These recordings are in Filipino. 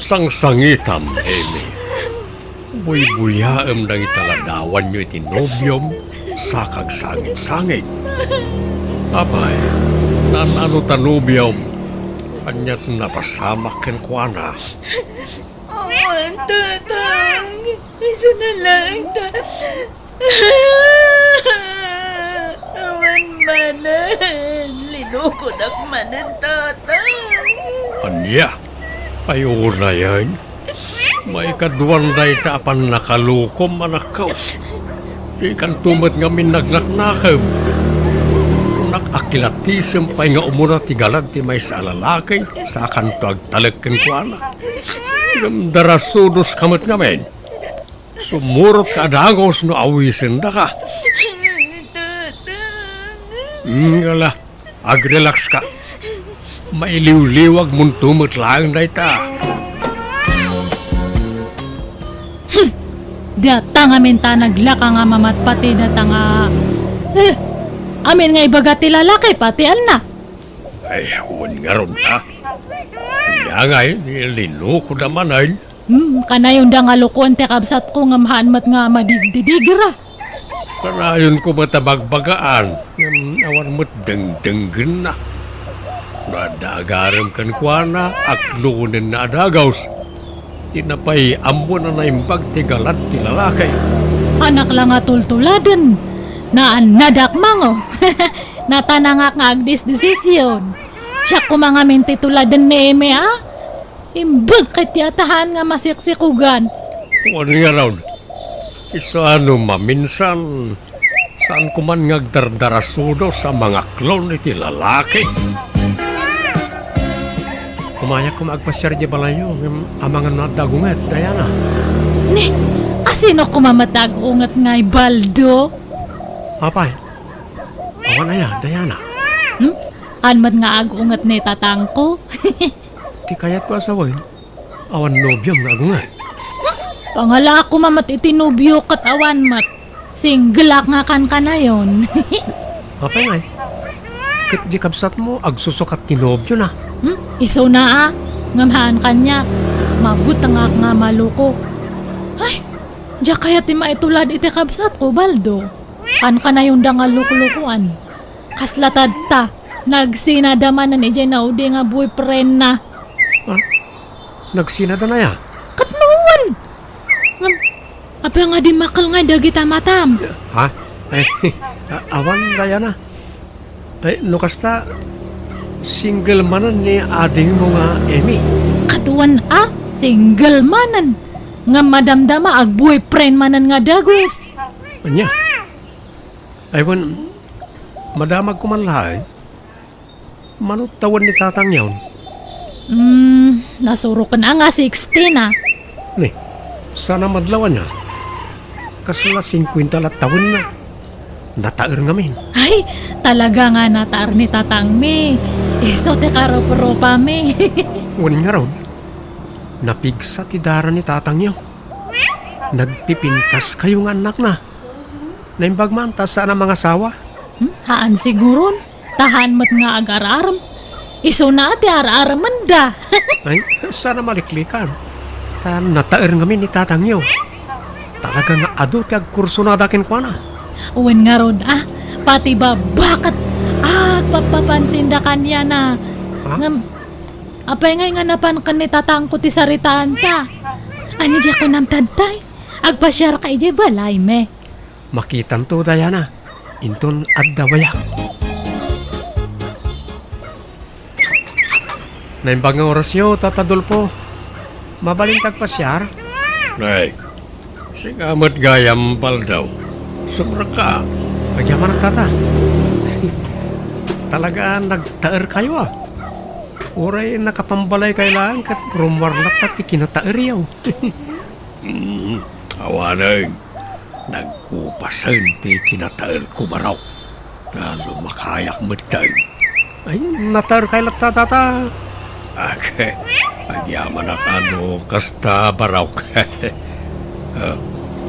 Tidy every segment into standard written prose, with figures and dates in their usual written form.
Sang-sangitam, Amy. Buy-buyaam na italadawan nyo itinobyom sa kagsangit-sangit. Abay, nanano tanubyom, kanyat napasamak ken kuana. Awan, tatang. Isa na lang, awan manan. Linukod ak manan, tatang. Anya, ayaw na yan. May kaduan na itapan nakalukom anak ko. Di kan tumat nga minagnaknakam. Nakakilatisem pa'y nga umura tigalad ti may sa lalaki sa kanto agtalagkan ko anak. Darasudos kamat ngamin. Sumurot ka adagos no awisin da ka. Ngala, agrelax ka. Mailiw-liwag mong tumot lang na ita. Data nga minta naglaka nga mamatpati data nga. Amin nga ibaga ti lalaki pati na. Ay, huwag nga ron ha. Kaya nga nilino ko naman ay. Kanayon da nga lukuan ti kabsat ko nga mahanmat nga madigdidigira. Kanayon ko matabagbagaan. Awan mo't deng-denggen na. Nadagaram kan kwa na aklunin na adagaws. Tinapay ambo na naimbag ti galat ti lalaki. Anak lang nga tultuladen. Naanadak mango. Natanangak nga agdis desisyon. Siya kumangamin tituladen ni Eme ha. Imbag katyatahan nga masiksikugan. Ano nga raw? Isa ano maminsan. Saan ko man ngagdardarasudo sa mga klon iti lalaki. Kumaya ko magpasyar di balayo. Amangan na dagungat, Diana. Ne, asino kumamatag-ungat nga'y baldo? Apay, awan na ya, Diana. Anmat nga ag-ungat ni tatang ko. Ti kayat ko asawin. Awan nobyam na agungat. Pangala ako mamat itinubyo kat awan mat. Singlak nga kan na yon. Apay ngay. Kat di kabsat mo, agsusukat tinobyo na. Iso na ngamahan kanya. Mabut nga maluko. Ay, diya kaya ti maitulad iti kabsat ko, Baldo. Kan ka na yung dangal lukulukuan. Kaslatad ta. Nagsinadamanan ije na udi nga boyfriend na. Nagsinada na ya? Katnuan! Apa nga di makal nga dagita matam. Ha? Ay, awan Diana. Ay, nukasta, single manan ni ading mo nga Amy. Katuan single manan. Nga madamdama ag boyfriend manan nga dagos. Anya? Ay, madamag ko man lahay. Manutawan ni tatang yawn. Nasurukan nga 16 na. Ni, sana madlawan niya. Kasala 50 lat taon na. Nataer ngamin. Ay, talaga nga nataar ni tatang mi. Iso te karo-pro pa mi. Wan nga raw. Napigsa ti dara ni tatang yaw. Nagpipintas kayong anak na. Naimbag man ta sana mga sawa. Haan siguron. Tahan mat nga ag-araram. Iso na ati ara-araman da. Ay, sana maliklikan. Nataer ngamin ni tatang yaw. Talaga nga ado ti agkurso na dakin kwa na. Uwan nga rod pati ba bakit papapansin da kanya na. Ngam, apay nga napan ka ni tatang ko ti saritaan ta. Ani di ako namtadtay. Agpasyar ka ije balay me. Makitan to, Diana. Inton addawayak. Naimbag nga orasyo, Tatadolpo. Mabaling tagpasyar? Nay, sigamat gayam pal daw. Sumra ka. Nagyaman ang tata. Talaga nagtaer kayo Uray nakapambalay kailangan kat rumarlat at ikinataer yaw. Awanag. Nagkupasan ti kinataer kumaraw. Lalo makayak matay. Ay, nataer kay tata. Okay. Agyaman ang ano kasta baraw.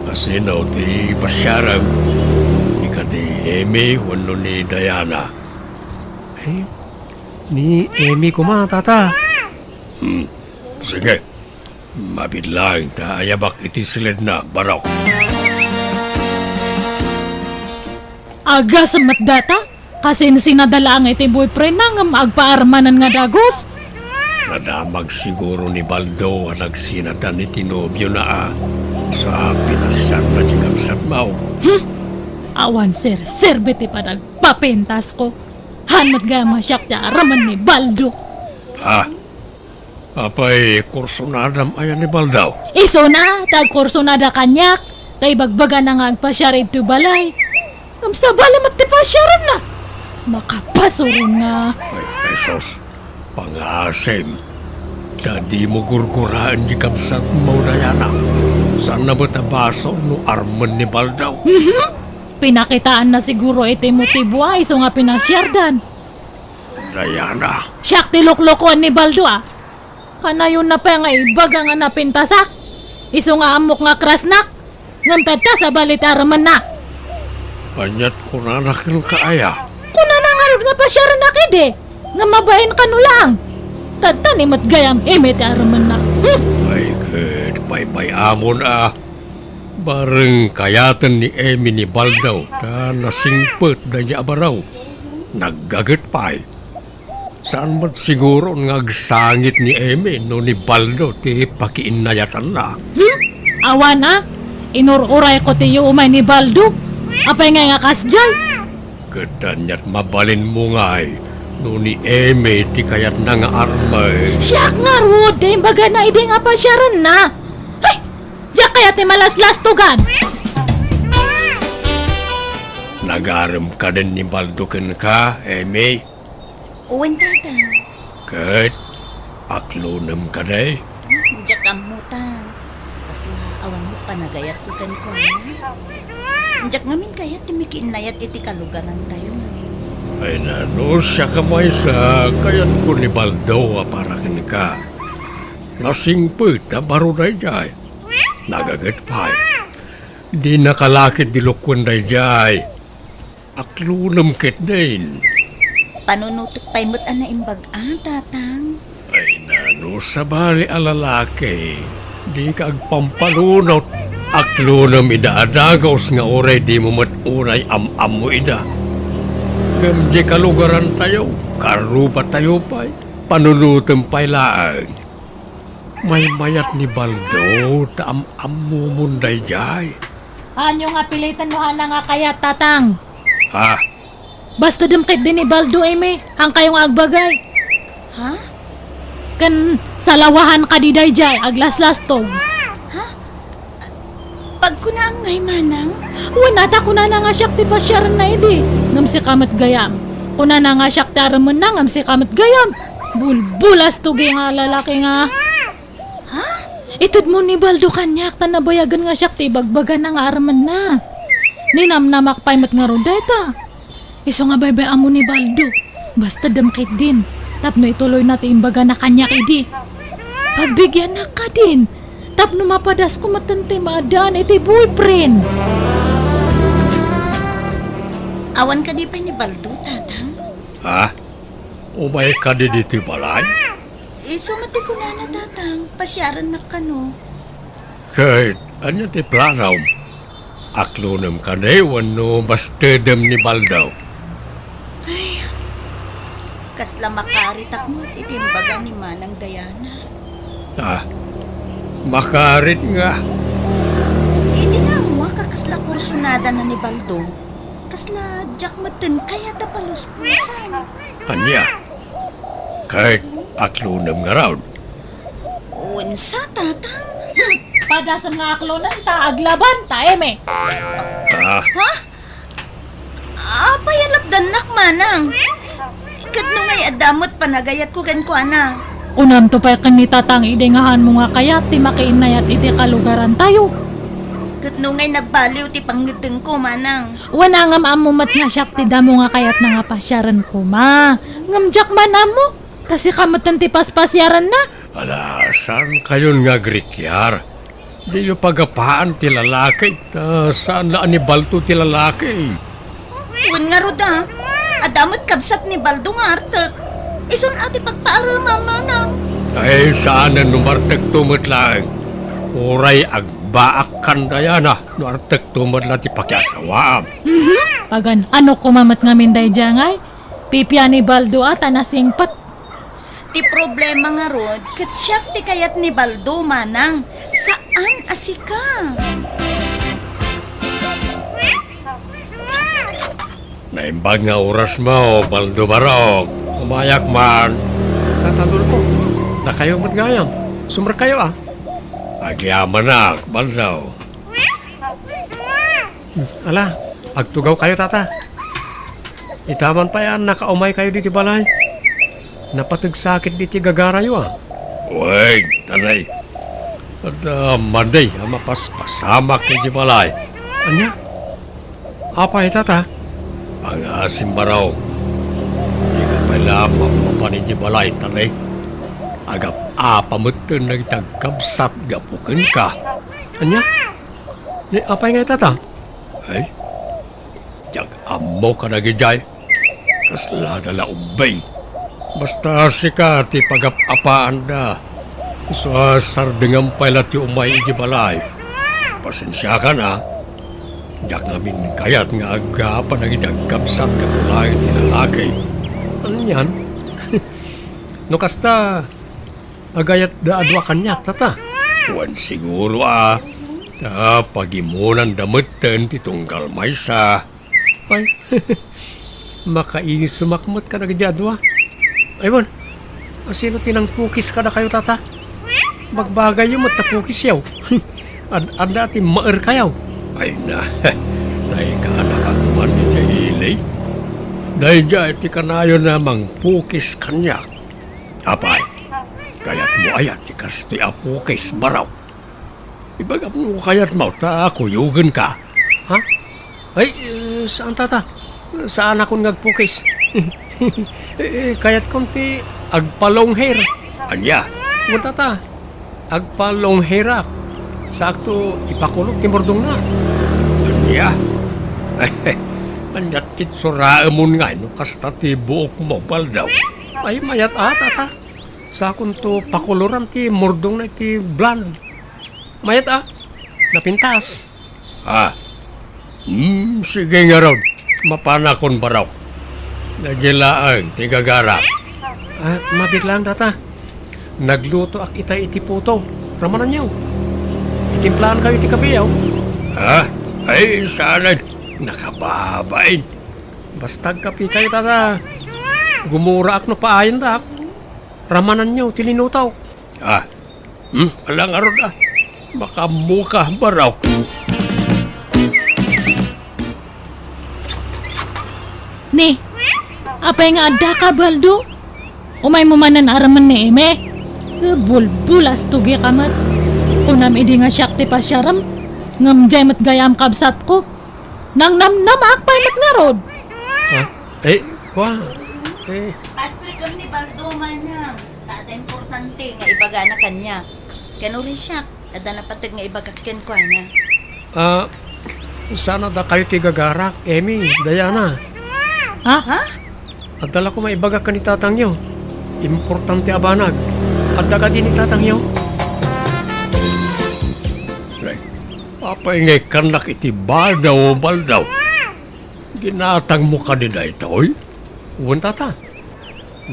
Kasino ti pasyarang. Ika ti Amy wano ni Diana. Ay, ni Amy ko tata. Sige. Mabidlang ta ayabak iti silid na barok. Aga sa matdata? Kasi sinadala ang iti boyfriend na nga magpaarmanan nga dagos. Nadamag siguro ni Baldo ang nagsinatan ni Tinobyo na sa pinasyan na di kapsat mau. Awan sir, serbiti pa nagpapentas ko. Hanmat ga masyak niya araman ni Baldo. Apay kurso na adam ayan ni Baldaw. Iso na, tagkurso na da kanyak. Tay bagbaga na nga agpasya rito balay. Kamsa bala matipasyaran na. Makapasurong nga. Ay, esos, pangasim. Dadi mo gurguraan di kapsat mau dayana. Saan na ba't nabaso no arman ni Baldaw? Pinakitaan na siguro iti motibo iso nga pinasyardan. Dayana. Siyak tiloklokoan ni Baldo Kanayon na pa nga ibaga nga napintasak. Iso nga amok nga krasnak. Ngam tata sa balit araman na. Anyat ko na nakil kaaya. Kuna na nga rin nga pasyaran na kide. Nga mabahin ka lang. Tata ni matgayam imit araman na. Ay, good. Bye-bye amon Bareng kayatan ni Emi ni Baldaw na nasingpet na niya abaraw. Naggagat pa'y. Saan ba't siguro ngagsangit ni Emi no ni Baldo ti pakiinayatan na? Awa na. Inururay ko tiyo umay ni Baldo. Apay nga kasjay. Kadanya't mabalin mo nga'y no ni Emi ti kayat na nga armay. Siyak nga ruod. Dahil baga na idi nga pasyaran na. Ay! Diyak kaya ti malaslas tugan. Nagaram ka din ni Baldo ken ka, Emi. Uwan, tatang. Kat, aklunam ka day. Diyak amutan. Kasla awan mo panagayat ko kan ko. Diyak ngamin kayat timikiinayat iti kalugaran tayo. Ay nano siya kamay sa kayat ko ni Baldo para ken ka. Nasingpet na baro day jay. Nagagat pa'y. Di nakalakit dilukwan day jay. Aklunam kit din. Panunutot pa'y mo't ana imbagaan, tatang. Ay nano sa bali alalaki. Di ka agpampalunot. Aklunam idaadagaos nga oray di mo matunay am-am mo ida. Gamdi kalugaran tayo. Karupa tayo pa'y. Panunutom pa'y laang. May mayat ni Baldo ta am-am mo munday jay. Anyo nga pilitan mo hana nga kaya tatang. Basta dumkit din ni Baldo eme. Ang kayong agbagay. Ha? Kan salawahan ka di dayjay. Aglaslas tog. Pag ko na ang ngay manang, Wanata kuna na nga siyak ti pasyaran na idi. Ngam si kamat gayam. Kuna na nga siyak ti araman na ngam si kamat gayam. Bulbulas tugi nga lalaki nga. Itid mo ni Baldo kanyak ta nabayagan nga siyak ti bagbagan na nga araman na. Ninamnamak pa'y mat nga ronda ita. Iso nga baybayaan mo ni Baldo. Basta damkit din. Tapno ituloy na ti imbaga na kanyak idi. Pagbigyan na ka din. Tapno mapadas ko matante maadaan iti boyfriend. awan ka di pa ni Baldo, tatang. Umay ka di dito balay? Iso mati ko na tatang. Pasyaran na ka no. Kahit anya ti planaw. Aklunam ka na wano bastedem ni Baldaw. Kasla makaritak mo itimbaga ni Manang Diana. Makarit nga. Hindi na mo kakasla kursunada na ni Baldo. Kasla Jack Maten kaya tapaluspusan. Anya? Kahit aklunam nga raw. Unsa, tatang? Padasam nga aklonan ta aglaban ta eme. Payalapdan nak manang. Ikat no ngay adamot panagayat ko kan ko ana. Unam to pa kan ni tatang idengahan mo nga kaya ti makiinayat iti kalugaran tayo. Ikat no ngay nagbaliw ti pangiteng ko manang. Wana ngam amo mat nga siyak ti damo nga kayat na nga pasyaran ko ma. Ngam jak man amo. Kasi kamatan ti paspasyaran na. Saan kayon nga grikyar? Di yung pagapaan ti lalaki. Saan na ni Baldo ti lalaki? Uwan nga roda. Adamot kabsat ni Baldo nga artek. Ison ati pagpaara manang. Ay saan na numartag tumot lang. Uray agbaak kandayana. Nuartag tumot lang ti pakyasawaam. Pagan ano kumamat ngamin day jangay? Pipya ni Baldo at anasingpat. Ti problema nga rod, katsyak ti kayat ni Baldo manang. Saan asika? Naimbag nga oras mo, Baldo Barok. Umayak man. Tatandol ko. Na kayo matgayam. Sumra kayo ah. Agyaman na, Baldo. Ala, agtugaw kayo tata. Itaman pa yan, nakaumay kayo diti balay. Napatigsakit diti gagarayo ah. Uy, tanay. At manday, mapaspasamak ni balay. Anya? Apa tata? Pangasim baraw. Di ka pala mapapanin di balay, tanay. Agap apamutun na itagkabsat gapukin ka. Anya? Di apay nga tata? Ay, jag amo ka na gijay. Kasla na laubay. Basta sika ti pagapapaan da. So sardengam pala ti umay di balay. Pasensya ka na. Jak namin kayat nga aga pa nagidagkabsat ka kulay ti lalaki. Ano yan? No kasta agayat da adwa kanyak tata. Wan siguro ah. Pagimunan damutan ti tunggal maysa. Ay, makainis sumakmot ka na gadyadwa. Aywan, sino tinang pukis ka na kayo tata? Magbagay yung matapukis yaw. Anda ti maar kayaw. Ay na, dahil ka anak ang man ni Jahilay. Dahil dyan ti kanayo namang pukis kanyak. Apay, kaya't mo ayat ti kastoy apukis baraw. Ibagap mo kaya't mo ta kuyugan ka. Ha? Ay, saan tata? Saan akong nagpukis? Kaya't konti agpalong hair. Anya? Mo tata? Agpalong hair ak. Sakto ipakulog ti mordong na. Anya? Anyat kit suraemon nga no kasta ti buok mo baldaw. Ay mayat tata. Sakon to pakuluran ti mordong na ti blonde. Mayat napintas. Sige nga raw. Mapanakon ba raw? Nagilaang tigagara. Mabit lang tata. Nagluto ak itay iti puto. Ramanan niyo. Itimplahan kayo iti kapiyaw. Ay sana nakababain. Basta kapi kayo tata. Gumura ak no paayan da. Ramanan niyo tilinutaw. Alang arod Makamuka baraw. Ni, apay nga adda ka Baldo? Umay mo manan araman ni Eme? Bulbulas tugi kamat. Kunam idi nga siyak ti pasyaram. Ngamjay mat gayam kabsat ko. Nang namnam akpay mat nga rod. Kwa? Pastrikam ni Baldo manang. Tata importante nga ibagana kanya. Kanuri siya. Ada na patag nga ibagakyan ko na. Sana da kayo tigagarak, Emi, Diana. Ha? At dala ko maibagak ka ni tatang nyo. Importante abanag. At daga din ni tatang nyo. Papay ngay kanak iti baldaw. Ginatang mo ka din na ito, oy. Uwan tata.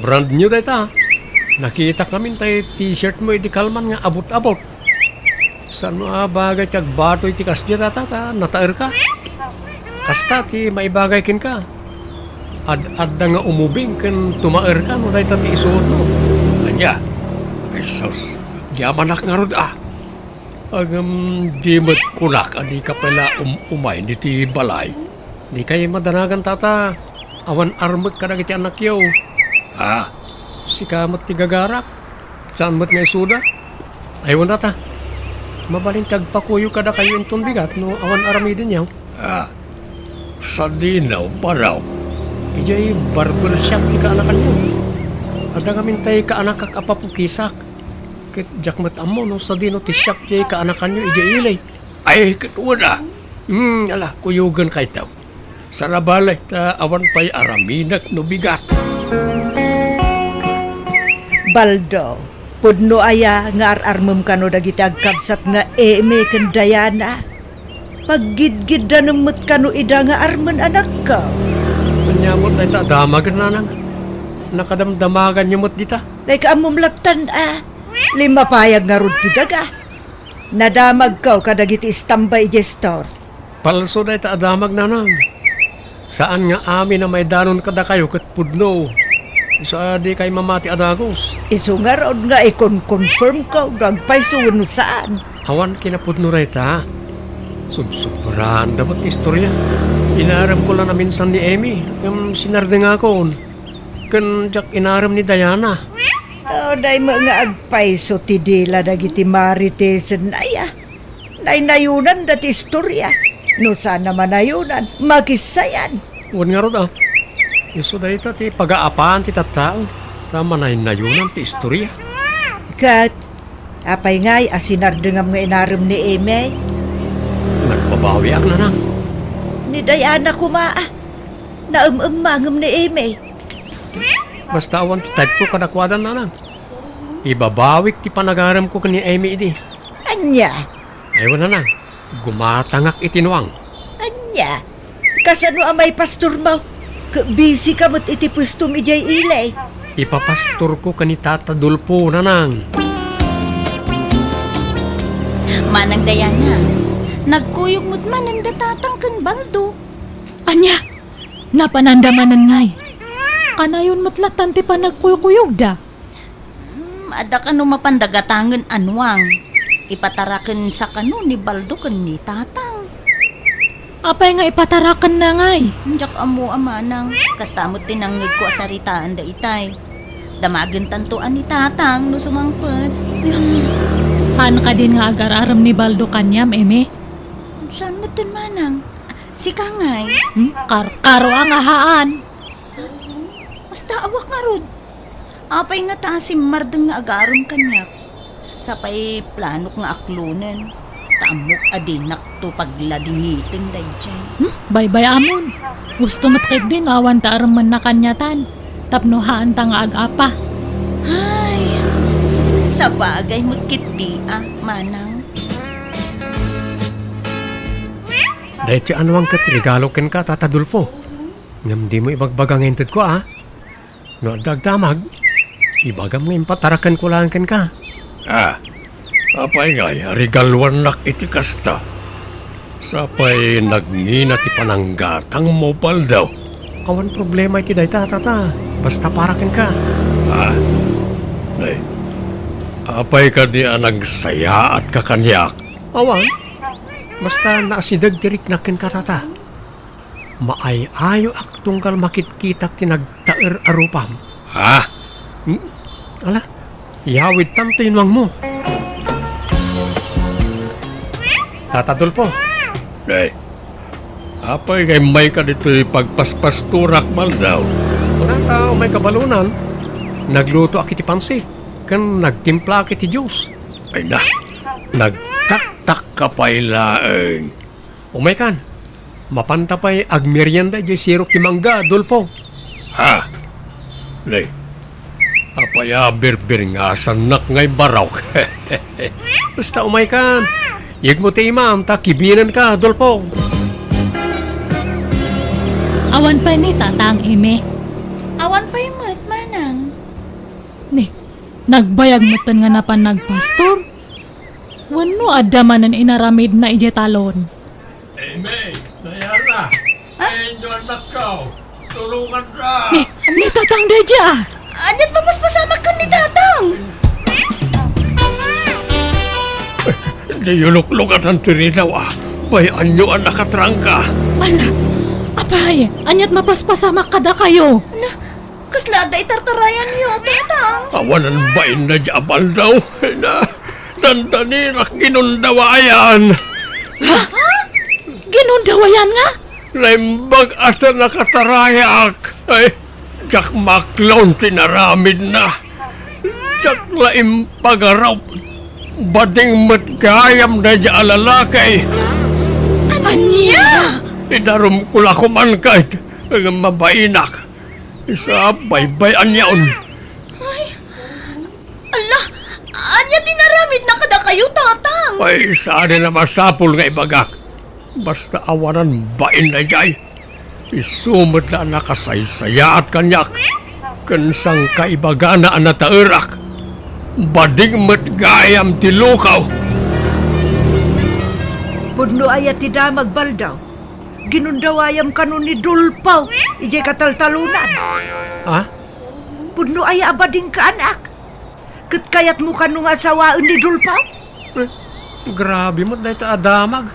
Brand new na ito. Nakita kami tayo t-shirt mo iti kalman nga abot-abot. Saan mo bagay tiyag batoy ti kasya tata, nataer ka? Kasta ti maibagay kin ka. Ad-adda nga umubing kin tumaer ka no dahi tati isuod mo. Anya, ay sos, yamanak nga rod Agam di mat kunak, adi ka pala umay di ti balay. Di kayo madanagan tata, awan armag ka na kiti anak yaw. Sikamat ti gagarak, saan mat nga isuda? Aywan tata. Mabaling tagpakuyo kada kayo intong bigat no awan arami din yaw. Sa dinaw baraw. Ijay barbershop ti kaanakan nyo. Ada ngamin tayo kaanak kakapapukisak. Kit jakmat amo no sa dino ti shop ti kaanakan nyo ijay ilay. Ay katuwa na. Ala kuyugan kay taw. Sarabalay ta awan pa'y araminak no bigat. Baldo, Pudno aya nga ararmem kano dagiti agkabsat nga eme ken Diana. Paggidgid da nemmet kano ida nga armen anak ka. Kanyamot na ita, damagan na nang. Nakadamdamagan niyo mo't dita. Like amom laptan Lima payag nga rod ti daga. Nadamag ka kadagiti istambay gestor. Palso na ita, damag na nang. Saan nga amin na may danon kada kayo kat pudno? Isa di kay mamati adagos. Iso nga rod nga ikon-confirm ka nagpaysuwan saan. Awan kinapudno na ita. Subsobrahan dapat istorya. Inaram ko lang na minsan ni Amy. Yung sinarde nga ko. Kan jak inaram ni Diana. Day mga agpayso ti dila dagiti maritesen aya. Nayunan dati istorya. No sana manayunan, makisayan. Huwag nga rod Iso da ita ti pag-aapaan ti tattao. Tama na inayunan ti istorya. Kat, apay ngay asinardengam nga inaram ni Eme. Nagbabawi ak na nang. Ni Diana kumaa. Naumamangam ni Eme. Basta awan ti type ko kadakwadan na nang. Ibabawik ti panagaram ko kani Amy idi. Anya, Ewan na nang. Gumatangak itinuang. anya. Kasano amay pastor mo? Busy ka mo't iti pwesto mi jay ilay. Ipapastor ko kani Tata Dulpo na nang. Manang Diana, nagkuyog mo't manang datatang kan Baldo. Anya, napanandamanan ngay. Kanayon matlatan ti pa nagkuyog da. Ada ka no mapandagatangan anwang. Ipatarakan sa kano ni Baldo kan ni tatang. Apay nga ipatarakan na ngay. Diyak amo amanang, kastamot tinangig ko asaritaan da itay. Damagan tantuan ni tatang no sumangpet. Han ka din nga agar-aram ni Baldo kanyam, Eme. Saan mo dun manang? Si Kangay, Karo ang ahaan. basta awak nga rod. Apay nga taasim mardeng nga agarom kanyak. Sapay planok nga aklunan. Tamok adinak to pagladingiting dayjay. Baybay amon. Gusto matkit din awan ta aram man na kanyatan. Tapno haan ta nga agapa. Ay, sa bagay mo't kiti manang. Dahil ti anuang katrigalo ken ka Tata Dulpo. Ngam di mo ibagbagang hinted ko No dagdamag. Ibagam nga impatarakan ko lang ken ka. Apay ngay, rigalwan nak iti kasta. Sapay nagngina ti pananggatang mobile daw. Awan problema iti day tata. Basta parakin ka. Nay. Apay ka di nagsaya at kakanyak. Awan. Basta naasidag dirik nakin ka tata. Maay-ayo ak tungkal makitkitak ti nagtaer arupam. Ala, yawid tanto yunwang mo. Tata Dulpo. Nay, apay kay may ka dito pagpaspasturak mal daw. Wala tao may kabalunan. Nagluto akiti pansi. Kan nagtimpla akiti juice. Ay na, nagtaktak ka pa'y laeng. Umay kan, mapanta pa'y agmerienda di sirop ti mangga, Dulpo. Nay, apaya berbir nga sanak ngay barok. Basta umay kan. Yag mo ti imam, ta kibinan ka, Dulpo. Awan pa ni tatang Eme. Awan pa'y mat manang. Ni, nagbayag matan nga napan nagpastor. Wano adamanan inaramid na ijetalon. May, Diana. Enjoy anak ka. Tulungan ka. Ni tatang Deja. Anyat papaspasama ka ni tatang. Di yuluk-lukat ang tirinaw Bayan nyo ang nakatrangka. Ala, apay, anyat mapaspasama kada kayo. Kaslada itartarayan niyo, tatang. Awanan bain na jabal daw. Na, dandanirak ginundawayan. Ginundawayan nga? Laimbag asa nakatarayak. Ay, jak maklon tinaramid na. Jak laim pagaraw. Bading matgayam na dya alalakay. Anya? Idarum kula kuman kahit ng mabainak. Isa baybay anyaon. Ala, kayo, tatang. Ay, saan na masapol nga ibagak. Basta awanan bain na jay. Isumad na nakasaysaya at kanyak. Kansang kaibaga na anatairak. Bading matgayam tilukaw. Pudno aya ti damag baldaw. Ginundawayam kanu ni Dulpaw. Ije kataltalunan. Ha? Pudno aya abading ka anak. Kat kayat mo kanu nga asawaan ni Dulpaw. Grabe mo na ito adamag.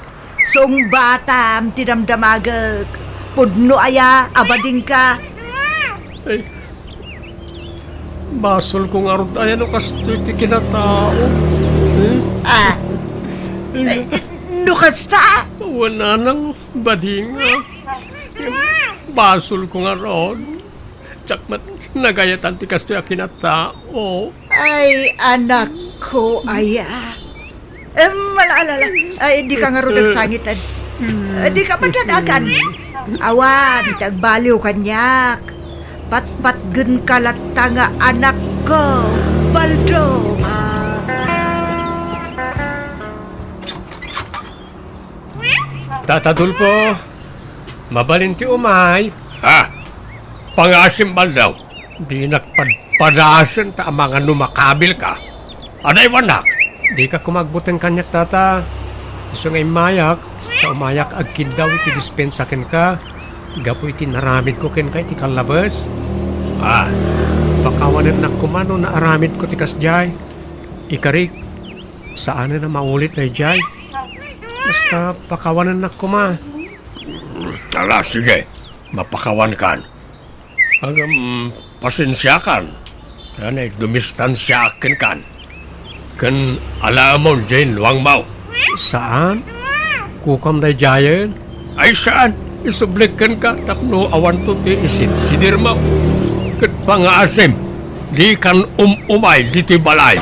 Song batam tinamdamagag. Pudno aya abading ka. Ay, basol ko nga ron. Ayan o kasto iti kinatao. Ah. Nukasta. Wala nang badinga. Basol ko nga ron. Tsak mat nagayatan ti kasto yung kinatao. Ay, anak ko, aya. Malaalala. Ay, di ka nga rin nagsangitan. Di ka matanagan. Awan, tagbaliw kanyak. Patpatgen kalata nga anak ko, Baldo. Tatadul po. Mabalin ti umay. Ha? Pangasim baldaw. Di nakpadpadasan ta ang mga numakabil ka. Aday wanak. Di ka kumagbuteng kanyak tata. Gusto ngay mayak. Ka umayak agkin daw iti dispensakin ka. Gapo iti naramid ko ken ka iti kalabas. Ah, pakawanan na kumano na aramid ko ti kasjay. Ikarik, saan na maulit na jay? Basta pakawanan na kuma. Ala, sige. Mapakawan kan. Hanggang pasensya kan. Yan ay dumistansyakin kan. Kan alamon dyan luang mau. Saan? Kukam na jayan? Ay saan? Isublikan ka. Tapno awan to ti isin-sidir mo. Kat pang-asim. Di kan umay diti balay.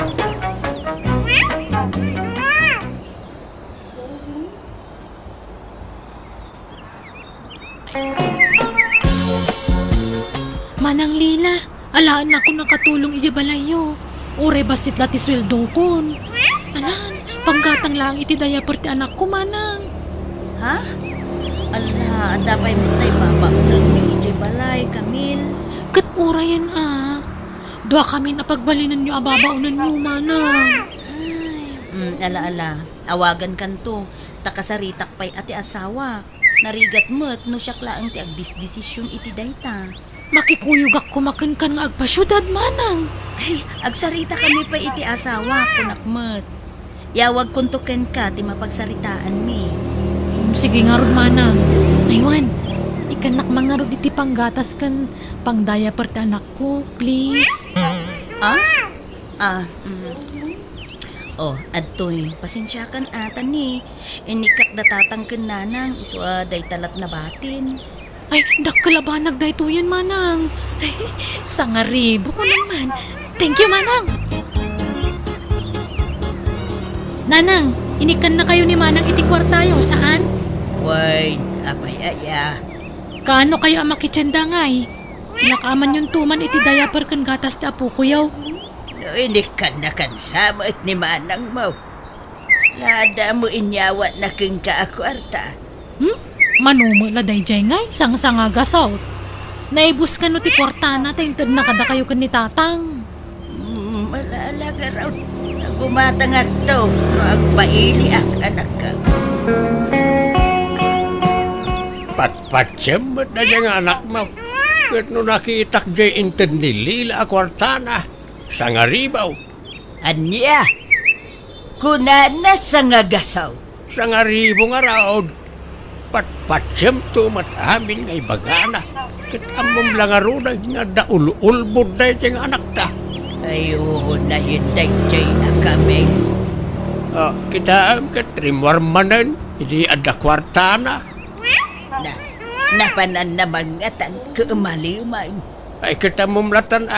Manang Lila, alaan ako nakatulong iti balayo. Ure basit lati sweldo kon. Alan, panggatang lang iti diaper ti anak ko, manang. Ha? Ala, adapay mo tayo babaunan ni EJ Balay, Camille. Kat ura yan Dua kami napagbalinan nyo ababaunan nyo, manang. Ala, awagan kanto. Takasaritak pa'y ati asawa. Narigat mo't no siya klaang ti agdisdesisyon iti dayta. Makikuyog ako makankan nga agpasyudad, manang. Ay, agsarita kami pa iti asawa, kunakmet. Yawag kuntuken ka, ti mapagsaritaan mi. Sige nga ron, manang. Aywan, ikanak mga ron iti panggatas kan pangdaya per ti anak ko, please. Oh, adtoy, pasensya kan ata ni. Inikak datatang nanang, iswa day talat na batin. Ay, dakkalabanag dahito yan, manang. Sangaribo ko naman. Thank you, manang. Nanang, inikan na kayo ni manang iti kwartayo. Saan? Why, apay aya. Kaano kayo ang makitsenda ngay? Nakaman yung tuman iti diaper kan gatas ti apo ko yaw. No, inikan na kan sama at ni manang mo. Lada mo inyawat na king kaakwarta. Manumula dayjay ngay, sang-sanga gasaw. Naibus ka no ti kwartana, tayintad na kada kayo kan ni tatang. Malalaga raw. Nagumatangak to. Magpaili ak anak ka. Patpatsem mo na dyan anak mo. Kat no nakitak dyan intend ni Lila kwartana. Sangaribaw. Anya? Kunana sa ngagasaw. Sangaribo nga raod. Patpatsem to matamin ngay bagana. Kat amom lang arunag nga daul-ulbod na dyan anak ta. Ayun na hinday jay na kami. Kita am katrimwarmanan. Hindi ada kwartana. Napanan na mangatan kaumali-umay. Ay kita mumlatan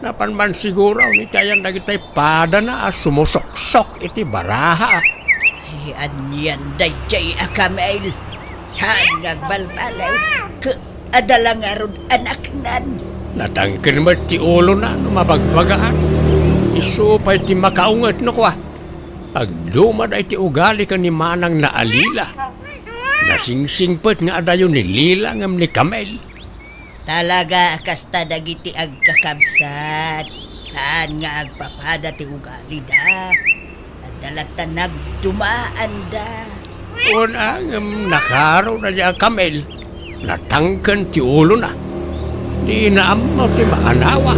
Napan man siguro ni kayan na kita'y pada na sumusok-sok iti baraha. Ay, anyan dayjay akamail. Saan nagbalbalaw? Adalang arod anak nan. Natangkin mo ti ulo na mabagbagaan. Isu pa iti makaungat no kwa. Agdumad ay ti ugali ka ni manang na alila. Nasingsingpet nga adayon ni Lila ngam ni Kamel. Talaga kasta dagiti agkakabsat. Saan nga agpapada ti ugali da? Adalata nagdumaan da. Una ngam nakaraw na niya Kamel. Natangkan ti ulo na. Di na amaw ti maanawa.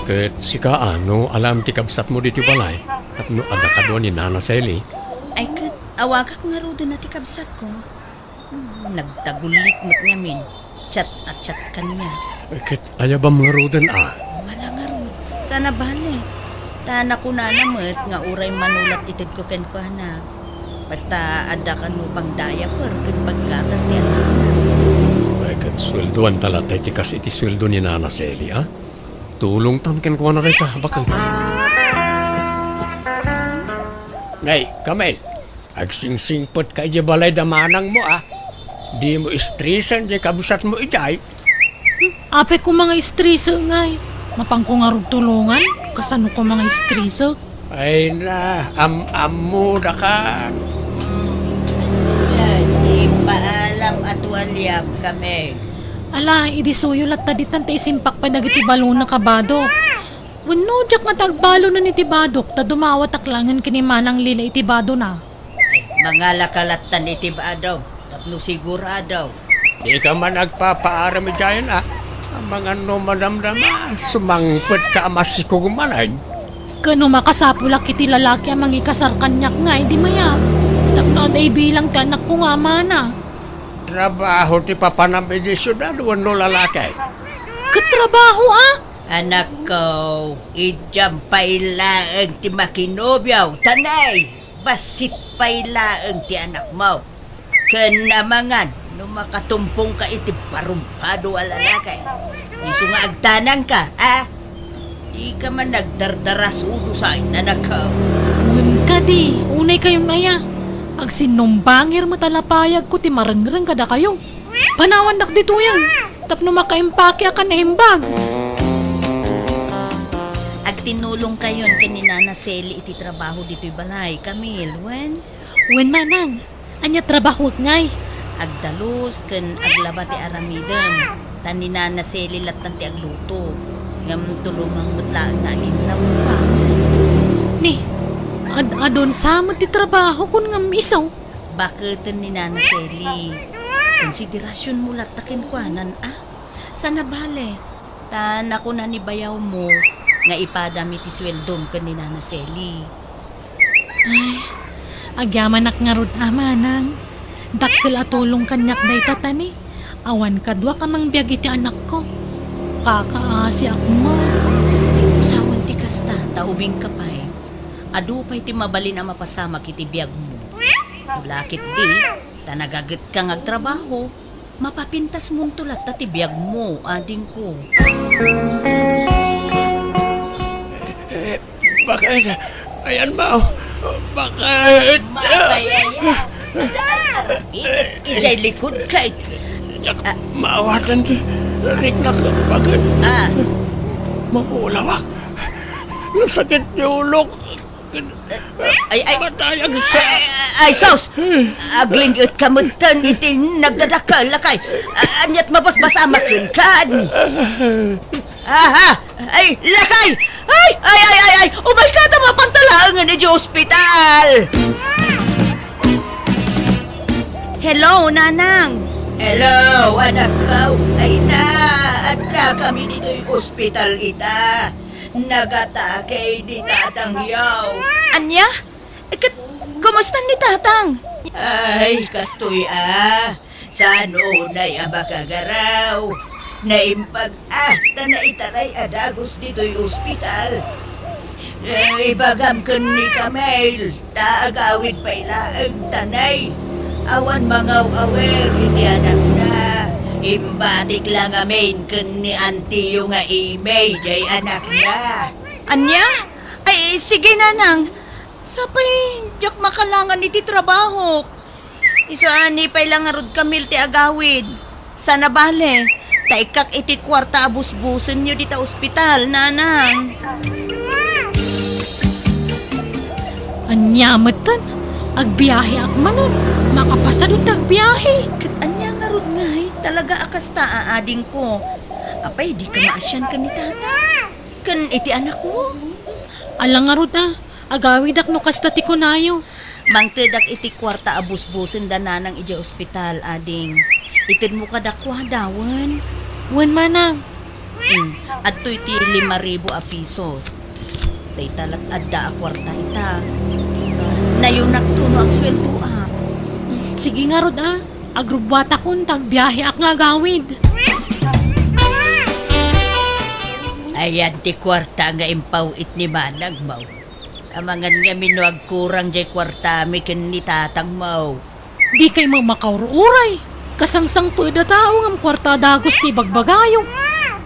Ket sika ano alam ti kabsat mo dito balay. Tapno ada ka doon ni Nana Sally. Ay kat, awagak nga ro na ti kabsat ko. Nagtagulit mo't ngamin. Chat at chat kanya. Ket ayabam nga roden Wala nga ro. Sana bale. Tana ko na namit nga uray manulat itid ko ken ko anak. Basta ada ka no pang diaper ken paggatas ni anak. Ay ket sweldoan tala tay ti kas iti sweldo ni Nana Sally Tulong tan ken ko na reta bakit? Ngay, Kamel. Agsingsingpot ka di balay da manang mo Di mo istresan di kabusat mo ijay. Ape ko mga istrisa ngay. Mapangko nga rog tulungan. Kasano ko mga istrisa. Ay na, mo da ka. Di paalam at walyam kami. Ala, idisuyo lat taditan ta isimpak pa dagiti balon na kabado. Wano jak nga tagbalo na ni tibadok ta dumawat aklangan kini manang Lila itibado na. Mga lakalatan iti ba daw? Tapno sigurado. Di ka man nagpapaaram dyan Ang mga no madamdama, sumangpot ka amasikog manay. Kano makasapulak iti lalaki ang mangikasar kanyak nga, di maya. Tapno ay bilang ti anak ko nga mana. Trabaho ti papanamid di syudad, wano lalaki. Katrabaho Anak ko, idyam pailaang ti makinobyaw. Tanay, basit pailaang ti anak mo. Kanamangan, no makatumpong ka iti parumpado alalakay. Iso nga agtanang ka, Di ka man nagdardarasudo sa anak ko. Ngun ka di, unay kayong naya. Ag sinumbangir matalapayag ko ti marangrang kada kayo. Panawandak dito yan. Tapno makaimpake ka na imbag. Ag tinulong kayon kanina na Sally iti trabaho dito'y balay. Camille, when? Wen manang, anya trabaho ngay. Agdalos ken aglaba ti aramidem. Tanina na Sally latan ti agluto. Ngam tulungang mutlaan nga ginaw pa. Ni, adon sama ti trabaho kun ngam isaw. Bakit ni Nana Sally? Konsiderasyon mo latakin kwanan Sana bale. Tan ako na ni bayaw mo nga ipadami ti sweldom ken ni Nana Sally. Agyaman nga rod amanang. Dakkel atulong kanyak day tatani. Awan kadwa ka mang biyag iti anak ko. Kakaasi ako man. Usawan ti kasta, taubing kapay. Adu pa'y ti mabalin ang mapasama kiti biyag mo. Lakit di, tanagagat ka ngagtrabaho. Mapapintas mo tulat ta ti biyag mo, ading ko. Bakit? Ayan ba? Bakit? Ijay likod ka Tsak, maawatan ti. Rik na ka. Bakit? Mamulawak. Sakit yung ulo. Ay, Matayag sa... ay, sos! Aglingyot kamutan iti nagdadakal, lakay. Anyat mabasbasa makinkan. Ay, lakay! Ay! Umay ka na mapantalangan ni hospital! Hello, Nanang! Hello, anak ko. Ay na, at ka kami dito'y ospital ita. Nagatake di tatang yaw. Anya? Kumusta ni tatang? Ay, kastoy Sano na'y abakagaraw. Naimpag na itaray adagos dito'y ospital. Ibagam kan ni Kamel. Taagawid pa ilaang tanay. Awan mangaw-awer, hindi anak na. Imbatik lang amin kun ni auntie yung nga imay, jay anak na. Anya? Ay, sige nanang. Sapay, jak makalangan iti trabaho. Isaani pa'y lang arod kamil ti agawid. Sana bale, taikak iti kwarta abus-busan nyo dita ospital, nanang. Anyamatan, agbiyahe ak manon. Makapasadot agbiyahe. Kat anya nga rod nga talaga akas ta aading ko. Apay, di ka maasyan ka ni tata. Kan iti anak mo. Alang nga rod agawid ak no kasta ti kunayo. Mangtedak iti kwarta abus-busin dananang iti ospital, ading. Itid mo kadakwa dawan. Wen manang, At to iti 5,000 a pesos. Tay talat adda a kwarta ita. Nayunak tuno ang sweldo sige nga rod agrubwata kun tagbiyahe ak nga gawid. Ayan ti kwarta nga impawit ni Manang Mau. Amangan nga minuag kurang jay kwarta mi ken ni tatang Mau. Di kay mo makaururay. Kasangsang pwede tao ng kwarta dagos ti bagbagayo.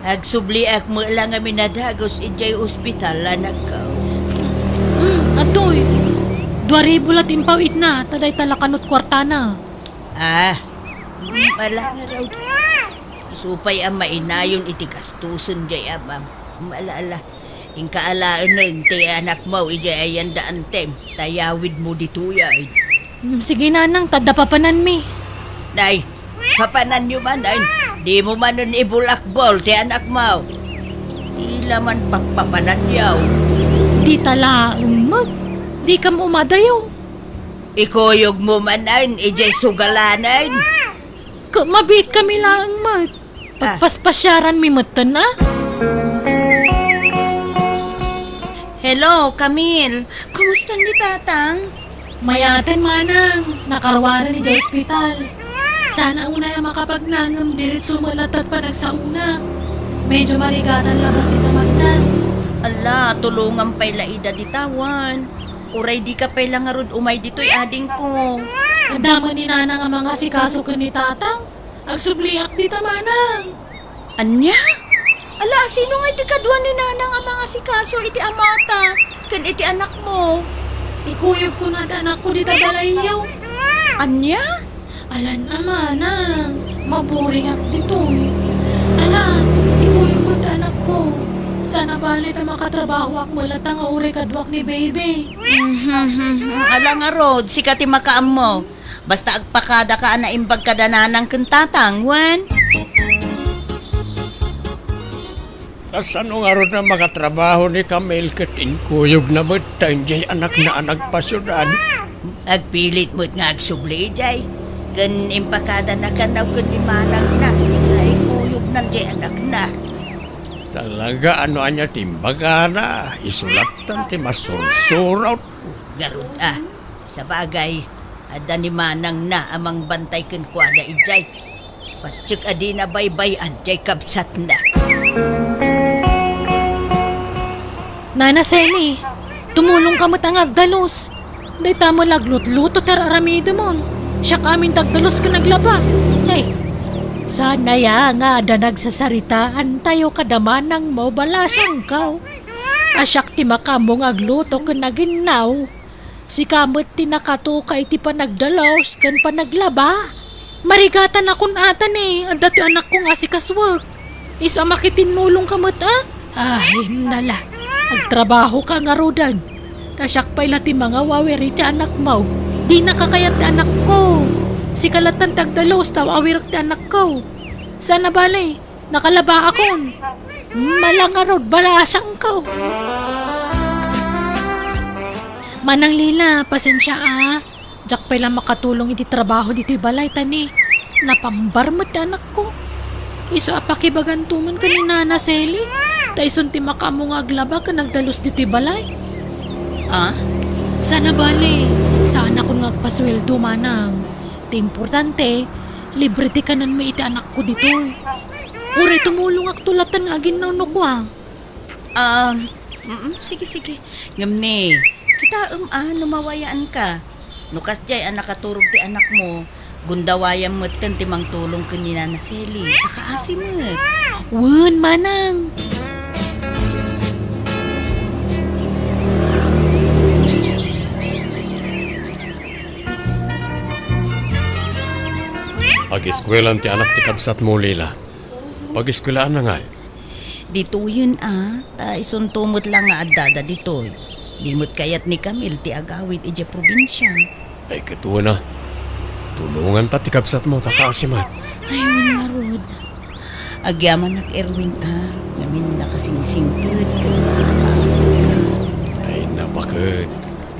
Agsubli ak mo lang nga minadagos ijay ospital anak ko. Atoy, 2,000 lat impawit na, taday talakanot kwarta na. Mala nga raw. Supay ang mainayon iti kastuson jay amam. Malala. Ingkaalaan nun ti anak mo ijay ayan daan tem. Tayawid mo dituyan. Sige nanang, tadapapanan mi. Nay, papanan nyo man ay. Di mo man nun ibulakbol ti anak mo. Di laman papapanan yaw. Di tala mag. Di ka mo umadayo. Ikuyog mo man ay ijay sugalanan. Mabit kami lang mat. Pagpaspasyaran mi matan na. Hello, Camille. Kumusta ni tatang? Mayaten manang, nakarwanan ni Jay Hospital. Sana una yung makapagnangam dirit sumalatat pa nagsauna. Medyo marigatan labas si namagnan. Ala, tulungan pa'y laida ditawan. Uray di ka pa'y langarod umay dito'y ading ko. Adama ni nanang ang mga sikaso ko ni tatang. Agsubliak di tamanang. Anya? Ala, sino nga iti kadwa ni nanang ang mga sikaso iti amata? Ken iti anak mo? Ikuyog ko na anak ko di tabalayaw. Anya? Alan amanang, maburing ak dito'y. Alan, ikuyog ko na anak ko. Sana balit ang makatrabaho ak mula nga uri kadwak ni baby. Ala nga rod, sikati makaam mo. Basta agpakada ka na imbag kadananang kentatang, wan? Kasano nga ron na makatrabaho ni Camille kat inkuyog na ba't jay anak na pasyudan? Agpilit mo't nga agsubli, jay. Gan impakada na kanaw kun ni manang na. Ay kuyog nan jay anak na. Talaga ano anya timbaga na, isulatan ti masursurat. Garud sa bagay, ada ni manang na amang bantay kun kuada ijay. Patsik adi na baybayan jay kabsat na. Nana Sally, tumulong ka matangag dalos. Day tamo laglutluto tar aramida mon. Siya kamin tagdalos ka naglaba. Hey, sana ya nga da nagsasaritaan tayo kadamanang mo balasang kaw. Asyak ti makamong agluto ka naginaw. Si kamot ti nakatuka iti panagdalos kan panaglaba. Marigatan akon atan ang dati anak ko nga si kaswag. Isa makitinulong ka mata. Ay, nala. Agtrabaho ka nga rodan. Tasyak pa'y lati mga wawiri ti anak mo. Di nakakayat ti anak ko. Si kalatan tagdalos taw awirak ti anak ko. Sana balay, nakalaba akon. Malangarod balasang ko. Manang Lila, pasensya Diyak pa'y lang makatulong iti trabaho dito'y balay tani. Napambarmat ti anak ko. Iso apakibagantuman ka ni Nana Sally. Tayson ti makamo nga aglaba ka nagdalos dito'y balay. Sana bali, sana kung nagpasweldo manang. Ti importante, libre ti kanan may iti anak ko dito'y. Uri, tumulong ak tulatan nga agin no ko Sige. Ngamni, kita numawayaan ka. Nukas jay anak katurog ti anak mo. Gundawayang mo't ti mang tulong ka ni Nana Sally. Nakaasim mo't. Wun, manang. Pag-eskwelan ti anak ti kabsat mo, Lila. Pag-eskwelaan na nga. Dito yun ta isuntumot lang nga adada dito. Dimot kayat ni Camille ti agawid ija probinsya. Ay katuwa na. Tulungan ta ti kabsat mo takasimat. Ayun nga Rod. Agyaman nak Erwin ngamin nakasingsingpid kaya nakakaamod ka. Ay napakit.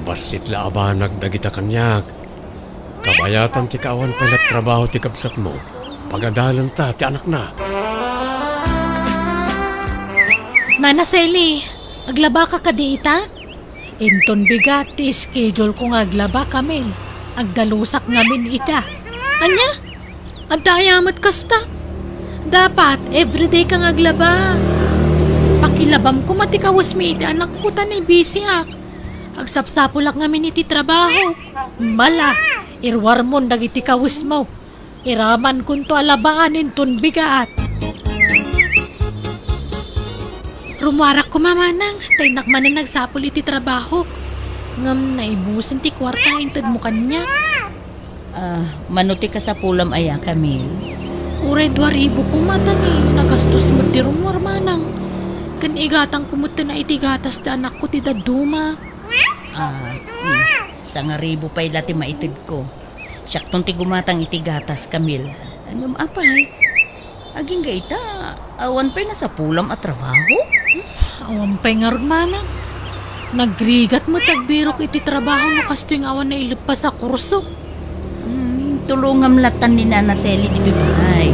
Basit la abanag dagita kanyak. Kabayatan ti kawan palat trabaho ti kabsat mo. Pagadalan ta ti anak na. Nana Selly, aglaba ka kadiita? Inton bigat ti schedule ko nga aglaba Camille. Agdalusak ngamin ita. Anya? Agdayamat kasta. Dapat, everyday kang aglaba. Pakilabam ko matikawas mi iti anak ko tanay busy ak. Agsapsapulak ngamin iti trabaho. Mala, irwarmon dagiti kawis mo. Iraman kun to alabaanin ton bigat. Rumuarak ko mamanang, tay nakman na nagsapul iti trabaho. Ngam naibusin ti kwarta intad mo kanya. Manuti ka sa pulam aya Camille. Uray 2,000 ko matan nagastos mo ti rumuar manang. Kan igatang kumuta na iti gatas ti anak ko ti daduma. Sa nga ribo pa'y dati maitid ko. Siyaktong ti gumatang iti gatas Camille. Anong apay? Aging gaita, awan pa'y nasa pulam at trabaho? Awampay nga ron manang. Nagrigat mo tagbiro iti trabaho no kasto yung awan na ilipas sa kurso. Tulungam latan ni Nana Selly dito dunay.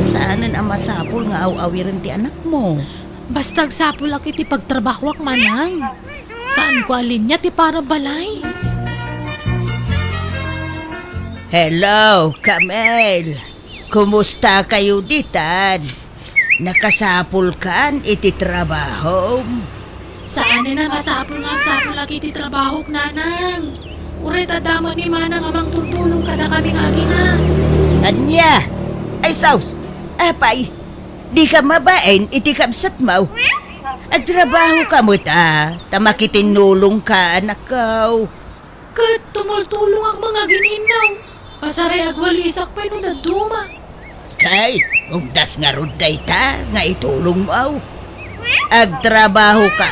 Saanan ang masapul nga aw-awiran ti anak mo? Basta agsapulak iti pagtrabahwak manang. Saan ko alin niya ti para balay? Hello, Camille. Kumusta kayo ditan? Nakasapul kan iti trabaho? Saan na masapul nga agsapulak iti trabaho nanang? Uray tadamon ni manang amang tutulong kada kami nga agina. Anya? Ay saus, apay, di ka mabain iti kabsat mo. At trabaho ka mo tamakitinulong ka anak ko. Kat tumultulong ang mga gininaw. Pasaray agwalisak pa no daduma. Kay, umdas nga ruday ta, nga itulong mo. Agtrabaho ka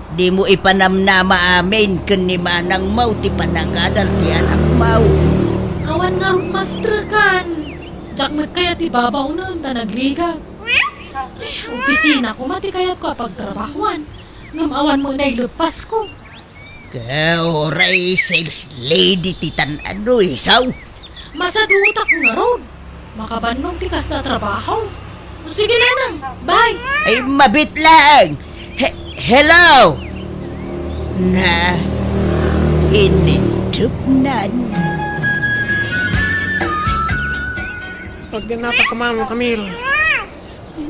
di mo ipanamnama amin kun ni manang mau ti panangadal ti anak mau. Awan nga rin master kan. Jakmet kaya ti babaw nun ta nagrigat. Ay, opisina ko mati kaya ko pagtrabahuan. Ngamawan mo na ilupas ko. Kauray sales lady ti tan-ano isaw. Masadutak nga ron. Makabanong ti kas na trabaho. O sige nanang, bye. Ay mabit lang. Hello. Na inintupnan. Pag dinata ka man, Camille.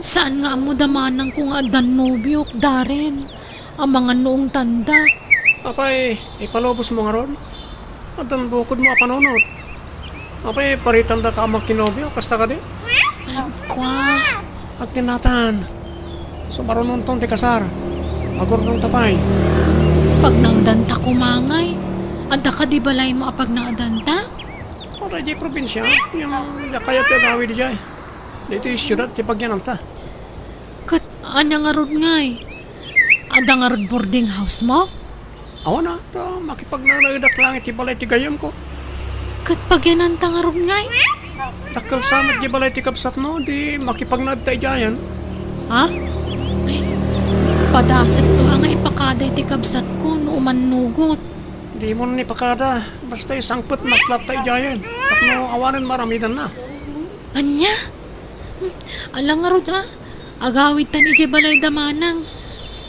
Saan nga mo damanang kung adan nobyok, Darren? Ang mga noong tanda. Apay, ipalobos mo nga ron. At ang bukod mo apanunod. Apay, paritanda ka amang kinobyo, kasta ka di. Kwa, At tinatan. So marunong tong ti kasar. Agor nung tapay. pag naadanta kumangay, anda ka di balay mo apag naadanta? Oray di probinsya. Yung yakayat yung gawin di jay. Dito yung syudad, ti pagyanan ta. Kat, anya nga rod ngay? Ada nga rod boarding house mo? Awan na, ito, makipagnanagadak lang iti balay ti gayam ko. Kat pagyanan ta nga rod ngay? Dakal samat di balay ti kapsat mo, di makipagnad ta ijayan. Ha? Ay, padasip to nga ipakaday ti kabsat ko no umanugot. Di mo ni pakada, basta isangput maklat ta ijayan. Tapno awanan maramidan na. Anya? Alang nga rod ha? Agawid tan ije balay damanang.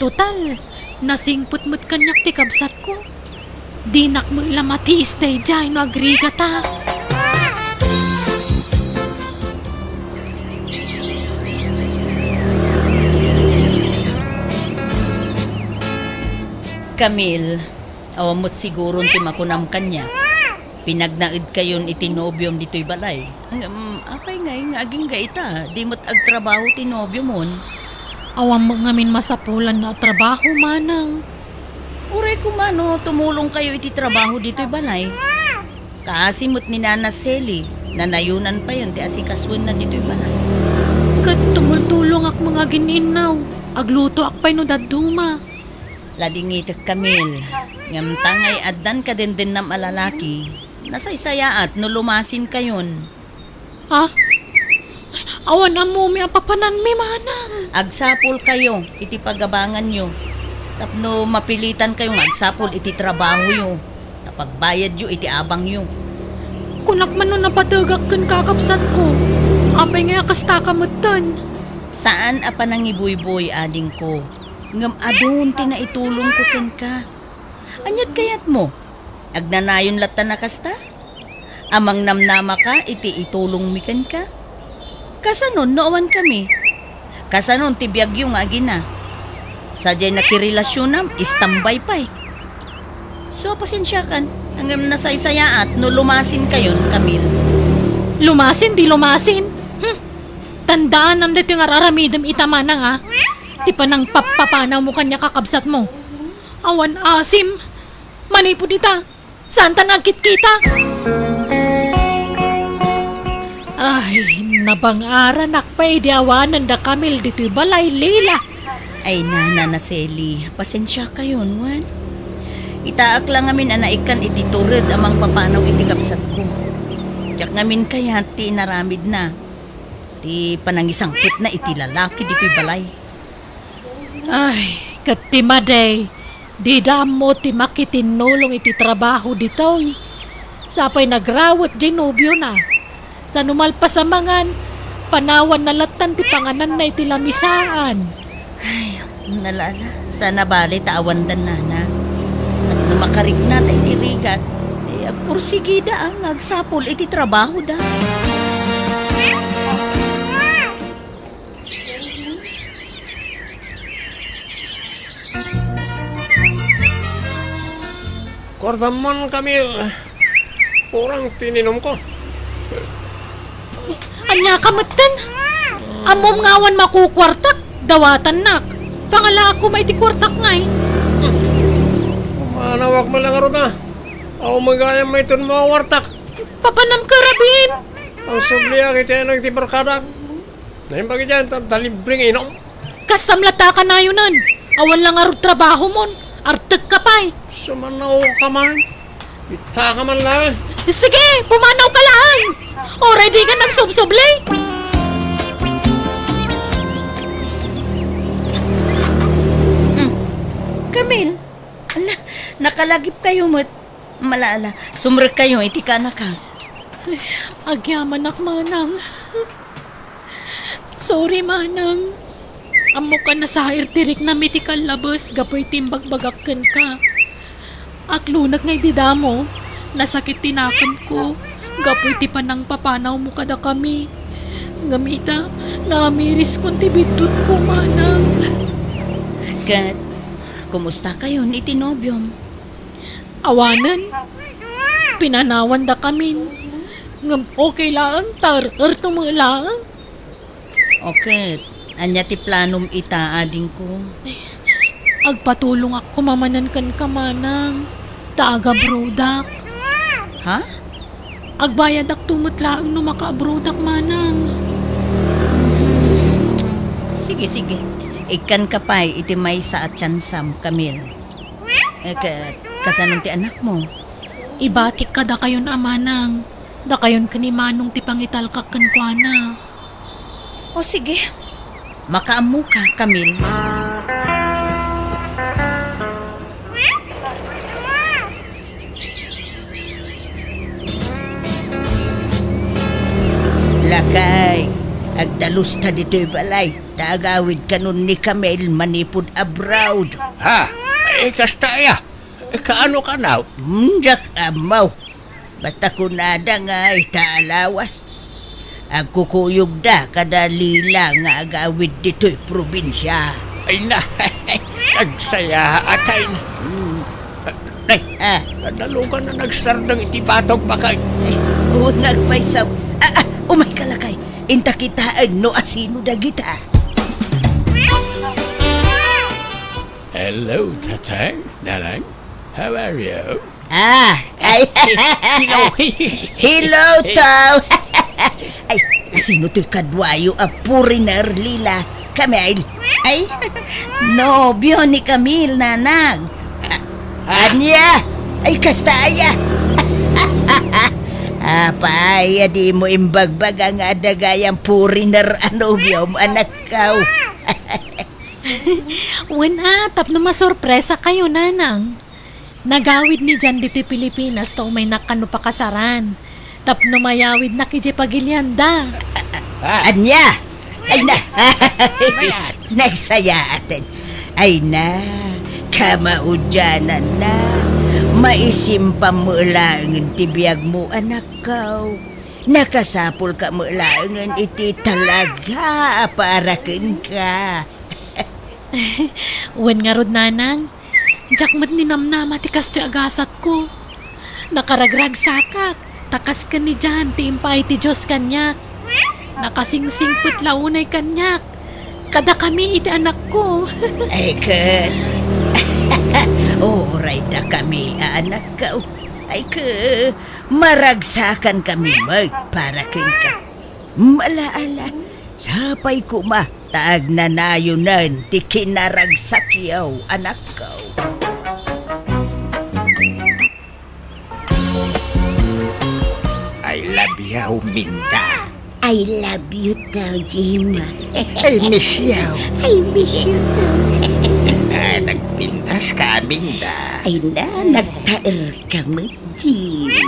Total, nasingput-mut kanyak ti kabsat ko. Dinak mo ilamati istay jay no agriga ta. Camille, awamot siguro ti makunam kanya. Pinagnaid kayon iti nobyom dito'y balay. Apay nga aging gaita, di mo't agtrabaho ti nobyo mon. Awang mo ngamin masapulan na trabaho manang. Uray kumano, tumulong kayo iti trabaho dito'y balay. Kaasimot ni Nana Selly, nanayunan pa yun ti asikaswan na dito'y balay. Kat tumultulong ak mga gininaw. Agluto ak pa'y no daduma. Ladingitek Kamil, ngam tangay addan ka din na malalaki, nasaysayaat no lumasin kayon. Ha? Awan ang mumi ang papanan mi manang. Agsapol kayo, iti pagabangan nyo. Tapno mapilitan kayong agsapol iti trabaho nyo. Tapagbayad nyo iti abang nyo. Kunak man nun napatagak kan kakapsat ko. Apay nga kasta kamutan. Saan apa nang ibuy-boy ading ko? Ngam adun tinaitulong ko ken ka. Anyat kayat mo? Agnanayon lata na kasta? Amang namnama ka iti itulong mi ken ka? Kasanon noowan kami. Kasanon ti biyag yung agina. Sadyay nakirelasyon istambay pa'y. So pasensya kan, hanggang nasaysayaat no lumasin kayon, Kamil. Lumasin, di lumasin. Tandaan nam dito yung araramidam itamanang ha. Di pa nang papapanaw mo kanya kakabsat mo. Awan asim. Manipo dita. Saan ta nagkit kita? Ay, nabang-aran akpay di awanan da Kamil dito'y balay lila. Ay na Seli, pasensya kayon, wan. Itaak lang amin anaikan iti tured amang papanaw iti kapsat ko. Tiyak ngamin kaya ti naramid na. Ti panangisangpit na iti lalaki dito'y balay. Ay, katimaday. Di damo ti makitinulong iti trabaho dito'y. Sapay nagrawat di nobyo na. Sa numalpasamangan, panawan na latan ti panganan na iti lamisaan. Ay, nalala. Sana bali taawan dan nana. At numakarik na ta iti rigat. Ay, agpursigida ang agsapol iti trabaho da. Kordamon kami, kurang tininom ko. Anya kamutan? Amom ngawan makukwartak, dawatan nak. Pangala ako may ti kwartak ngay. Manawak mo lang aro na. Ako magayang may ito mga wartak. Papanam karabin. Ang subliya kita ng tibarkadak. Nahin bagi dyan, talibring inom. Kastamlata ka na yunan. Awan lang arod trabaho mon. Artag ka pa'y. Sumanaw ka man. Ita ka man lang. Sige, pumanaw ka lang. Already ka nagsubsublay. Kamil, ala, nakalagip kayo mo't malala. Sumrek kayo, iti ka na ka. Agyaman ak manang. Sorry manang. Amo ka na sa tirik na mitikal labas gapoy timbagbagakken ka. Aklunak ngay didamo. Nasakit tinakon ko. Gapoy ti panang papanaw mo kada kami. Ngamita, namiris kong tibitut ko manang. Kat, kumusta kayo ni tinobyom? Awanan. Pinanawan da kami. Ngam okay lang, erto mo lang. Okay, anya ti planom ita ading ko. Agpatulong ako mamanan kan kamanang. Taaga brodak. Ha? Agbayad ak tumutlaang no maka-brodak manang. Sige. Ikan ka pa'y iti may sa at tiyansam, Kamil. Kasanong ti anak mo? Ibatik ka da kayon amanang. Da kayon kanimanong ti pangital kakkenkwana. O sige, makaamu ka, Kamil. Lakay, agdalus ta dito'y balay. Tagawid ka nun ni Kamil manipod abroad. Ha? Kasta ya. Kaano ka na? Jak amaw. Basta kunada nga itaalawas. Agkukuyog da kadalila nga agawid dito'y probinsya. Ay na. Nagsaya atay na. Nay, nadalugan na nagsardang itibatog bakay. Unag pa'y saw. Umay kalakay. Inta kitaan no asino dagita. Hello, Tatang. Nanang. How are you? Ay. Hello. Hello, Tao. Ay, asino to'y kadwayo a puriner lila. Kamil, Ay, nobyo ni Camille, nanang. Anya! Ay kastaya! Apay, di mo imbagbag ang adagayang puriner anobyom anak kau. Wala, tapno masorpresa kayo, nanang. Nagawid ni Jan diti Pilipinas to may nakano pakasaran. Tapno mayawid na kiji pagilyanda. Anya! Ay na! Nagsaya atin. Ay na! Kamaudyanan na! Maisimpa mo lang tibiyag mo anak kau. Nakasapol ka mo lang iti talaga para ka. Wen nga rod, nanang. Jakmat ni namnama ti kasto agasat ko. Nakaragrag sakak. Takas ka ni Jan ti impay ti Diyos kanyak. Nakasingsing putlaunay kanyak. Kada kami iti anak ko. Ay kan. Oray da kami anak kau. Ay ka. Maragsakan kami magparakin ka. Malaala. Sapay ko ma. Taag na nayunan ti kinaragsakyaw anak kau. I love you, Minda. I love you daw, Jima. I miss you. I miss you daw. Nagpintas ka, Minda. Ay na, nagtaer ka mo, Jima.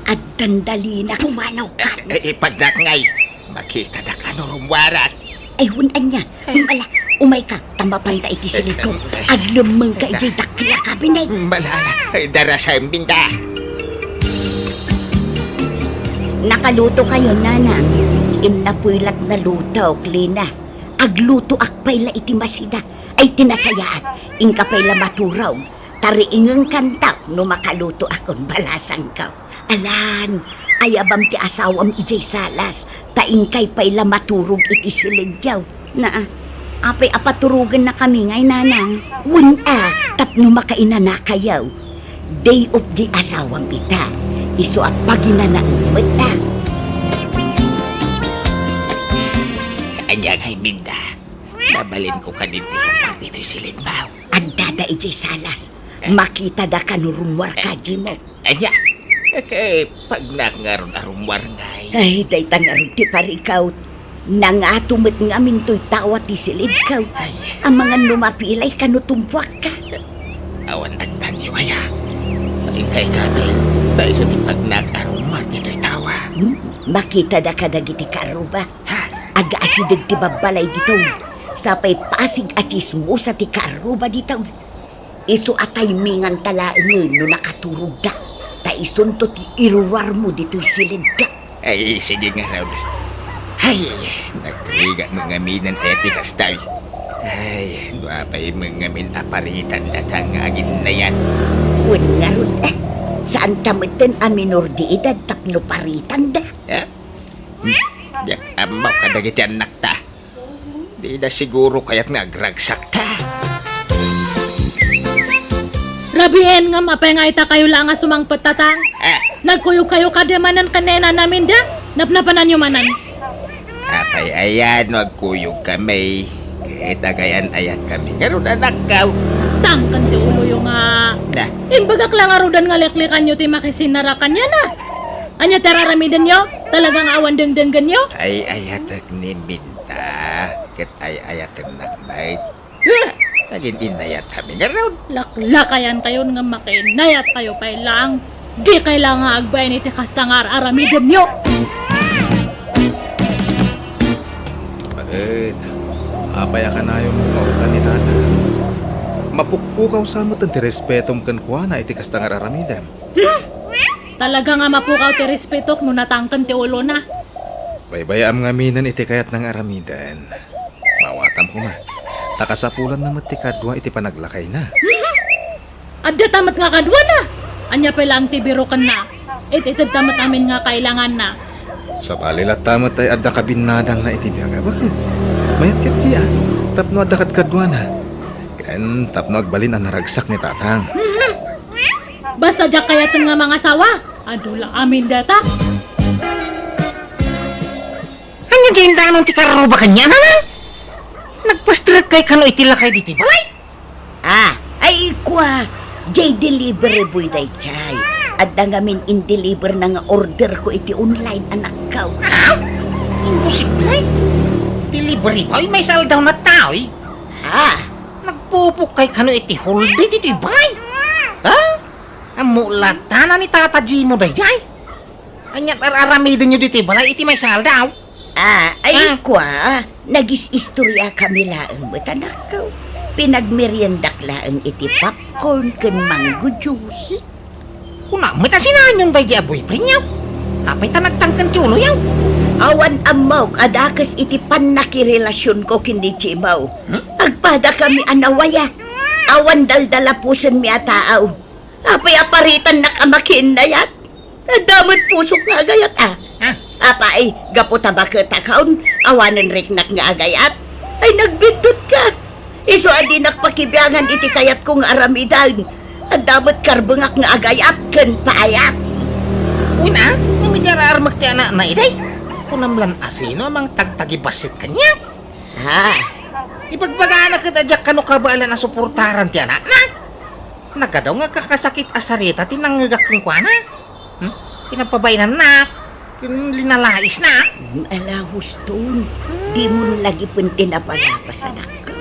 At tandali na pumanaw ka. Pagdakngay, makita na ka no rumwarat. Ay, hunan niya. Umala, umay ka. Tamapan ta iti silid ko. Aglumang ka iti dakla ka, binay. Malala, darasa, Minda. Nakaluto kayo, nanang. Imnapuilat na luto, Klina. Agluto akpay la iti masida. Ay tinasayaan. Ingkapay la maturaw. Tariingang kanta no makaluto akong balasan ka. Alan, ayabam ti asawam ijay salas. Taingkay pay la maturog iti siligyaw. Na, apay apaturugan na kami ngay, nanang. Wuna, tapno makainana kayaw. Day of the asawam ita. Iso at paginanaumot na. Anya kay Minda. Babalin ko ka dito rumwar dito'y silidbaw. Ang dada ijay salas. Makita da ka no rumwar ka, Jimo. Anya, kay pag nakangaron rumwar ngay. Ay, day tangarong ti parikaw. Nangatumit nga minto'y tawa ti silid kaw. Ay, Ang mga numapilay ka no tumpuak ka. awan agtanyo kaya. Ay kay Kamil, tayo sa di pag nakarumwar dito'y tawa. Makita da ka dagiti karuba. Ha? Aga asidig ti babalay dito. Sapay pasig at ismo sa ti karuba dito. Isu atay mingan talaengen no nakaturog da. Ta isunto ti iruwar mo dito'y silid ka. Ay, sige nga raw. Ay, nagriga mga minan eti kastay. Ay, duapay mga min aparitan na tangagin na yan. Wen nga ron saan tamitin a minor di edad tapno paritan da. Ha? Yak amaw kadagiti anak ta. Di na siguro kaya't nagragsak ta. Rabien nga mapay nga ita kayo lang nga sumangpot tatang. Ah, Nagkuyog kayo kademanan kanena namin da. Napnapanan nyo manan. apay ayan, magkuyog kami. Tagayan ayat kami. Ngayon anak ka. Tangkan ti ulo yung nga. Na, Inbagak lang arudan nga leklikan nyo ti makisinarakan niya na. Anya teraramidan nyo? Talagang awan dengdenggan nyo? ay ayat ni Minta. Ket ay ayat nakbait. Naging inayat kami ngayon. Laklakayan kayo nga makinayat kayo pa lang. Di kailangan agbayan iti kastangar aramidan nyo. Bakit? Apaya ka na yung mukha ni tata. Mapukpukaw sa mo ti respetom kan kuha na iti kastangar aramidan. Talaga nga mapukaw ti respetok no natangkan ti ulo na. Baybayam nga minan iti kayat ng aramidan. Mawatam ko ma. Takasapulan na matikadwa iti panaglakay na. Adya tamat nga kadwa na. Anya pa lang ti biro kan na. Ititid tamat amin nga kailangan na. Sa balilat tamat ay adda kabinadang na iti biyaga. Bakit? Mayat kat tiya. Tapno adda kadwa na. Ken tapno agbalin ang naragsak ni tatang. Basta dyak kayat nga mga sawa. Adula amin data. Anya dyan danon ti kararo ba kanya, nanang? Nagpastrag kay kano itila kay diti balay? Ay kwa, jay delivery boy day chay. At ngamin in-deliver na nga order ko iti online anak ka. Imposible. Delivery boy, may saldaw na tao eh. Nagpupok kay kano iti holday diti balay. Amulatan ni Tata Jimo day jay. Anyat araramidin nyo diti balay iti may saldaw. Ay kwa, nagis-istorya kami laang ba't anak ka. Pinagmeriendak laang iti popcorn ken mango juice. Kuna, may tasinaan yung day jay boyfriend niya. Apay ta nagtangkan ti ulo yaw. Awan amaw, adakas iti panakirelasyon ko kini Chimaw. Agpada kami anawaya. Awan daldala pusen mi ataaw. Apay aparitan na kamakin na yat. Damot pusok nga agayat Apay, gaputa bakit akaon, awanan riknak nga agayat. Ay nagbindot ka. Iso adi nakpakibiyangan iti kayat kong aramidan. Damot karbengak nga agayat ken paayat. Una, namidyara armak ti anak na iday. Kunamlan asino amang tagtagibasit kanya. Ipagpagana kita dyak kano kabaalan na suportaran ti anak na. Nagadaw nga kakasakit asarita tinanggagak kong kwa na. Pinapabainan na. Linalais na. Ala huston, di mo lagi punti na palapas anak ko.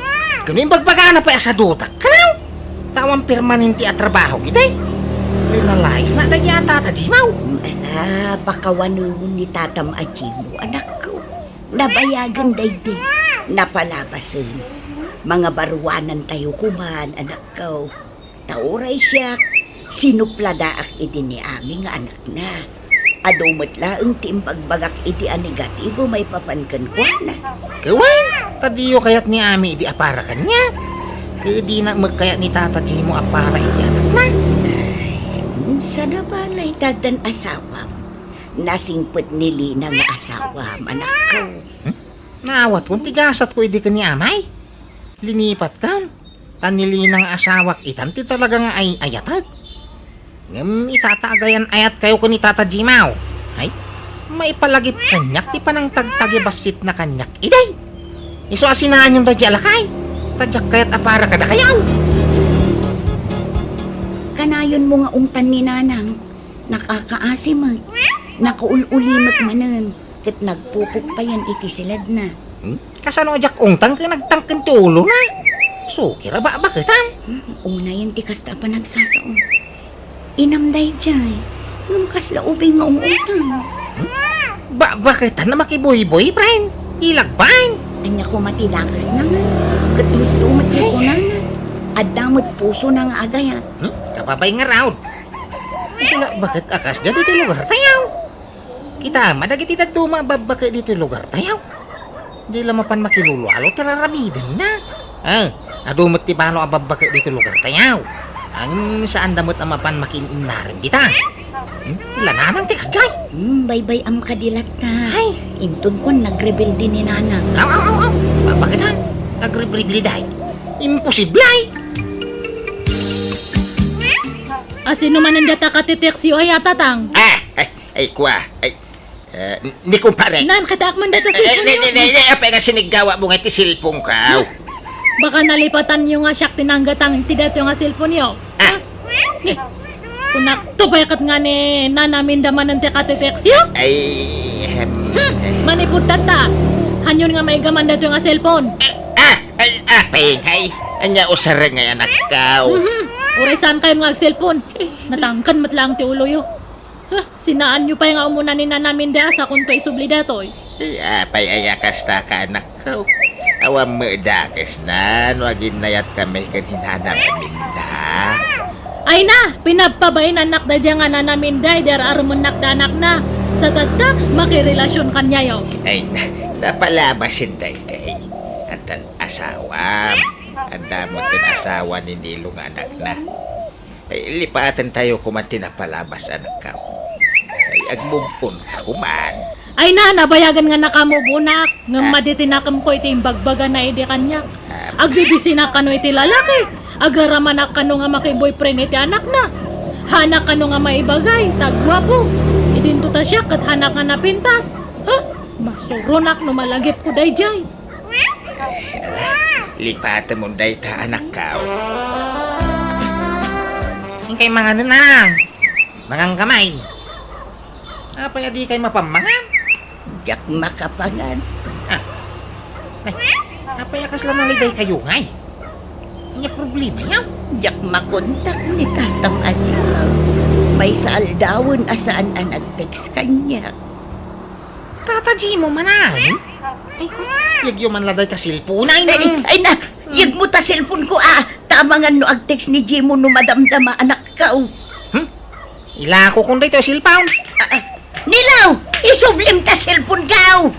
Kano yung pagpagana pa sa dutak kanaw. Tawang permanente at trabaho kitay. Linalais na dahil yata Tata Jimaw. Ala, pakawanun ni Tatam Ajimo, anak ko. Nabayagan daydi, napalabasan. Mga baruanan tayo kuman, anak ko. Tauray siya, sinupladaak iti ni aming anak na. Adumat laang tiimpagbagak iti a negatibo may papankan ko na. Kawan, tadiyo kayat ni Ami iti apara kanya. Di na magkaya ni Tata Jimo apara iti anak na. Sana balay tagdan asawa. Nasingpot ni Lina nga asawa, anak ko. Naawat kung tigasat ko iti ka ni Amay. Linipat ka. Tanilinang asawak itan ti talaga nga ay ayatag. Ngam itatagayan ayat kayo ko ni Tata Jimaw. Ay, maipalagip kanyak ti panang tagtagibasit na kanyak iday. Iso asinahan yung dadya alakay. Tadyak kayat apara kada kayaw. Kanayon mo nga ungtan ni Nanang. Nakakaasim nakaulimat manan. Kat nagpupok pa yan iti silad na. Kasano jak ungtang ka nagtangkin ti ulo na. So, kira ba bakitan? Una yan ti kasta pa nagsasaon. Inamday jay. Ngam kasla ubing nga umutang. Bakitan na makiboy-boy, friend? Ilagbain? Anya ko matilakas na nga. Kat gusto mati ko na nga. Adamot puso na nga agayat. Kapabay nga raud. Sula, bakit akas dyan dito lugar tayaw? Kita madagiti tatuma babaka dito lugar tayaw. Di lamapan makilulualo tararamidan na. Adumot ti pano ababaka dito lugar tayaw. Ang saan damot amapan makinin kita. Tila nanang tikas jay. Bay-bay am kadilat na. Ay, intun ko nagrebel din ni Nanang. Aw. Babakitan, nagrebribili day. Imposible ay. Asino man ang data katiteksyo ay atatang. Ay, kwa. Ni kumpare. Nan, katak man data cellphone nyo. Apay nga sinigawa mo nga ti silpong ka. Baka nalipatan nyo nga siyak tinanggatang tidato nga cellphone nyo. Ni, kunak to payakat nga ni nanamin daman ng katiteksyo. Manipod tata. Hanyon nga may gaman dato nga cellphone. Apay ngay. Anya usara nga anak ka. Uray saan kayo nga cellphone? Natangkan matlang ti ulo yo. Sinaan nyo pa yung umuna ni nanamin da sa kung to isubli datoy. Apay ayakas ta ka anak ka. Awam mo dakes na. Nuagin na yat kami kanina namin da. Ay na, pinapabay na anak da dyan nga nanamin da. Dar arumon nak da anak na. Sa tata, makirelasyon kanya yo. Ay, napalabasin day day. At ang asawa. Ang damot din asawa ni Nilong anak na. Ay, lipatan tayo kumanti na palabas anak ka. Ay, agmumpun ka kuman. Ay na, nabayagan nga nakamubunak. Nga maditinakam ko iti bagbaga na iti kanya. Agbibisi na kano iti lalaki. Agaraman na kano nga makiboyfriend iti anak na. Hanak kano nga maibagay, tagwapo. Idinto ta siya kat hanak nga napintas. Masuronak no malagip ko dayjay. Lipatan mo day ta anak ka. Yung kay mga nanang. Mangang kamay. Apay adi kay mapamangan. Jak makapangan. Apay akas lang naliday kayo ngay. Hindi problema yaw. Jak makontak ni Tatang Adyaw. May saaldawon asaan ang nag-text kanya. Tataji mo manay. Ay, yagyo man laday ka silpunay na. Ay na, yag mo ta cellphone ko Tama nga no ag-text ni Jimo no madamdama anak ka. Ila ko kung dito silpaw. Nilaw, isublim ta cellphone ka.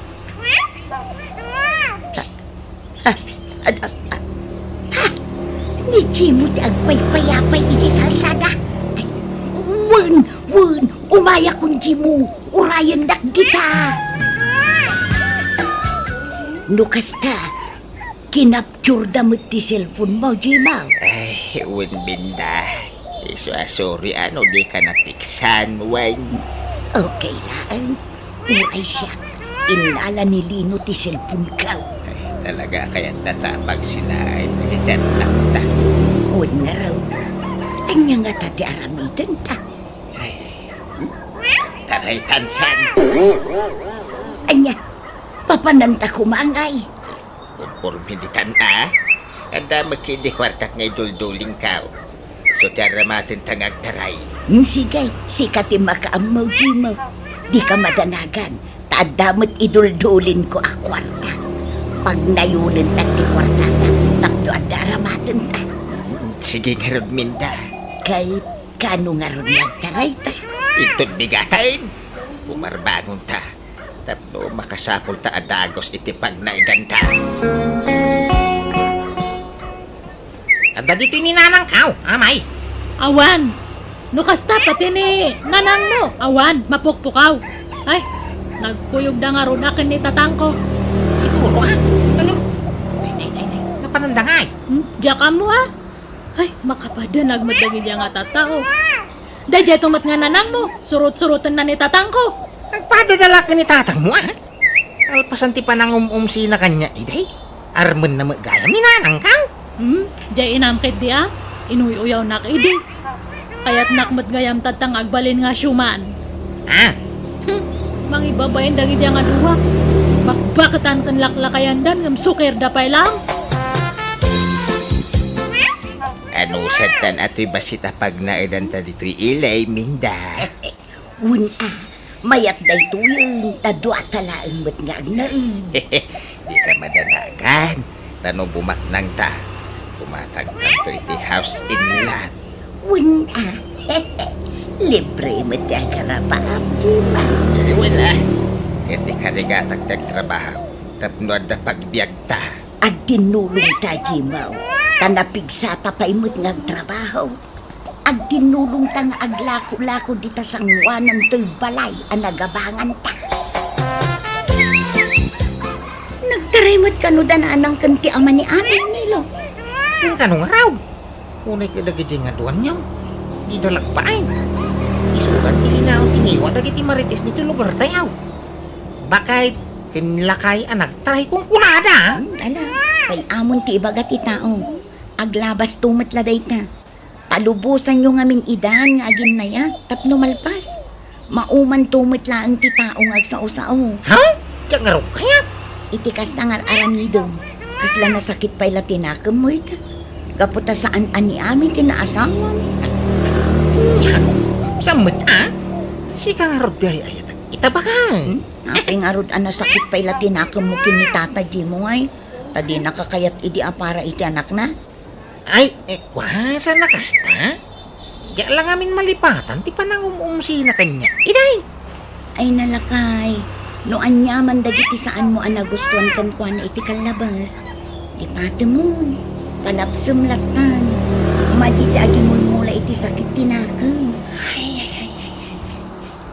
Ni Jimo ti agpay-payapay iti kalsada. Wen, umaya kung Jimo, urayan dak kita. Nukasta, kinapture damit ti cellphone mo, Jimo. Ay, Wen Binda. Sorry, di ka natiksan, Wen. Okay lang. Uray siya. Inala ni Lino ti cellphone ka. Talaga kaya tatapag sila ay nagigyan lang ta. O na raw. Anya nga tati aramitan ta. Taray tansan. Anya, papananta kumangay. Purpurpilitan Anda magkindi kwartak ngay dulduling ka. So tiyara matin tangag taray. Sigay, sikati makaamaw, Jimo. Di ka madanagan. Tadamot iduldulin ko akwarta. Pag nayunin tati kwartata, takdo at daramatan ta. Sige nga ron, Minda. Kay kano nga ron nagtaray ta. Itod bigatain. Pumarbangon ta. Tapno makasapol ta adagos iti pag naiganta. Anda dito ni nanang kaw, amay. Awan, no kasta pati ni nanang mo. Awan, mapukpukaw. Ay, nagkuyog da nga ron akin ni tatangko. Siguro Ano? Ay, napanandangay. Diya mo Ay, makapada nagmadagi diya nga tatao. Dadya tumat nga nanang mo, surut-surutan na ni tatangko. Nagpadadala ka ni tatang mo Alpasan ti panang umumsi na kanya, iday. Arman na magayam ni nanang kaw. Diya inamkit di inuy-uyaw na kaidi. Kaya't nakmat gayam tatang agbalin nga syuman. Mangibabayin dagi diya nga duwa. Bakbakatan kan laklakayan dan ngam sukir dapay lang. Ano satan ato'y basita pag naidan ta dito'y ilay, Minda. Mayat day tuyong, tadwa talaang mat nga agnain. Di ka madanagan. Tano bumaknang ta. Kumatagtan to iti house in lot. Libre mo tayo karapaam, Jima. Wala. Hindi ka nagatagtag trabaho. Tapno da pagbiag ta. Ag tinulong ta, Jimaw. Tanapigsa ta pa imot nga trabaho. Ag tinulong ta nga aglako-lako di ta sangwanan to'y balay ang nagabangan ta. Nagtarimot ka no dananang kanti ama ni amay nilo. Ang kanong araw. Unay ka dagiti nga duwan niyaw. Di dalagpain. Isugan tilinaw tiniwa dagiti marites nito lugar tayaw. Bakit kinlakay anak taray kong kunada? Ala, kay amon ti ibaga ti tao. Aglabas tumatladay ta. Palubusan yung aming idan nga agin na ya, tapno malpas. Mauman tumatla ang ti tao nga agsao-sao. Ha? Diyan nga raw kaya? Itikas na nga aramidong. Kasla nasakit pa'y latinakam mo ita. Kaputa saan ani amin tinaasawan. Samot Si kang arod di ay ita ba ka? Apay nga rod nasakit pa'y latinakam mo kinitata di mo ay. Tadi nakakayat idi para iti anak na. Ay, wasa na kasta? Diyan lang amin malipatan, ti panang umumsi na kanya. Iday! Ay nalakay. No anyaman dagiti saan mo nagustuhan kan kuan iti kalabas. Di pati mo. Kalapsam latan. Maditi agi mula iti sakit tinakam.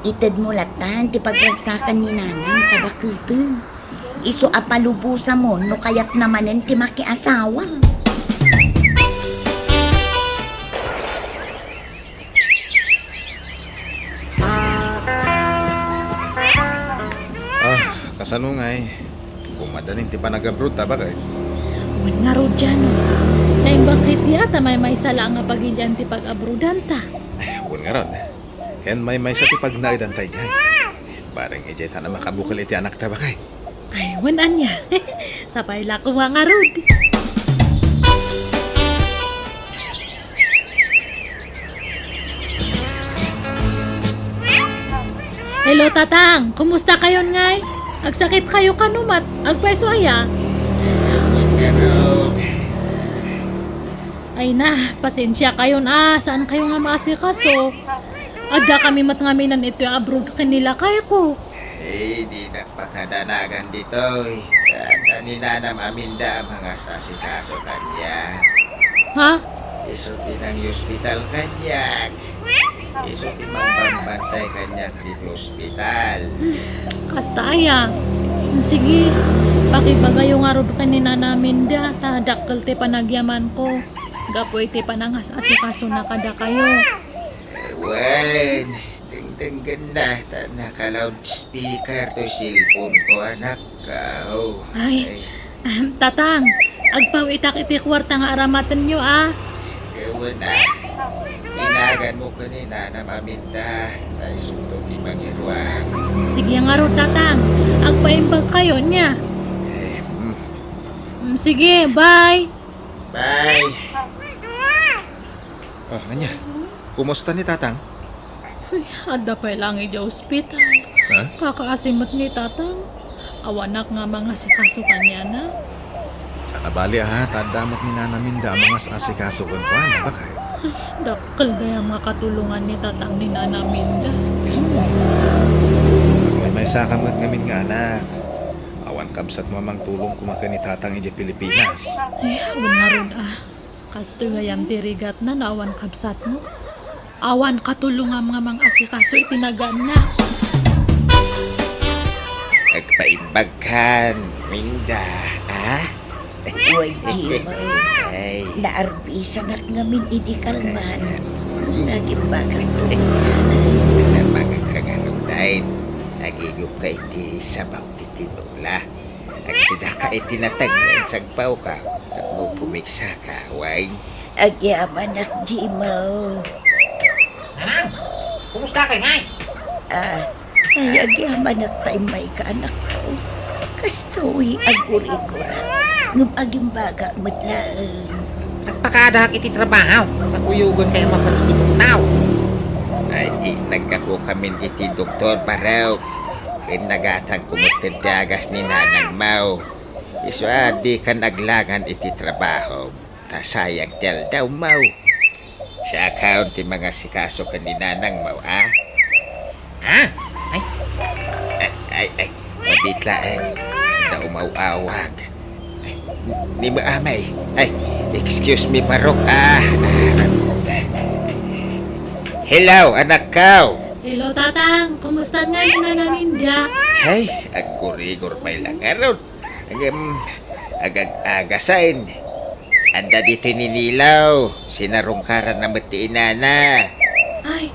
Itad mo latan, ti pagragsakan ni nanang tabakuto. Iso apalubusa mo, no kayat namanen ti makiasawa. Sano nga eh. Kung madaling ti panag-abroad ta ba kay? Wan nga ro dyan, no. Naimbakit yata may sala nga pagilyan ti pag-abrodan ta. Ay, huwag nga ron. Ken may sa ti pagnaidan tayo dyan. Parang ijay ta na makabukal iti anak ta ba kay? Ay, wanan niya. Sapay la ko nga rod. Hello, Tatang. Kumusta kayon ngay? Agsakit kayo kanumat. Agpaiso aya. Ay na, pasensya kayon saan kayo nga maasikaso? Adda kami matngaminan ito yung abroad kanila kayo ko. Eh, di napakadanagan dito. Sa ninanam aminda ang mga sasikaso kanya. Ha? Isuti ng hospital kanya. Isuti magbambantay kanya dito hospital. Kasta aya. Sige, pakibagayo nga rod kanina namin da. Tadakkel ti panagyaman ko. Gapoy ti panangas asikaso na kada kayo. Ewan, dingdinggan na. Naka-loudspeaker to cellphone ko, anak ka. Oh. Ay. Tatang, agpawitak iti kwarta nga aramatan nyo Ewan na. Inagan mo kanina na maminda. Naisundo di mangirwan. Sige nga rod, Tatang. Agpaimbag kayo niya. Sige, bye. Bye. Oh, anya. Kumusta ni Tatang? Ada pa lang ija ospital. Ha? Kakaasimot ni Tatang. Awanak nga mga sikaso kanya na. Sana bali tadamot ni Nana Minda ang mga asikaso ko na ba kay? Dakkel gaya mga katulungan ni Tatang ni Nana Minda. May sakamot ngamin nga anak. Awan kamsat mo mang tulong kumaka ni Tatang ije Pilipinas. Ay, nga ron Kasto ngayam tirigat na awan kabsat mo. Awan katulungan mga mga asikaso itinagan na. Nagpaimbagkan, Minda, Uy, di mo. Ay, Naarbisa nga ngamin idi kalman. Nagimbagan to. namagang kanganudain. Nagigop ka iti sa bawti tinula. Nagsida ka iti natagnan sagpaw ka. At mo pumiksa ka, wine. Agyaman ak di mo. Nanang, kumusta kay ngay? Ay agyaman ak tayo may kaanak ko. Kastoy aguri-gura. Ngum agimbaga matlaan. Nagpakadahak iti trabaho. Naguyugon kayo mapalititong tao. Ay, nagkako kami iti doktor paraw. Kinagatang kumutidyagas ni Nanang Mau. Iso di ka naglangan iti trabaho. Tasayang tel daw Mau. Sa account ti mga sikaso ka ni Nanang Mau, Ay, Ay, mabitlaan. Daw mau-awag. Ay, ni mo amay. Ay, excuse me parok, Hello, anak ko. Hello, Tatang. Kumusta nga ni Nana Minda? Ay, agurigor may lang aron. Agagasain. Anda dito ninilaw. Sinarungkaran na matiin na. Ay,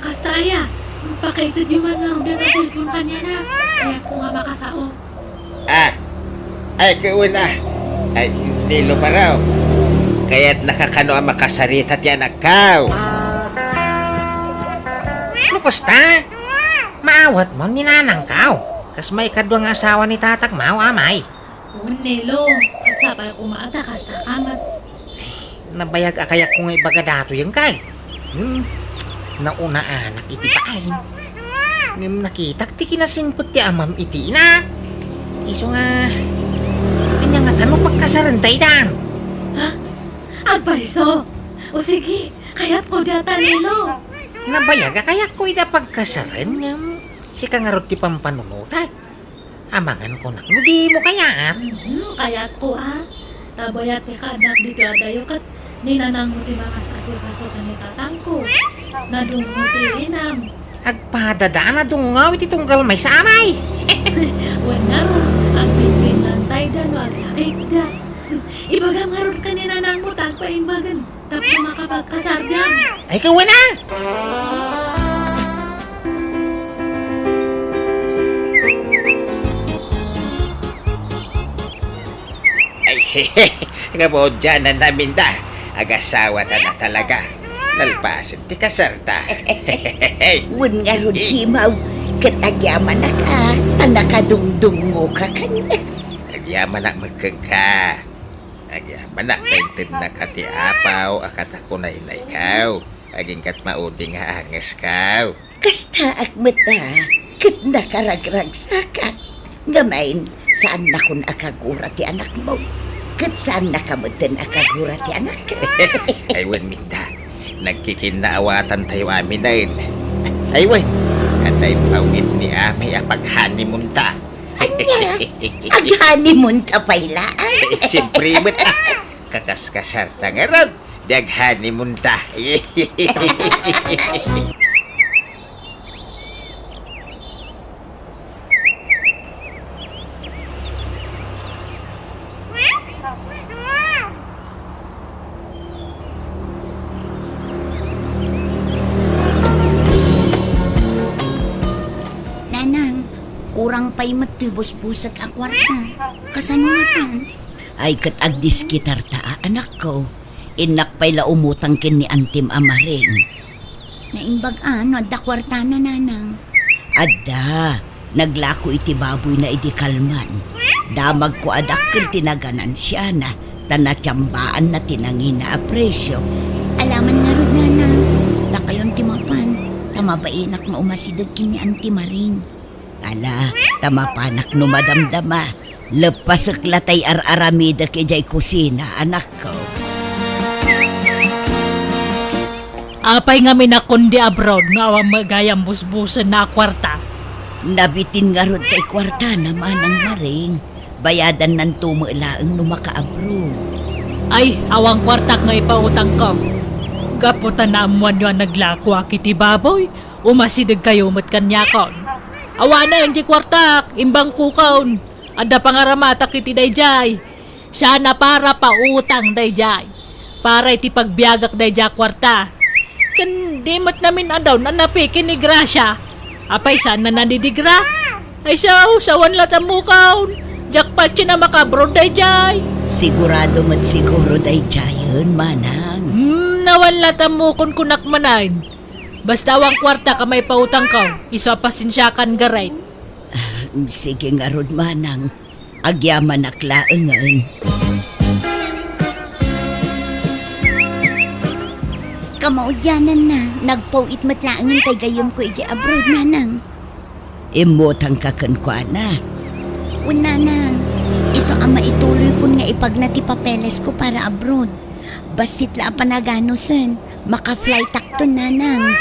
kasta aya. Pakaitid yung mga ruda na cellphone kanya na. Kaya ko nga makasao. Ay, kauna. Ay, nilo pa raw. Kaya't nakakano ang makasarita tiyan akaw. Lukusta? Maawat mo ni Nanang kao. Kas may kadwang asawa ni Tatak Mau, amay. Nelo, at sapay kumaata kasta kamat. Nabayag akayak ko nga ibaga dato yung kay. Nauna anak iti pain. Nakitak ti kinasimpot ti amam iti na. Iso nga, kanya nga tanong pagkasarantay dan. Agpaiso! O sige, kaya't ko data Nelo. Nabayag akayak ko ida pagkasaran nga si kangarot ti pampanunutat. Amangan ko nak, di mo kayaan. Kaya't ko Tabayat ti kadak dito adayo kat ninanang mo ti mga sasikaso ka ni Tatang ko. Nadung mo ti inam. Agpadadaan na dungaw iti tunggal may sa amay. Wala mo, ang pinpinantay da no ang sakit da. Ibagam nga ron kanina nang mo tagpaimbagan. Tapos makapagkasargan. Ay kawan na! Nga mo dyan na namin da. Agasawa ta na talaga. Nalpasin ti kasarta. Wen nga ron himaw, katagyaman na ka, tanakadungdung mo ka kanya. Agyaman na magkang ka. Agyaman na kaintin na kati apaw, akata ko na ikaw. Aging kat mauding nga angas kaw. Kasta akmata, kat nakaragragsakat. Ngamain, saan na kun akagura ti anak mo? Kat saan nakamutin akagura ti anak? Aywan minda, nagkikinaawatan tayo amin na yun. Aywan, atay pawit ni amay apag-honeymoon ta. Anya, ag-honeymoon ka pailaan. Siyempre mo't kakaskasarta nga ron. Dag-honeymoon ta. Nanang, kurang pa'y matibos-busag ang kwarta. Kasanuatan. Ay kat agdiskitar ta, anak ko. Inak pa'y laumutang kin ni Antim Amaring. Naimbag ano, adda kwarta na nanang. Adda, naglako iti baboy na iti kalman. Damag ko adakil tinaganan siya na, tanatyambaan na tinangina apresyo. Alaman nga rin nanang, na kayon timapan, tamabainak nga umasidag kin ni Antim Amaring. Ala, tamapanak no madamdama, lepas latay ar-aramida kejay kusina, anak ko. Apay nga minakundi abroad nga awang magayang busbusan na kwarta. Nabitin nga ron tay kwarta naman ang maring. Bayadan ng tumulaang no makaabro. Ay, awang kwartak nga ipautang ko. Gaputan na amuan nyo ang naglako akiti baboy, umasidag kayo mat kanyakon. Awa na yung kwartak, imbang kukaon. Ada pangaramata kiti dayjay. Sana para pautang dayjay. Para iti pagbiagak dayjay kwarta. Kan mat namin adaw na napikin ni Gracia. Apay sana nandidigra? Ay sawan latang mukaon. Jackpot siya na makabro dayjay. Sigurado mat siguro dayjayon, manang. Nawan latang mukon kunak manain. Basta awang kwarta ka may pautang ka, iso pasensyakan garay. Sige nga ron, manang. Agyaman aklaangan. Kamaudyanan na, nagpauit matlaangan tay gayom ko iti abroad, nanang. Imotang kakankwana. Nanang, iso ama ituloy ko nga ipagnati papeles ko para abroad. Basit la panaganosan, maka-fly takto, nanang.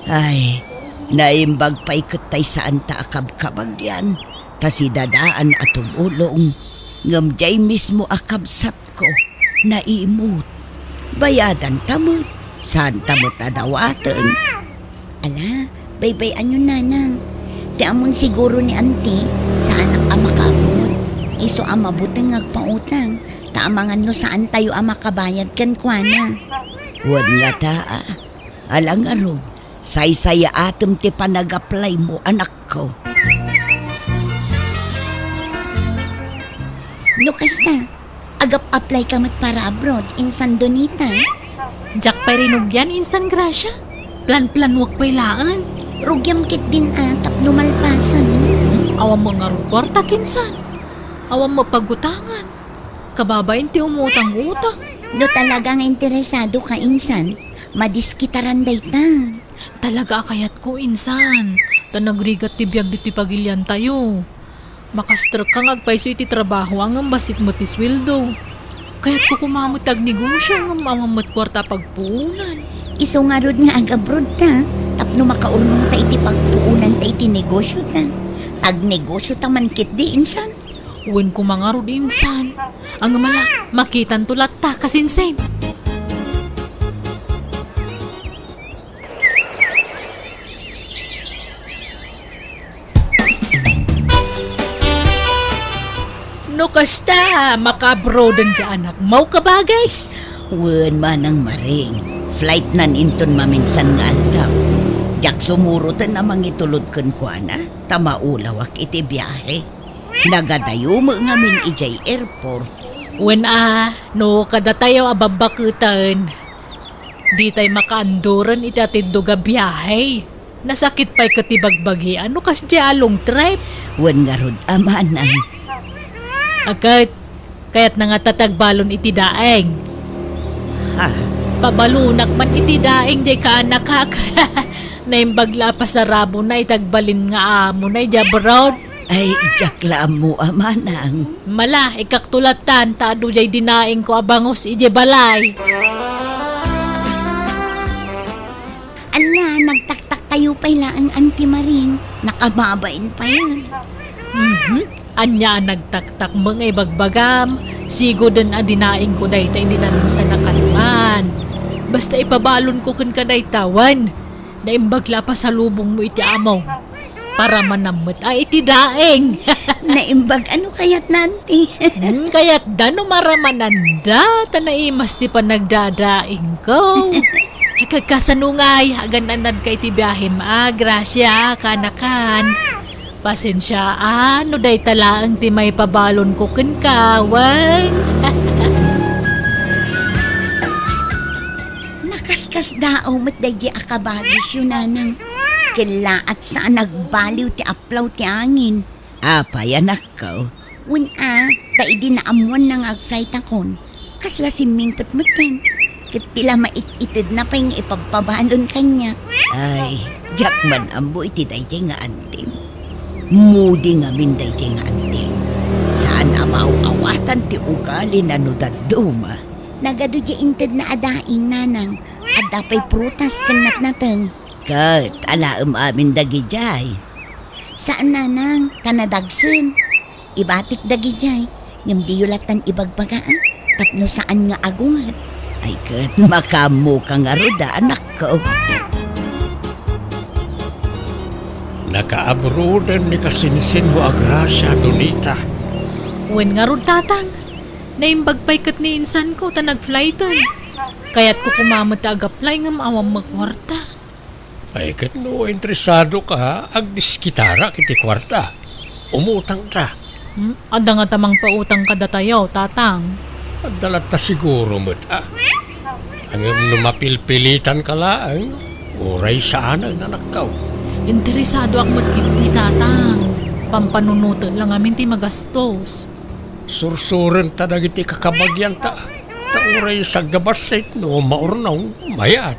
Ay, naimbag pa'y katay saan ta akab-kabag yan. Kasi dadaan at tumulong. Ngamjay mismo akabsat ko, naimot. Bayadan tamot, saan tamot adawatan. Ala, baybayan yun, nanang. Ti amon siguro ni auntie, saan ang makabot. Iso ang mabutang ngagpautang, taamangan no saan tayo ang makabayad kan kwana. Huwag nga taa, alang arog, say-saya atom ti panag-apply mo, anak ko. No kasta, agap-apply ka mat para abroad, insan donita. Jack pa rinugyan insan Gracia. Plan-plan wak pa'y laan. Rugyam kit din atap numalpasan. Awang mga rukwarta kinsan. Awang mapagutangan. Kababain ti umutang-utang. No talagang interesado ka, insan, madiskitaran day ta. Talaga akayat ko insan. Ta nagrigat ti biyag ti pagilyan tayo. Makastruk kang agpaiso iti trabaho ang basit mo ti sweldo. Kaya't ko kumamot tag negosyo ang mamamot kwarta pagpuunan. Iso nga rod nga agabrod ta, tapno makaurnong ta iti pagpuunan ta iti negosyo ta. Tag negosyo ta man kit di, insan. Uwin ko mga rod insan. Ang mala, makitan tulat ta kasinsen. No kasta, makabrodan dyan anak. Mau ka ba guys? Wen manang maring, flight nan inton maminsan nga aldaw. Jak sumurutan namang itulod kun kuana, tamaulawak iti biyahe. Nagadayo mo nga min ijay airport, When no kada tayo ababakutan. Di tayo makaanduran itatid ga biyahe. Nasakit pa'y katibagbagi. Ano kas di along trip? Wan nga rod amanang. Kaya't nga tatagbalon iti daeng. Ha? Pabalunak man iti daeng di ka anak hak. Naimbagla pa sa rabo na itagbalin nga amo na ijabrod. Ay, jakla mo amanang. Mala, ikaktulatan, taado jay dinaing ko abangos ije balay. Ala, nagtaktak tayo pa ang Auntie Maring. Nakababain pa yan. Anya nagtaktak mga ibagbagam. Sigo din adinaing ko day tayo hindi namin sa nakaliman. Basta ipabalon ko kan kaday tawan. Naimbagla pa sa lubong mo iti amaw. Para manamot ay iti daeng. Naimbag ano kaya't nanti? Kaya't dano maramananda. Tanaimas ti pa nagdadaing ko. Kagkasanungay, agan-anad kay ti biyahim grasya, kanakan. Pasensya, no day talaang ti may pabalon ko kawan. Nakaskas daaw matday akabagis yun nanang. Kila at saan nagbaliw ti aplaw ti angin. Apay anak ko. Tayo din na amuan nang ag-flight akon. Kasla si Ming patmutin. Kitila mait-itid na pa yung ipagpabalon kanya. Ay, jakman ambo iti dayjay nga antim. Mudi nga min dayjay nga antim. Saan amau-awatan ti ugali na no daduma. Nagado di inted na adaing nanang. Adapay prutas kanat nateng. Kat, alaam amin dagijay. Saan nanang? Kanadagsen. Ibatik dagijay. Ngam di yulatan ibagbagaan. Tapno saan nga agungat. Ay kat, makamu ka nga roda anak ko. Nakaabrodan ni kasinsin mo agrasya, Donita. Wen nga rod tatang. Naimbagpay kat ni insan ko ta nagflightan. Kaya't ko kumamot agaply nga maawang magkwarta. Ay kat no, interesado ka, agdiskitara kiti kwarta. Umutang ka. Anda nga tamang pautang kada tayo, tatang. At dalat ta siguro mo't ang lumapilpilitan ka lang, oray saan ang nanakaw. Interesado ak magkiti, tatang. Pampanunuto lang amin ti magastos. Sursuren ta dagiti kakabagyan ta. Ta oray sa gabasit no maurnaw, mayat.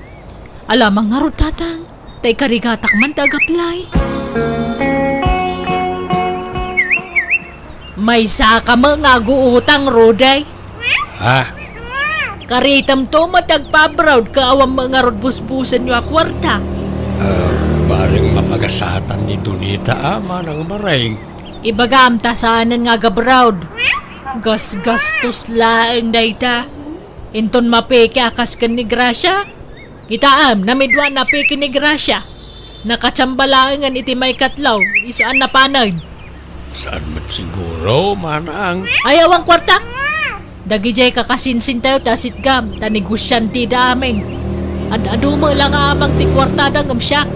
Alamang nga rod, tatang. Tay karigatak man tagaplay. May saka mga guutang, Roday. Ha? Karitam to matagpabrowd ka awang mga rod busbusan nyo akwarta. Baring mapagasatan ni Donita ama ng maring. Ibagam ta saanan nga gabrowd. Gas-gastos laeng dayta. Inton mapeke akas kan ni Gracia. Kitaam, namidwa na peke ni Gracia. Nakatsambalaangan iti may katlaw, isaan na panay. Saan mat siguro, manang? Ayaw ang kwarta. Dagijay kakasinsin tayo tasit gam, tanigusyan ti damin. Adu mo lang amang ti kwarta dangam siyak.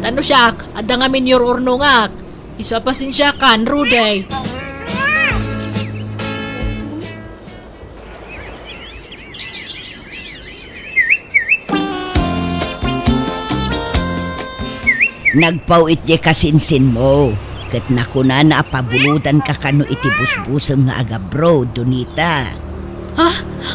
Tano siyak, adang amin yor urnungak. Iso apasin siya kan, Ruday. Nagpawit di kasinsin mo. Kat nakuna na pabuludan ka kano iti busbusang nga aga bro, Donita. Ha?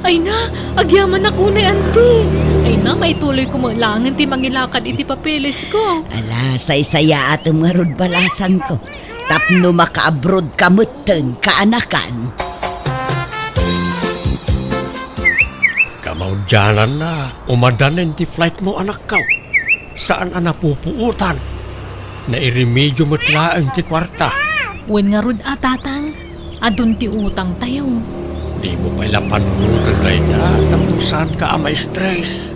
Ay na, agyaman ako na auntie. Ay na, may tuloy ko malangan ti mangilakad iti papeles ko. Ala, say-saya atong nga rod balasan ko. Tapno maka-abroad ka muteng kaanakan. Kamaudyanan na, umadanin ti flight mo anak ka. Saan ang napupuutan? Nairemedyo matlaang ti kwarta. Wen nga rod tatang, adun ti utang tayo. Di mo pala panunutan na ita, tapos saan ka may stress.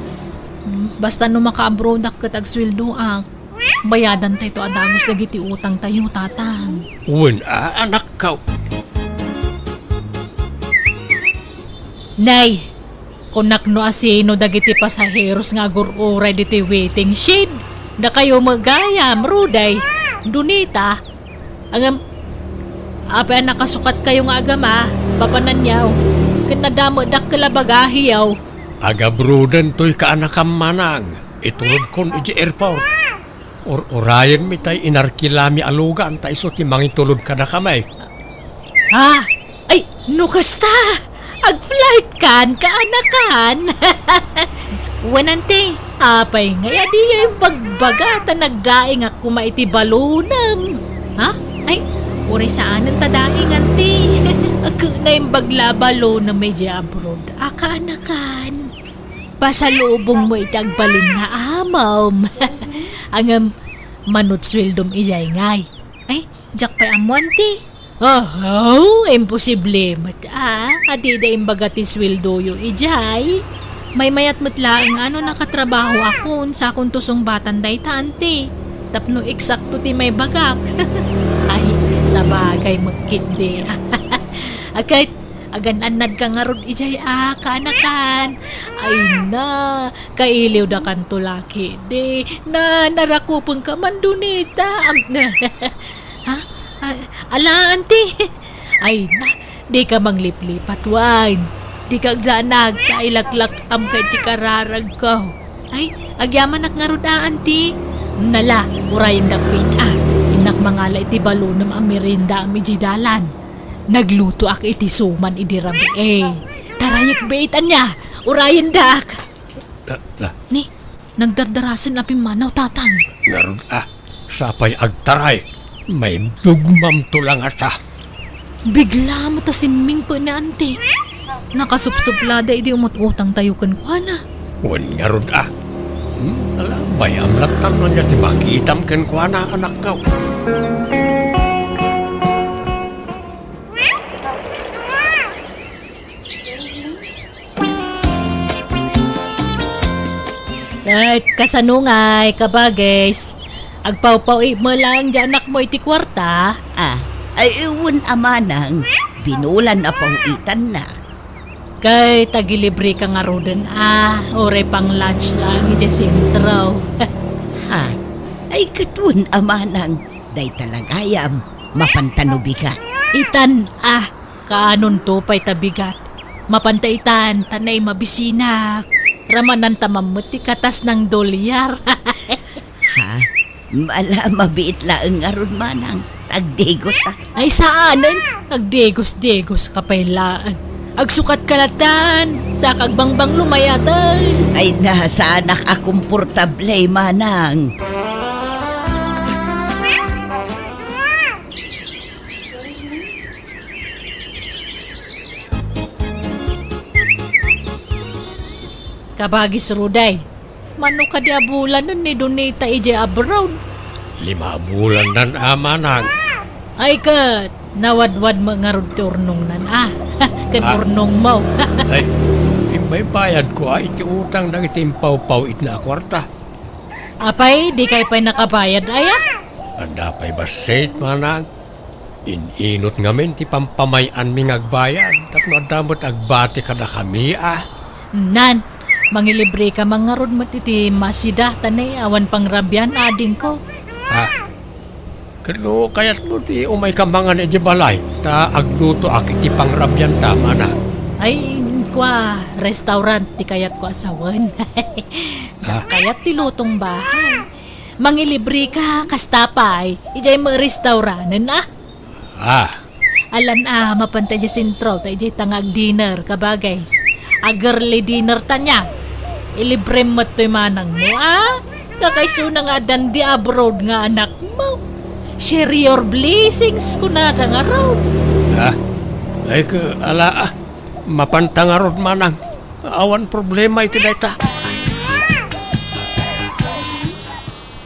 Basta no maka-abroad ak katag sweldo ak. Bayadan tayo to adagos dagiti utang tayo, tatang. Uwan anak ka. Nay, kunak no asino dagiti pasaheros nga agur-uray diti waiting shed. Da kayo magayam, Ruday, Donita. Ang apa nakasukat kayo nga agama, papananyaw. Kinadamo dak kalabagahiyaw. Agabrudan to'y kaanakam manang. Itulod kon iji airport. Orayan mi tay inarkilami alugan ta iso ti mangitulod ka na kamay. Ah, ay, nukasta! Ag-flight kan, kaanakan! Wanante, apay ngaya di yung pagbagata nagdaing ako maiti balunam. Ha? Ay, uri saan ang tadaing anti? Ako na yung baglabalo na medya abroad. Akaanakan. Pasalubong mo iti agbalin nga amam. Ang manutswildom ijay ngay. Ay, jak pa amonti. Oh, imposible mat adi da imbaga ti sweldo yo ijay. May mayat matlaang ano nakatrabaho akon sa akong tusong batan day tante. Tapno eksakto ti may bagak. Ay, sa bagay magkindi. Agay, agan-anad ka nga ron ijay kaanakan. Ay na, kailiw da kan tulaki. De, na narakupang ka man dunita. Ha? Ala, auntie. Ay na, di ka mangliplipat, wine. Di ka agdanag, tailaklak am kay ti kararag ko. Ay, agyaman ak nga ron auntie. Nala, urayin da inak mangala iti balunam ang merinda ang mijidalan. Nagluto ak iti suman iti rabi Tarayik baitan niya, urayin dak. Ni, nagdardarasan na pimanaw tatang. Ngarod sapay agtaray. May dugmam tulang ata. Bigla mo ta siming po na ante. Nakasupsuplada iti umut-utang tayo kan kuana. Wan ngarod Ala, bayam latan man niya ti makitam kan kuana anak kau. At kasanungay, kabagays. Agpaw-paw mo lang di anak mo iti kwarta. Ay iwan amanang, binulan na pauitan na. Kay tagilibre ka nga rodan ore pang lunch lang iti sentro. Ha? Ay katun amanang, day talagayam, mapantanubi ka. Itan kaanon to pa'y tabigat. Mapantaitan, tanay mabisinak. Ramanan tamamot ti katas ng dolyar. Ha? Mala mabiit laeng aron manang, tagdegos Ay saanan? Agdegos-degos kapay laang. Agsukat kalatan, sa kagbangbang lumayatan. Ay nasa anak akomportable manang. Kabagis Ruday, mano ka di abulan nun ni Donita ije abroad. 5 bulan dan amanang. Ay kat, nawadwad mga rod turnong nan kanurnong mo. Ay, may bayad ko iti utang ng itimpaw-paw it na kwarta. Apay, di kay pa'y nakabayad aya? Anda pa'y basit manang. Inot ngamin ti pampamayan mi ngagbayad. Tapno adamot agbati ka na kami Nan, mangilibre ka mga rod matiti masida tanay awan pangrabyan ading ko. Kano kayat mo ti umay kamangan iti balay. Ta agluto akiti pangrabyan tama na. Ay, kwa, restaurant ti kayat ko asawan. Kayat ti lutong bahay. Mangilibre ka, kastapay. Ijay mo restauranten Alan mapantay di sentro, tayo di tangag dinner, kabagays. Agarly dinner tanya. Ilibre mo to'y manang mo, Kakaiso na nga dandi abroad nga anak mo. Share your blessings kunada nga raw. Ay ala mapantangarod manang. Awan problema iti dayta.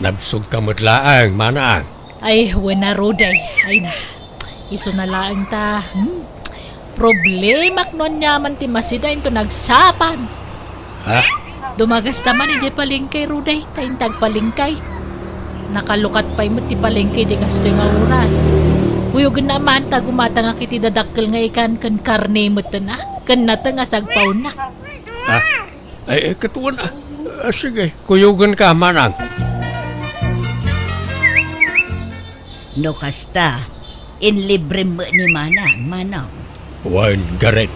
Nabsog kamot laang manang. Ay, wala roday. Ay na. Iso na laang ta. Problema knon nyaman ti masida into nagsapan. Dumagas taman iti palengkay roday. Taintag palengkay. Nakalukat pa'y mo ti palengke di gasto nga oras. Kuyog naman ta gumatang akiti dadakkel nga ikan kan karne mo ta na. Kan nata nga sagpaw na. Ay katuan sige, kuyugan ka manang. No kasta, inlibre mo ni manang. Wan garet.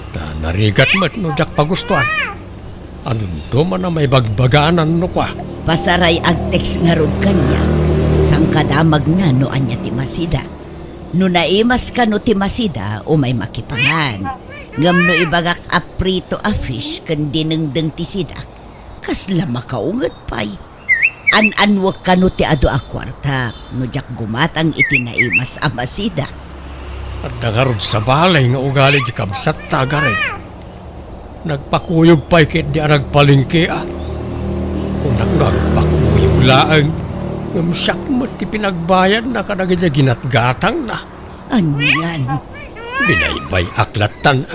Ta narigat mat no jak pagustuhan. Anong do man na may bagbaganan no kwa. Pasaray agtex nga rod kanya. Sang kadamag na no anya ti Masida. No naimas ka no ti Masida o may makipangan. Ngam no ibagak aprito a fish kan dinengdeng ti sidak. Kasla makaunget pay. An-anwag ka no ti ado a kwarta. No jak gumatang iti naimas a Masida. At nangarod sa balay nga ugali di kamsat tagarin. Nagpakuyog pa'y kit di nagpalingki Kung nagpakuyog laang, ngumsyak mo ti pinagbayan na kanagaya ginatgatang na. Anyan. Binaybay aklatan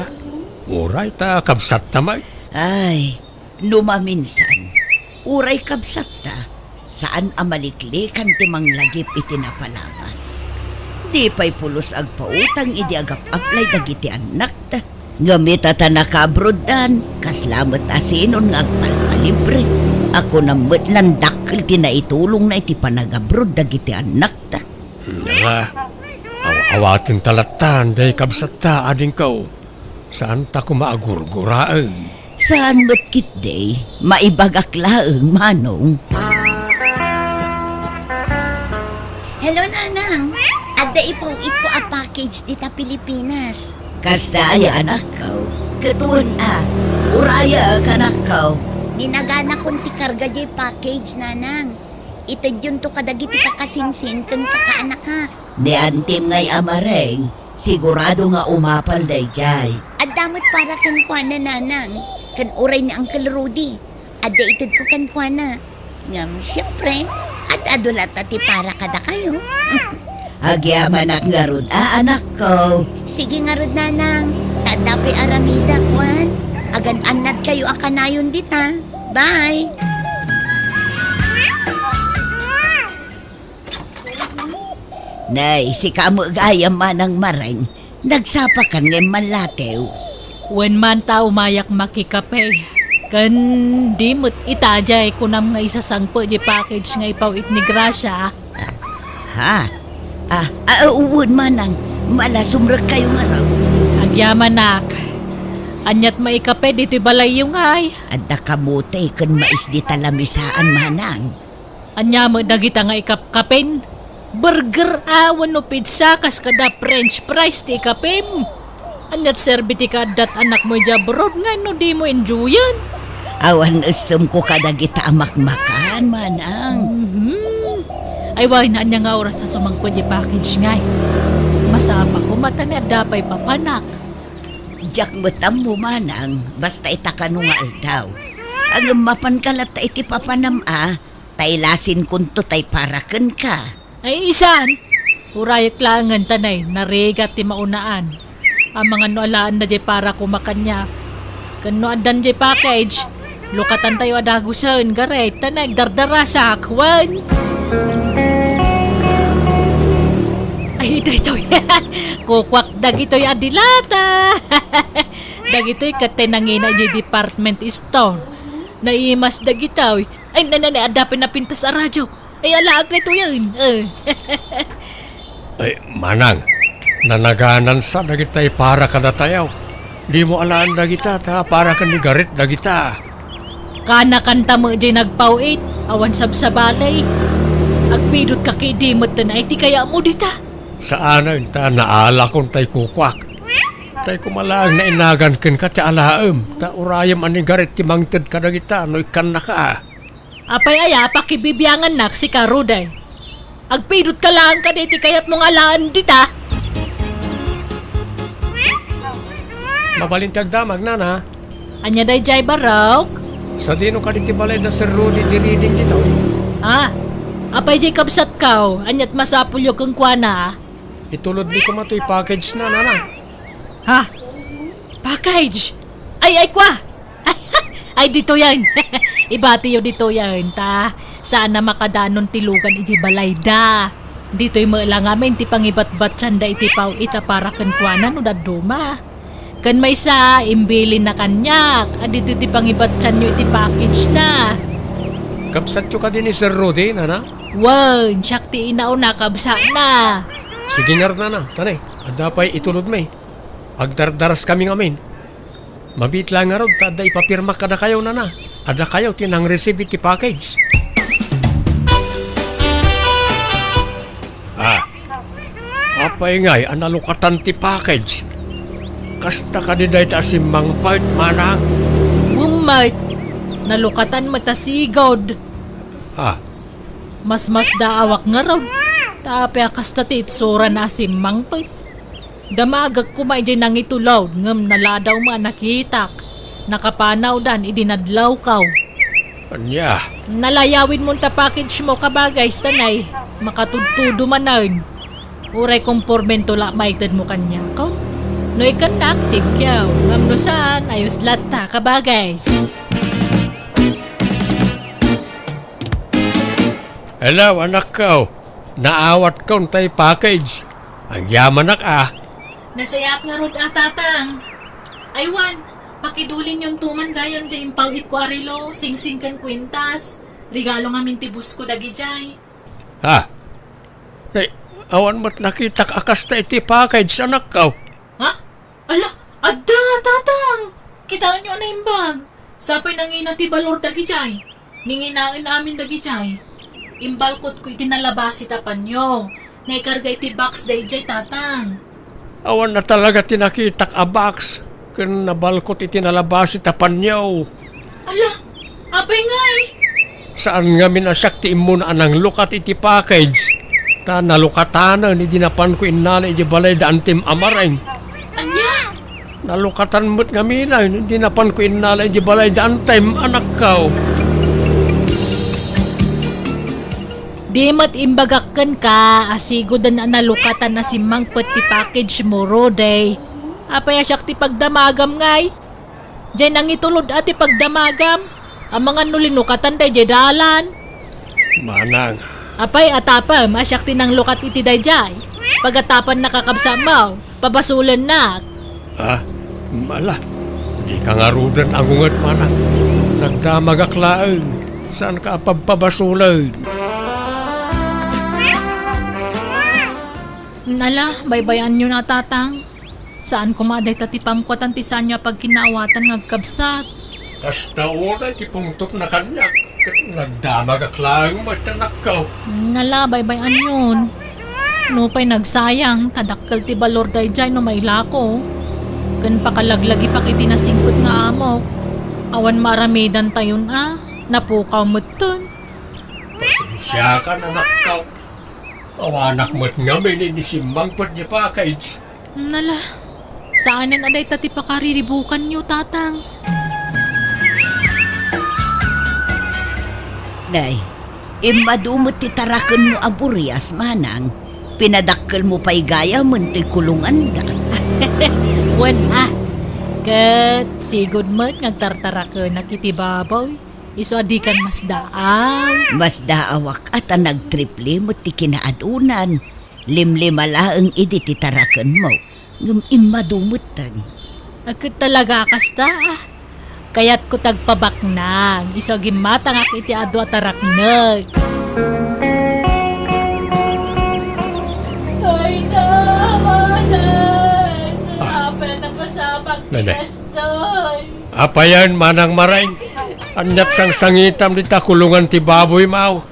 Uray ta kamsat tamay. Ay, numaminsan. Uray kabsat ta. Saan amaliklikan ti manglagip iti napalabas. Di pa'y pulos agpautang idi agap-aplay dagiti anak ta. Ngamit ata nakabrodan, kaslamat asinon nga agpalpalibre. Ako namut landakil tinaitulong na iti panagabrod dagiti anak ta. Nga, awatin talatan day kabsat ta ading kau. Saan ta kumaagurguraan? Saan mo't kit day, maibagak laeng manong. Hello, Nanang. Adda ipauit ko a package dita Pilipinas. Kastaya anak kaw, katun uraya kanak kaw. Ninagana kong ti karga di package, Nanang. Itad yun to kadagiti kakasinsin kan kakaanak ka. Ni antim ngay amareng, sigurado nga umapal day jay. At damot para kan kuana, Nanang. Kan uray ni Uncle Rudy. Adda itad ko kan kuana. Ngam, syempre, at adulat ti para kada kayo. Agyaman ak nga rod, anak ko. Sige nga rod, Nanang. Tadapi aramida, Kwan. Agan anad kayo akanayon dita. Bye! Nay, si kamo gayam manang mareng, nagsapakan ngay malatew. Wen man ta umayak makikape. Kan di mo't itajay kunam nga isasangpo di package nga ipawit ni Gracia. Ha? Uwod manang, malasumrag kayo nga raw. Agyaman nak. Anyat maikape dito'y balay yung ay. Adda kamote kan mais di talamisaan manang. Anya mo dagita nga ikapkapin. Burger awan no pizza kas kada french fries ti ikapim. Anyat serbiti ka dat anak mo jabrod nga no di mo enjoyan. Awan usum ko kadagita amak-makan manang. Ay why na anya nga oras sa sumangpo di package ngay. Masapa ko mata ni adapay papanak. Jak betam mo manang, basta itakan nga aldaw. Ang mapan kalat iti papanam tailasin kunto tay paraken ka. Ay isan. Urayag langan tanay, naregat ti maunaan. Ang mga noalaan na di para kumakanya. Kano adan di package, lukatan tayo adagusan, garet, tanay, dardara sa akwan. Ay, daytoy. Kukwak dagitoy adilata. Dagitoy katenangin na di department store. Naimas dagitoy. Ay, adapin na pintas sa radyo. Ay, alaag na ito yun. Ay, manang, nanaganan sa dagitay para ka na tayaw. Di mo alaan dagita ta, para ka ni garit dagita. Kana kanta mo di nagpawit, awan sabsabalay. Agpidot ka kay dimot na iti kaya mo dita. Saan na ta naala kong tay kukwak. Tay kumalaang na inagan ken ka ti alaem. Ta urayam ani garit ti mangted ka dagita, no ikan na ka. Apay aya, pakibibiyangan nak si Karuday. Agpidot ka lang ka diti kayat mong alaan dita. Mabalintag damag na na. Anya day jay barok? Sa dino ka diti balay na Sir Rudy di reading dito. Apay jay kabsat kaw, anyat masapulyo kang kwana. Itulod ni ko matoy package na na. Ha? Package? Ay kwa! Ay dito yan. Ibati yo dito yan ta. Sana makadanon tilugan iti balay da. Dito'y maalang amin ti pangibat-bat da iti paw ita para kan kuana no daduma. Kan may sa imbilin na kanyak. Adito ti pangibat nyo iti package na. Kapsat yo ka din ni Sir Rudy na na. Wan, siyak ti inaw na kabsa na. Sige nga na na, tanay. Adapay itulod may. Agdardaras kami ngamin. Mabit lang nga ron, tada ipapirma ka na kayo na. Ada kayo tinang receive iti package. Apay ngay, analukatan ti package. Kasta ka di dahi ta simang part, manang. Umay, nalukatan matasigod. Mas daawak nga raw. Tapi akas ta ti itsura na simang pait. Damagag kumay dyan nang itulaw, ngam naladaw mo nakitak. Nakapanaw dan, idinadlaw kaw. Anya, Nalayawin mo ta package mo kabagay, stanay. Makatudtudo manan. Uray kompormento la maitad mo kanya kaw. No ikan na active yaw, ngam no saan, ayos lata kabagay. hello anak ko. Naawat ko tay package. Ang yaman Nasayak nga rod atatang. Aywan, pakidulin yung tuman gayam dyan yung pawit ko arilo, sing-sing kan kwintas. Regalo nga mintibus ko dagi jay. Awan mo't nakita akas ta iti package, anak ko. Ha? Ala, adda tatang. Kitaan nyo na yung bag. Sapay nangina ti balor dagi jay. Ninginain namin dagi jay. Imbalkot ko itinalabasi tapan nyo. Naikarga iti box day jay tatang. Awan na talaga tinakitak a box. Kun nabalkot itinalabas itapan niyo. Ala, apay ngay. Saan nga minasak ti imuna anang lukat iti package. Ta nalukatanan ni dinapan ko inala iti balay daan tim amareng. Anya? Nalukatan mo't nga mina, hindi napan ko inala iti balay daan tim anak ko. Di mat imbagakkan ka, asigo dan na nalukatan na si Mang pati package mo, Rode. Apay asyak ti pagdamagam ngay. Diyan nang itulod ati pagdamagam. Ang mga nulinukatan day dalan. Manang, Apay atapa, masyak ti nang lukat iti day jay. Pagatapan nakakabsamaw, pabasulan na. mala, di ka nga rudan agungat manang. Nagdamagaklaan, saan ka pabasulan? Nala, baybayan nyo na tatang. Saan kumaday tatipam ko tantisan niya pag kinawatan ngagkabsat. Kasta oray ti pungtot na kanyak. Nagdamagaklaan matanak ko. Nala, baybayan yun. No pa'y nagsayang, tadakkel ti balor day jay no may lako. Kan pakalaglagi pa kiti nasingkot nga amok. Awan maramidan tayon napukaw mo ton. Pasensya ka na nakkaw. Awanak mo't nga may ninisimang pat niya package. Nala, saanan aday tati pakariribukan nyo, tatang? Nay, imadumot ti tarakan mo aburias, manang. Pinadakkel mo pa'y gaya mo ti kulungan da. Wan kat sigod mo't ngagtartaraka nakitibabaw. Iso adikan mas daaw. Mas daawak at nagtriple mo ti kinaadunan. Limlimala ang idi ti tarakan mo. Ngum imadumutan. Agkat talaga kasta Kayat ko tagpabaknag. Iso gimata nga iti adu ataraknag. Ay naman! Apel na pa sa pagpinastoy. Apayan manang marain. Anyak sang sangitam di kulungan ti baboy mau.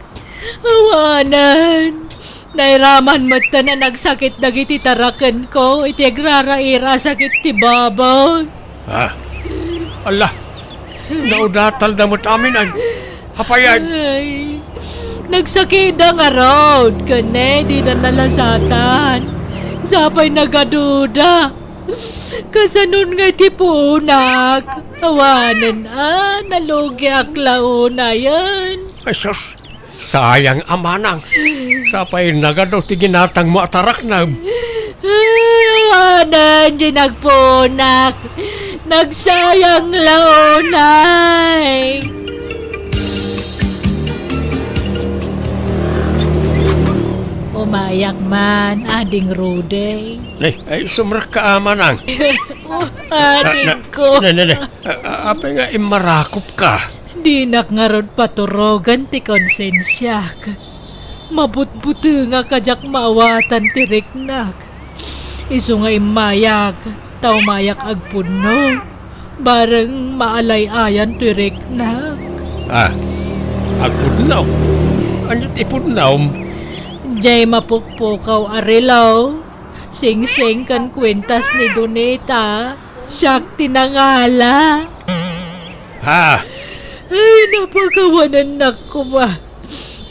Awanan! Nairaman mo ta na nagsakit dagiti tarakan ko. Iti agraraira sakit ti baboy. Allah, naudatal na mo't aminan. Apayan. Ay, nagsakit nga road. Kane, di na nalasatan. Sapay nagaduda. Kasanon nga ti punak. Awanan nalugi aklauna yan. Ay sus, sayang amanang. Sapay nagadaw ti ginatang mo atarak na. Awanan di nagpunak. Nagsayang launay. Umayak man, ading Rude. Ay sumrak ka amanang. Ading ko. Apay nga imarakop ka. Di nakngarod paturogan ti konsensyak. Mabutbuto nga kajak maawatan ti riknak. Isu nga imayak, tao mayak agpuno. bareng maalay-ayan turik na. Agpudnaw. Anyot ipudnaw. Jay mapukpukaw arilaw. Sing-sing kan kwentas ni Donita. Siyak tinangala. Ha? Ay, napagawanan na ko ba?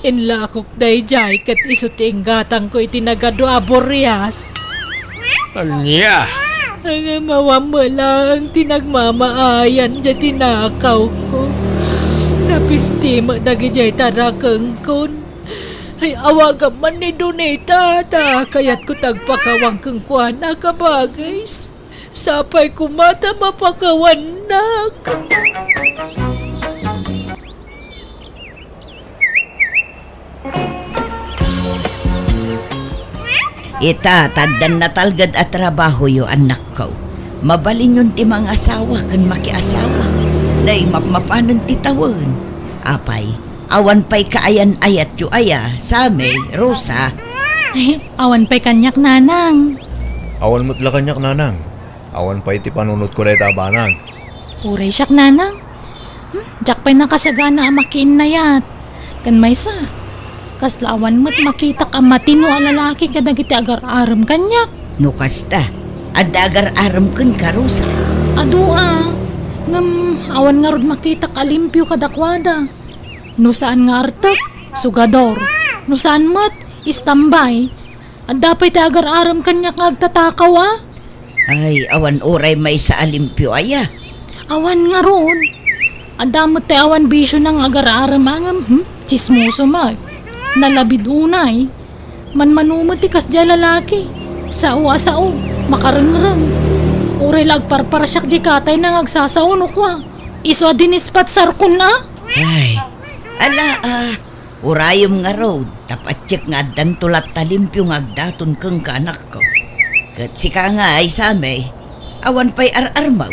Inlakok day jay kat isuting gatang ko itinagado aborias. Anya? Ang mawamalang tinagmamaayan dya tinakaw ko. Napistima dagi jay tarakeng kon. Ay awa ka man ni Donita ta kayat ko tagpakawang keng kuana ka bagay. Sapay ko mata mapakawanak. Itataddan na talgad at trabaho yo anak ko. Mabalin yun ti mga asawa kan makiasawa. Day mapmapanan ti tawon. Apay, awan pa'y kaayan ayat yu aya, Same, Rosa. Ay, awan pa'y kanyak nanang. Awan mo't lakanyak nanang. Awan pa iti panunot ko reta banang. Uray siyak nanang. Jak pa'y nakasagana ang makiin na yat. Kan may sa. Kaslawan mo't makita ka matino ang lalaki kadagiti agar-aram kanyak. No kasta, adagar aram kun ka, Rosa. Adua, ngam awan nga rod makita ka limpyo kadakwada. No saan nga artak, sugador. No saan mo't, istambay. At dapat agar-aram kanyak agtatakaw ah. Ay, awan oray may sa alimpyo aya. Awan nga rod. At damot te awan bisyo ng agar-aram angam, chismoso mag. Nalabid unay. Manmanumot tikas dya lalaki. Sao, makarengreng. Uray lagparparasyak di katay nang agsasaunok wa. Iso dinispat sarkon na. Ay, ala urayom nga road. Tapatsik nga dan tulat talimpyo nga agdaton keng kanak ko. Kat sika nga ay Same, awan pa'y ar-armaw.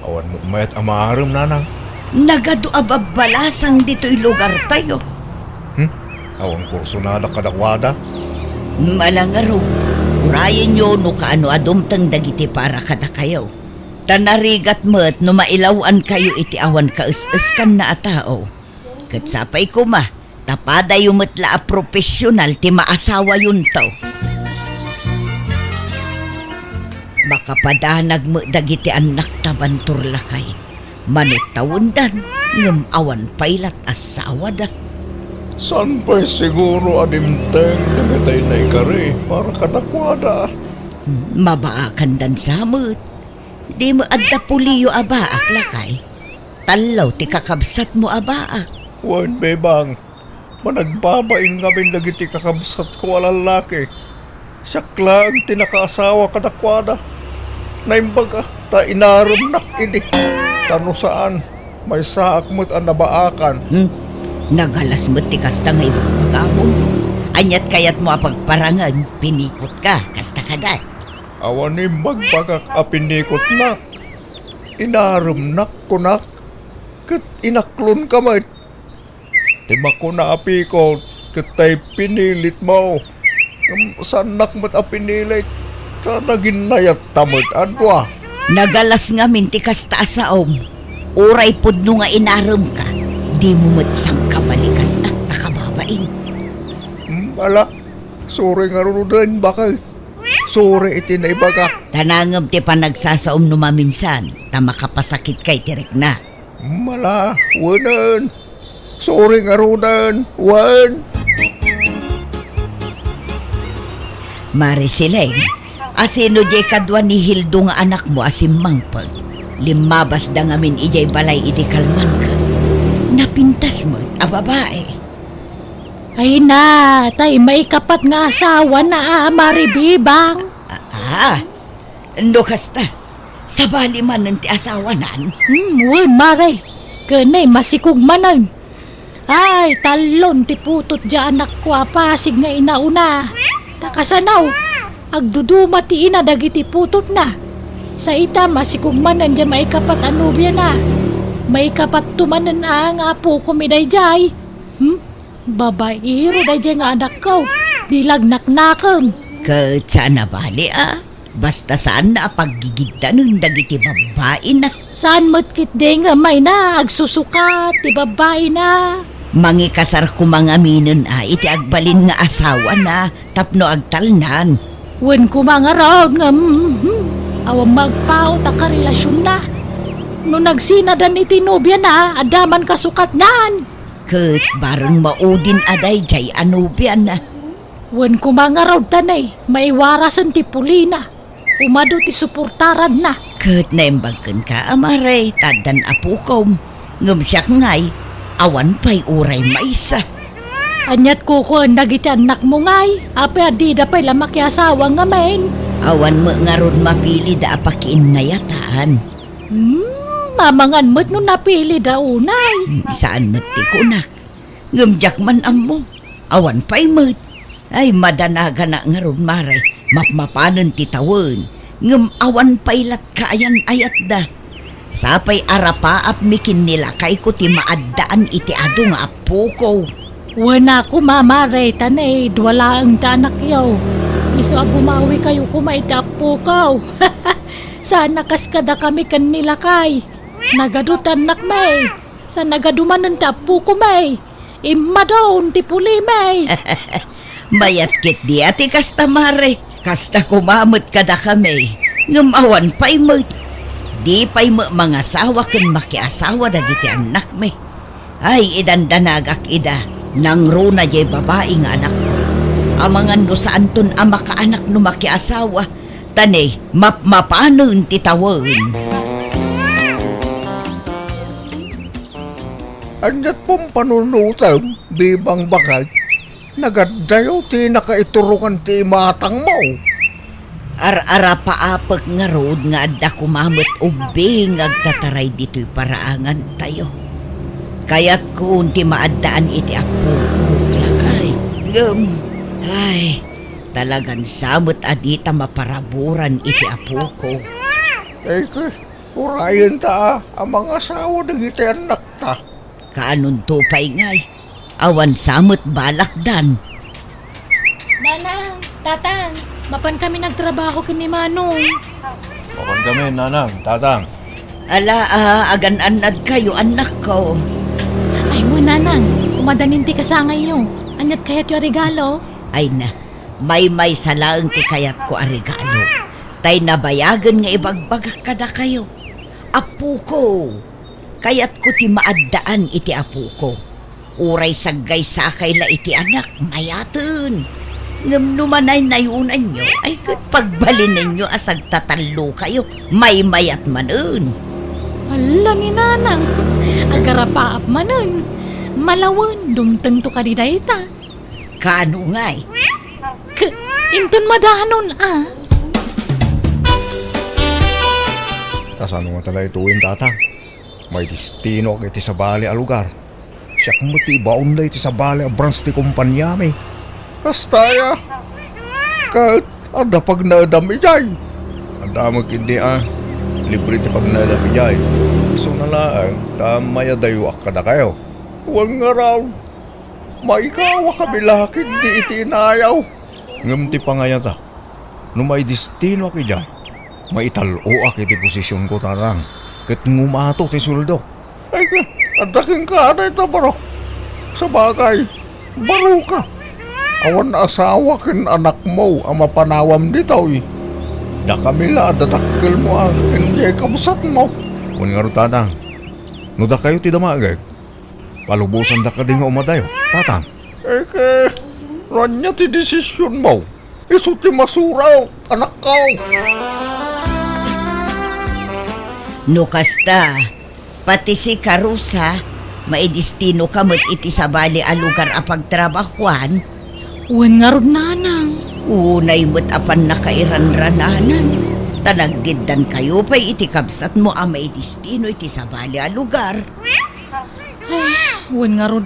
Awan mo't mayat amaaram nanang. Nagado ababalasang dito'y lugar tayo. Awan kurso na kadakwada. Malangaro, urayan nyo no kaano adumtang dagiti para kada kayo. Tanarigat mo't no mailawan kayo iti awan kaus-uskan na atao. Kat sapay ko ma, tapada yung matla a profesional ti maasawa yun to. Baka padanag mo dagiti anak tabantur lakay. Manot tawundan, ngam awan pailat asawa da. San pa'y siguro adimteng nagatay na ikari para kadakwada. Mabaakan dan samot. Di mo adda puliyo abaak lakay. Talaw ti kakabsat mo abaak. Wan bebang, managbabain ngamin lagi ti kakabsat ko alalaki. Siyak lang tinakaasawa kadakwada. Naimbaga, ta inaram nak ini. Tano saan, may saak mo't ang nabaakan. Nagalas mo ti kasta nga ibang magahon. Anyat kayat mo apagparangan, pinikot ka, kasta kada. Awan ni magbagak apinikot nak. Inaram nak kunak. Kat inaklon ka mat. Timak ko na apikot, katay pinilit mo. Sanak mo't apinilit. Ta naging nayat tamot adwa. Nagalas nga minti kasta asaom. Uray pudno nga inaram ka. Di mo matsang kabalikas at nakababain. Ala, sore nga runudan bakal. Sore iti na ibaga. Tanangam ti panagsasaom numaminsan, ta makapasakit kay tirek na. Mala, wanan. Sore nga runan, wan. Marisileng, asino jay kadwa ni Hildo nga anak mo asim mangpag. Limabas da ngamin ijay balay iti kalman ka. Napintas mo't a babae. Ay na, tay may kapat nga asawa na maribibang. No kasta, sabali man ng ti asawa nan. Uy, mare, kanay masikog manan. Ay, talon ti putot dyan anak ko apasig nga inauna. Takasanaw, agduduma ti ina dagiti putot na. Sa ita masikog manan dyan may kapat anubya na. May kapat tumanan ang apo ko miday jay. Babairo day jay nga anak ko. Dilagnak-nakam. Kat saan na bali Basta saan na paggigidda ng dagiti babae na. Saan mo't kitde nga may na, agsusukat, ti babae na. Mangikasar ko mga minon iti agbalin nga asawa na tapno agtalnan. Wen ko mga raw nga, awang magpao ta karelasyon na. No nagsinadan iti nobya na, adaman kasukat nan. Ket bareng maudin aday jay anubian na. Wen ko mga raw tanay, maiwarasan ti pulina. Umado ti suportaran na. Ket naimbagken ka amaray tadan apukom. Ngem siya ngay, awan pa'y uray maisa. Anyat ko nagiti anak mo ngay, ape adida pa'y lamaki asawa nga main. Awan mo nga ron mapili da apakiin na yataan. Mamangan mo't no napili da unay. Saan mo't ti kunak? Ngem jak man ammo. Awan pa'y mo't. Ay madanaga na nga ron maray. Mapmapanan ti tawon. Ngem awan pa'y latkayan ayat da. Sapay arapaap mikin nila kay ko ti maaddaan iti ado nga apo ko. Wana ko mamaray tanay, dwala ang tanak yaw. Iso abumawi kayo kumaitapo kaw. Sana kaskada kami kanila kay. Nagadutan nak may. Sa nagadumanan tapo ko may. Imadon ti puli may. Mayat kit di ati kasta mare. Kasta kumamot kada kami. Ngem awan pa'y mo't. Di pa'y mga asawa kun makiasawa dagiti anak me. Ay idandanagak ida. Nang runa jay babae nga anak ko. Amangan no saan ton ama ka anak no makiasawa. Tane, mapanon ti tawon. Anyat pong panunutan, bibang bakal. Nagadayo ti nakaiturungan ti matang mo. Ar-ara paapag nga road nga adda kumamot ubing agtataray dito'y paraangan tayo. Kaya't kung ti maaddaan iti apo lakay. Ay, talagang samot adita maparaburan iti apo ko. Eh, urayan ta ang mga asawa ng iti anak ta. Kaanon tupay ngay, awan samot balakdan. Nanang, tatang, mapan kami nagtrabaho kini Manong. Makan kami, nanang, tatang. Ala, agan-anad kayo anak ko. Ay, nanang, umadanin ti kasangay nyo. Anyat kayat yung regalo. Ay na, may salaang ti kayat ko a regalo. Tay nabayagan nga ibagbagak kada kayo. Apo ko, kayat ko ti maaddaan iti apo ko. Uray saggay sakay la iti anak, mayatun. Ngam numanay nayunan nyo, ay kat pagbalin ninyo asag tatalo kayo, may mayat manun. Alang inanang, agarapaap manun. Malawan, dumteng to kadidayta. Kano ngay? Intun madahanon Kasano nga talay tuwin, tatang? May destino kay ti sa bali a lugar. Siyak mo ti baon na iti sa bali a branch ti kumpanyami. Kastaya. Kat, ada pag naadam ijay. Ada mo kindi libre ti pag naadam ijay. So nalaan, tamaya dayo kada kayo. Huwag nga raw. Maikawa kami lakid di iti inayaw. Ngam ti pangayata. No may destino aki ijay. Maitalo aki ti posisyon ko, tatang. Kat ngumato ti suldo. Ay ka, adaking ka na ito baro. Sa bagay, baro ka. Awan na asawa kin anak mo ang mapanawam dito eh. Da kami la, datakil mo hindi kabusat mo. Kung nga ro, tatang. No da kayo ti damagay. Palubusan da ka din nga umadayo, tatang. Eh ke, ranya ti desisyon mo. Iso ti masuraw, anak ko. No kasta, pati si Karusa, maidistino kamot iti sa bali a lugar a pagtrabahuan. Uwan nga ron nanang. Unay mo't apan nakairanrananan. Tanagdiddan kayo pa'y iti kabsat mo a maidistino iti sa bali a lugar. Uwan nga ron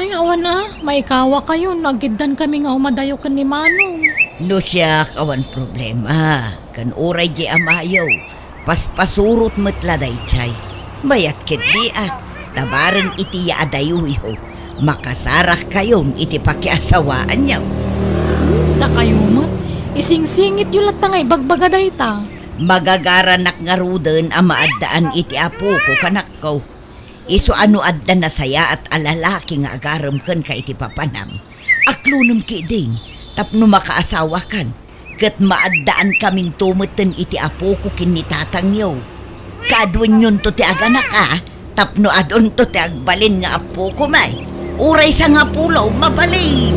Ay, awan maikawa kayo. Nagiddan kami nga umadayo kan ni Manong. No siya, awan problema. Kan uray di amayaw. Paspasurot matladay chay. Mayat kit di tabarang iti yaadayuy ho. Makasarak kayong iti pakiasawaan niyaw. Da kayo mo. Ising-singit yung latangay bagbagaday ta. Magagaranak nga ruden ang maaddaan iti apo ko kanakaw. Iso ano adda na saya at alalaki nga agaram kan ka iti papanam. Aklunum ki ding, tapno makaasawa kan. Kat maaddaan kaming tumeten iti apo ko kinitatang yaw. Kadwan yun to ti aganak tapno adon to ti agbalin nga apo ko may. Uray sa nga pulaw, mabalin.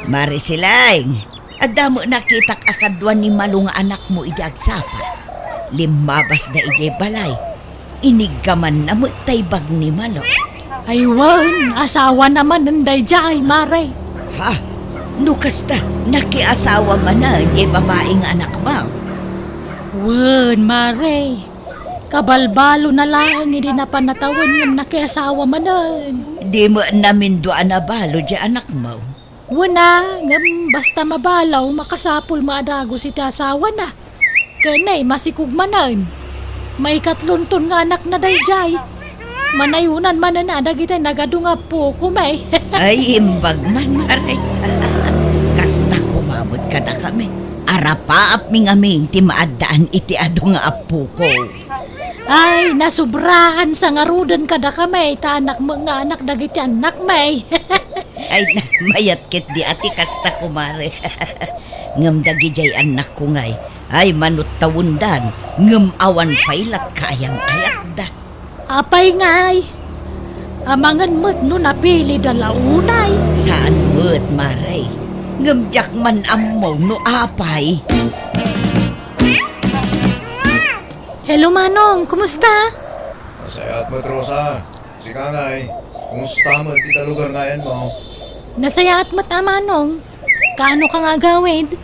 Marisilang, adamo nakitak akadwan ni malung anak mo iti agsapa. Limabas na iti balay. Inigaman na mo taybag ni malo. Ay wan, asawa naman nanday jay, Mare. Ha? Nukas ta, nakiasawa man na iti babaeng anak mo. Wan, Mare. Kabalbalo na lang hindi na panatawan ng nakiasawa manan. Di mo namin doon na balo di anak mo. Wana, ngam basta mabalaw, makasapul maadago si ti asawa na. Kanay, masikug manan. May katlunton nga anak na dayjay. Manayunan manan na dagiti nagadunga po kumay. Ay, imbag man, maray. Kasta kumamot ka na kami. Arapaap mi ngaming ti maaddaan iti ado nga apo ko. Ay, nasubrahan sa ngarudan kada kamay, ta anak mo nga anak dagiti anak may. Ay, mayat kit di ati kasta kumare. Ngam dagi jay anak ko ngay. Ay, manut tawundan. Ngam awan pailat kayang ayat da. Apay ngay. Amangan mo't no napili dalaunay. Saan mo't, maray? Ngam jak man ammo no apay. Hello Manong, kumusta? Masaya at Rosa. Si Kangay, kumusta mo kita lugar ngayon mo? Nasaya at mata Manong. Kaano ka nga gawid?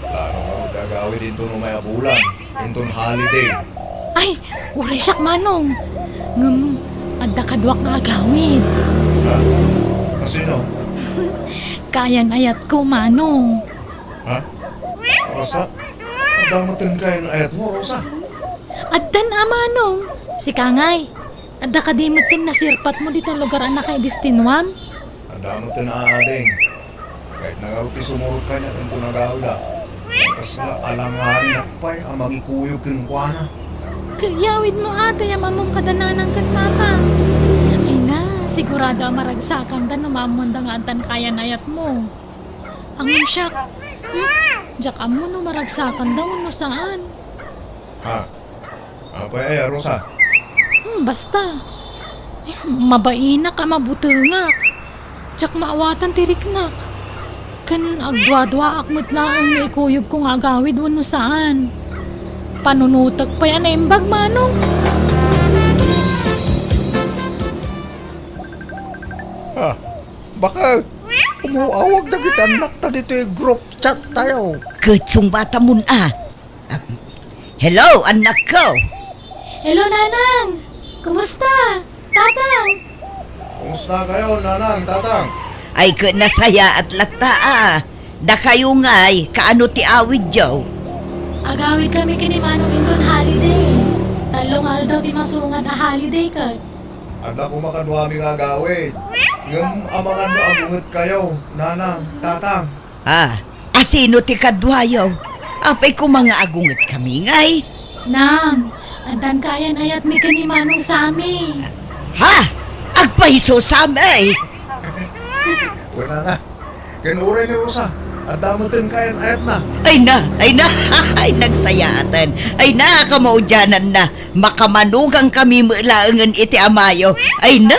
Plano nga magagawin dito no may abulan. Dito holiday. Ay, uray siyak Manong. Ngam, adda kadwak nga gawid. Ha? Kasino? Kayan ayat ko Manong. Ha? Rosa? Adamutin kayo ng ayat mo, Rosa. Addan Manong. Si Kangay. Adda kadimutin na sirpat mo dito lugar anak kay Distinwam. Adamutin aading. Kahit nagawti sumurot ka niya, ito nagawda. Kas na alanganin akpay ang magikuyog kinukuana. Kayawid mo ate, yamamong kadananang kantata. Ay na, sigurado ang maragsakan dan numamon nga antan kaya nayat mo. Ang siyak. Diyak amo no maragsakan daw no saan. Ha? Apa ay, Rosa? Basta. Mabaina ka mabutungak. Diyak maawatan tiriknak. Kan agdwa-dwa akmat lang may kuyog kong agawid no saan. Panunutag pa yan ay imbag Manong. Ha? Bakit? Umuawag na kita anak ta dito yung group chat tayo. Kutsong bata mo Hello, anak ko. Hello Nanang! Kumusta? Tatang! Kumusta kayo, nanang, tatang? Ay nasaya at lata Da kayo ngay, kaano ti awid jaw? Agawid kami kini Manong Indon holiday. Talong aldaw ti masungan a holiday kat. Ada ko makadwami nga gawin. Yung amangan mo agungot kayo, nanang, tatang. Asino ti kadwayaw? Apay ko mga agungot kami ngay. Nang, andan kayan ayat mi kini Manong Sami. Ha? Agpaiso sami. Wala na. Kinuray ni Rosa. At damutin kayan ayat na. Ay na, ay nagsayatan. Ay na, kamaudyanan na. Makamanugang kami mulaangan iti amayo. Ay na.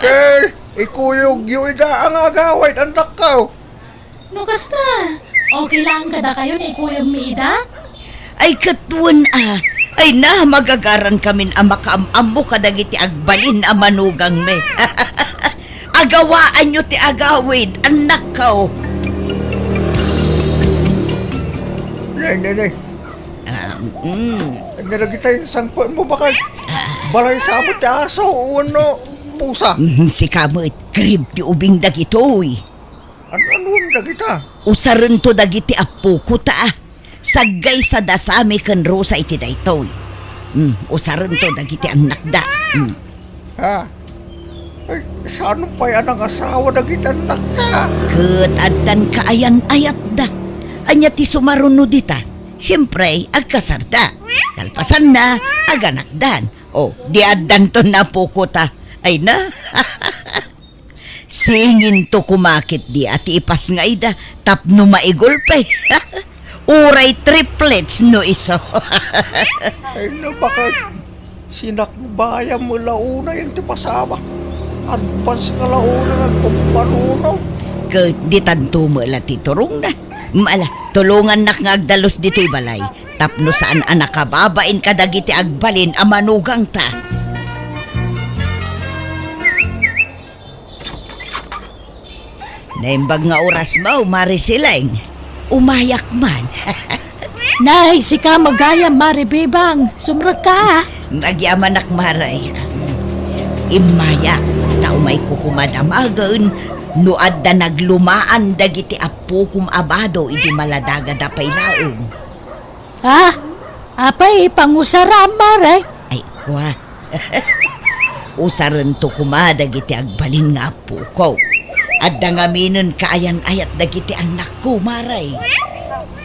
Kay, ikuyog yung ida ang agawit, anak ko. No kasta? Okay lang kada kayo ni Kuyog Miida? Ay katuan Ay na, magagaran kami ang makaamamo kadagiti agbalin ang manugang me. Agawaan nyo ti agawid, anak ko. Nay. Nalagita yung sangpuan mo bakit? Balay sabot ti aso, uno, pusa. Si kamot, krib ti ubing dagitoy. Ano ang dagita? Usaran to dagiti apo ko ta. Sagay sa dasami kan Rosa iti daytoy. Usaran to dagiti anak da. Ha? Ay, saan pa yan ang asawa na gitanak ka? Ket addan kaayan-ayat da. Anya ti sumaruno dita. Siyempre, agkasarda. Kalpasan na, aganakdan. O, di addan to na po ta. Ay na. Singin to kumakit di at ipas nga ida. Tapno maigulpe. Uray triplets no iso. Ay na bakit? Sinakbayan mo launa yung tipasama. Advance nga launa nagpampanunaw. Ket di tanto mo la titurong na. Maala, tulungan nak nga agdalos dito'y balay. Tapno saan anak kababain kadagiti agbalin amanugang ta. Naimbag nga oras mo, Marisileng. Umayak man. Nay, si ka magayam, Maribibang. Sumrag ka. Nagyaman nak maray. Imaya, tao may kukumadamagan. Nuad da naglumaan dagiti apo kum abado iti maladaga da paylaong. Ah, apay, pangusara, Maray. Ay, kwa. Usaran to kumadag iti agbalin nga po ko. At dangaminon kaayan-ayat dagiti anak ko, Maray.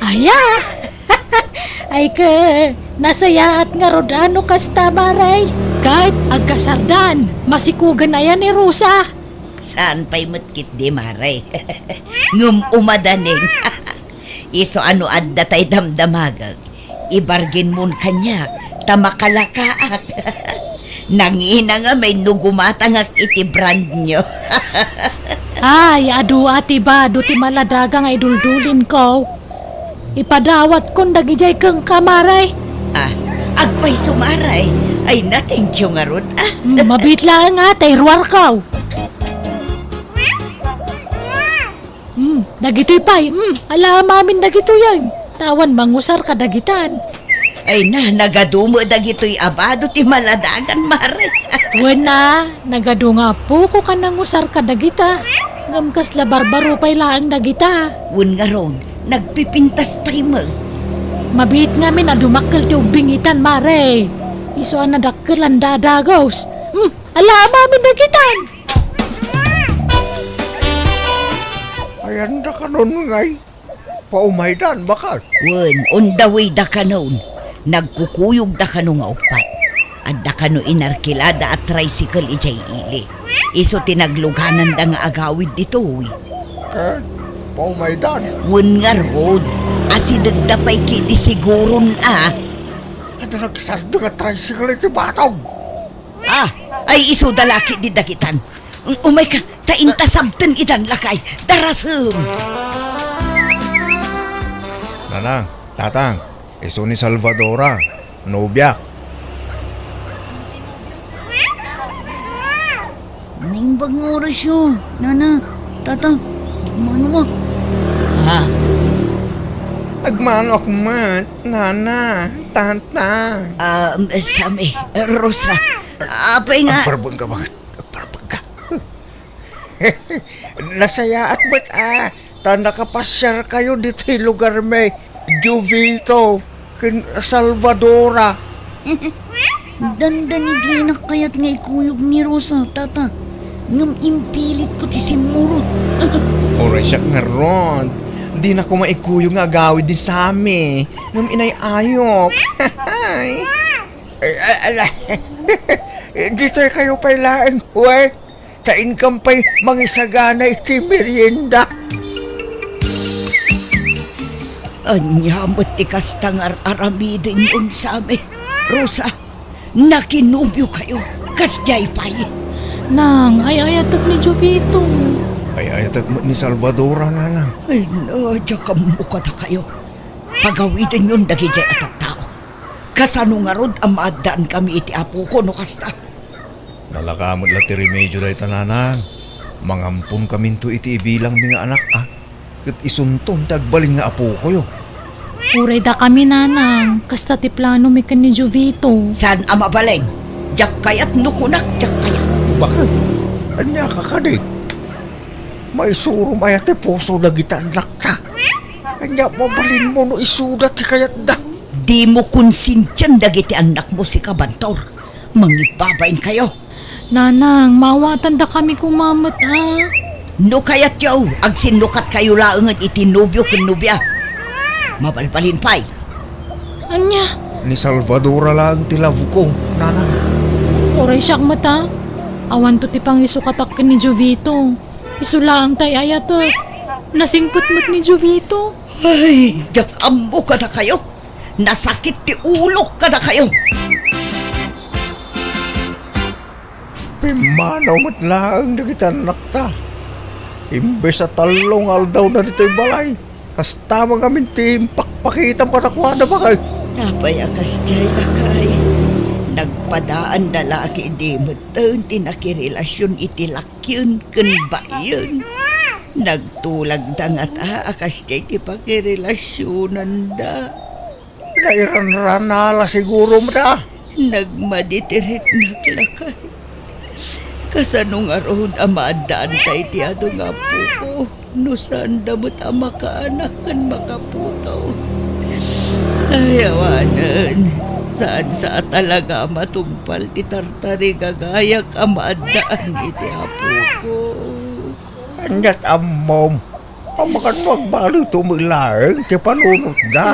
Aya! Ay ka, nasayaat nga rodano kasta, Maray. Kahit agkasardan, masikugan na yan ni Rosa. Saan pa'y matkit di, Maray? Ngum umadaning. Iso ano adda tay damdamagag. Ibargin mon kanya, tamakalakaak. Nangina nga may nugumatangak iti brand nyo. Ay, adu ati ba, do ti maladaga nga iduldulin ko. Ipadawat kong dagijay kang kamaray. Ah, agpay sumaray. Ay na, thank you nga rod. Ah, Mabitla nga, tayruar kaw. Dagito'y pay, ala mamin dagito yan. Tawan mangusar ka dagitan. ay na, nagadumo dagito'y abado ti maladagan, Maray. Tuwan na, nagado nga po ko ka nang usar ka dagita. Ngamkas la barbaro pay laang dagita. Wun nga ron, nagpipintas pa'y mo. Mabit nga min na dumakkel ti ubingitan, Mare. Iso ang nadakkel ang dadagos. Ala mamin dagitan. Ayan da ka nun ngay. Paumaidan, bakit? Wun, on the way da kanon. Nagkukuyog da kano nga upat. At da kano inarkilada at tricycle ijay ili. Iso tinagluganan da nga agawid dito, uy. Ket, paumaidan. Wun nga road, asidag da pa'y kiti siguron Ada nagsardo nga tricycle iti batog. Ah, ay iso dalaki di dagitan. Umay ka, taintasabten idan lakay. Darasem. Nanang, tatang, iso ni Salvadora, nobya. Naimbag nga oras yun. Nana, tata, mano Ah, Agmanok man, nana, tanta. Sami, Rosa. Apay nga. Agparbang ka bakit? Agparbang ka. Nasaya at ba't ta nakapasyar kayo dito yung lugar may Juvito, Salvadora. Dandan ni nak kayat nga ikuyog ni Rosa, tata. Ngam impilit ko ti simurot. Oray siya nga ron. Di na ko maikuyo nga agawid din sa amin. Ngam inay-ayok. Ala. Dito kayo pa'y laing huwag. Tain kampay mangisagana iti merienda. Anyamot ti kastang aramidin yung sami. Rosa, nakinubyo kayo. Kasjay pa'y. Nang, ay ayatak ni Jovito. Ay ayatag mo ni Salvadora na lang. Ay no, diya kamukha ta kayo. Pagawidin yun dagigay at tao. Kasano nga rod ang maadaan kami iti apo ko no kasta. Nalakamot la ti remedyo dahi tananang. Mangampun kami to iti ibilang mga anak Kat isunton tagbalin nga apo ko yo. Uray da kami, Nanang. Kasta ti plano mi kan ni Jovito. Saan ama baleng? Diyak kayat nukunak, diyak kayat. Bakit? Anya ka ka di? May suro mayat ti puso na gitanak ta. Anya mabalin mo no isudat ti kayat da. Di mo konsintyan dagiti anak mo si Kabantor. Mangibabain kayo. Nanang, mawatan da kami kumamot No kayat yaw, ag sinukat kayo laang at itinubyo ken nubya. Mabalbalin pa'y. Anya, Ni Salvadora lang tilav ko, nanang. oray siyak mata. Awan to ti pang isukatak ni Jovito. Isulaang tay ayatot. Nasingputmut ni Jovito. Ay, jak ambo kada kayo. Nasakit ti ulo kada kayo. Pimanaw mat lang nagitan nakta. Imbes sa talong aldaw na dito'y balay. Kas tama kami pakpakitan patakwa na ba kayo? Tapay akas jay lakay. Nagpadaan na laki di mo tinakirelasyon iti lakyun ken bayon. Nagtulag da nga ta akas jay ti pakirelasyonan da. Nairan-ranala siguro mo da. Nagmaditirit naglakay. Kasanong aron amadaan tayo ti ato nga po ko. No saan damot ang makaanak kan makaputo. Ayawanan. Saan sa talaga matungpal ti tartari gagayak amadaan iti apo ko. Anyat amom. Pamakan magbalo tumilaeng ti panunot da.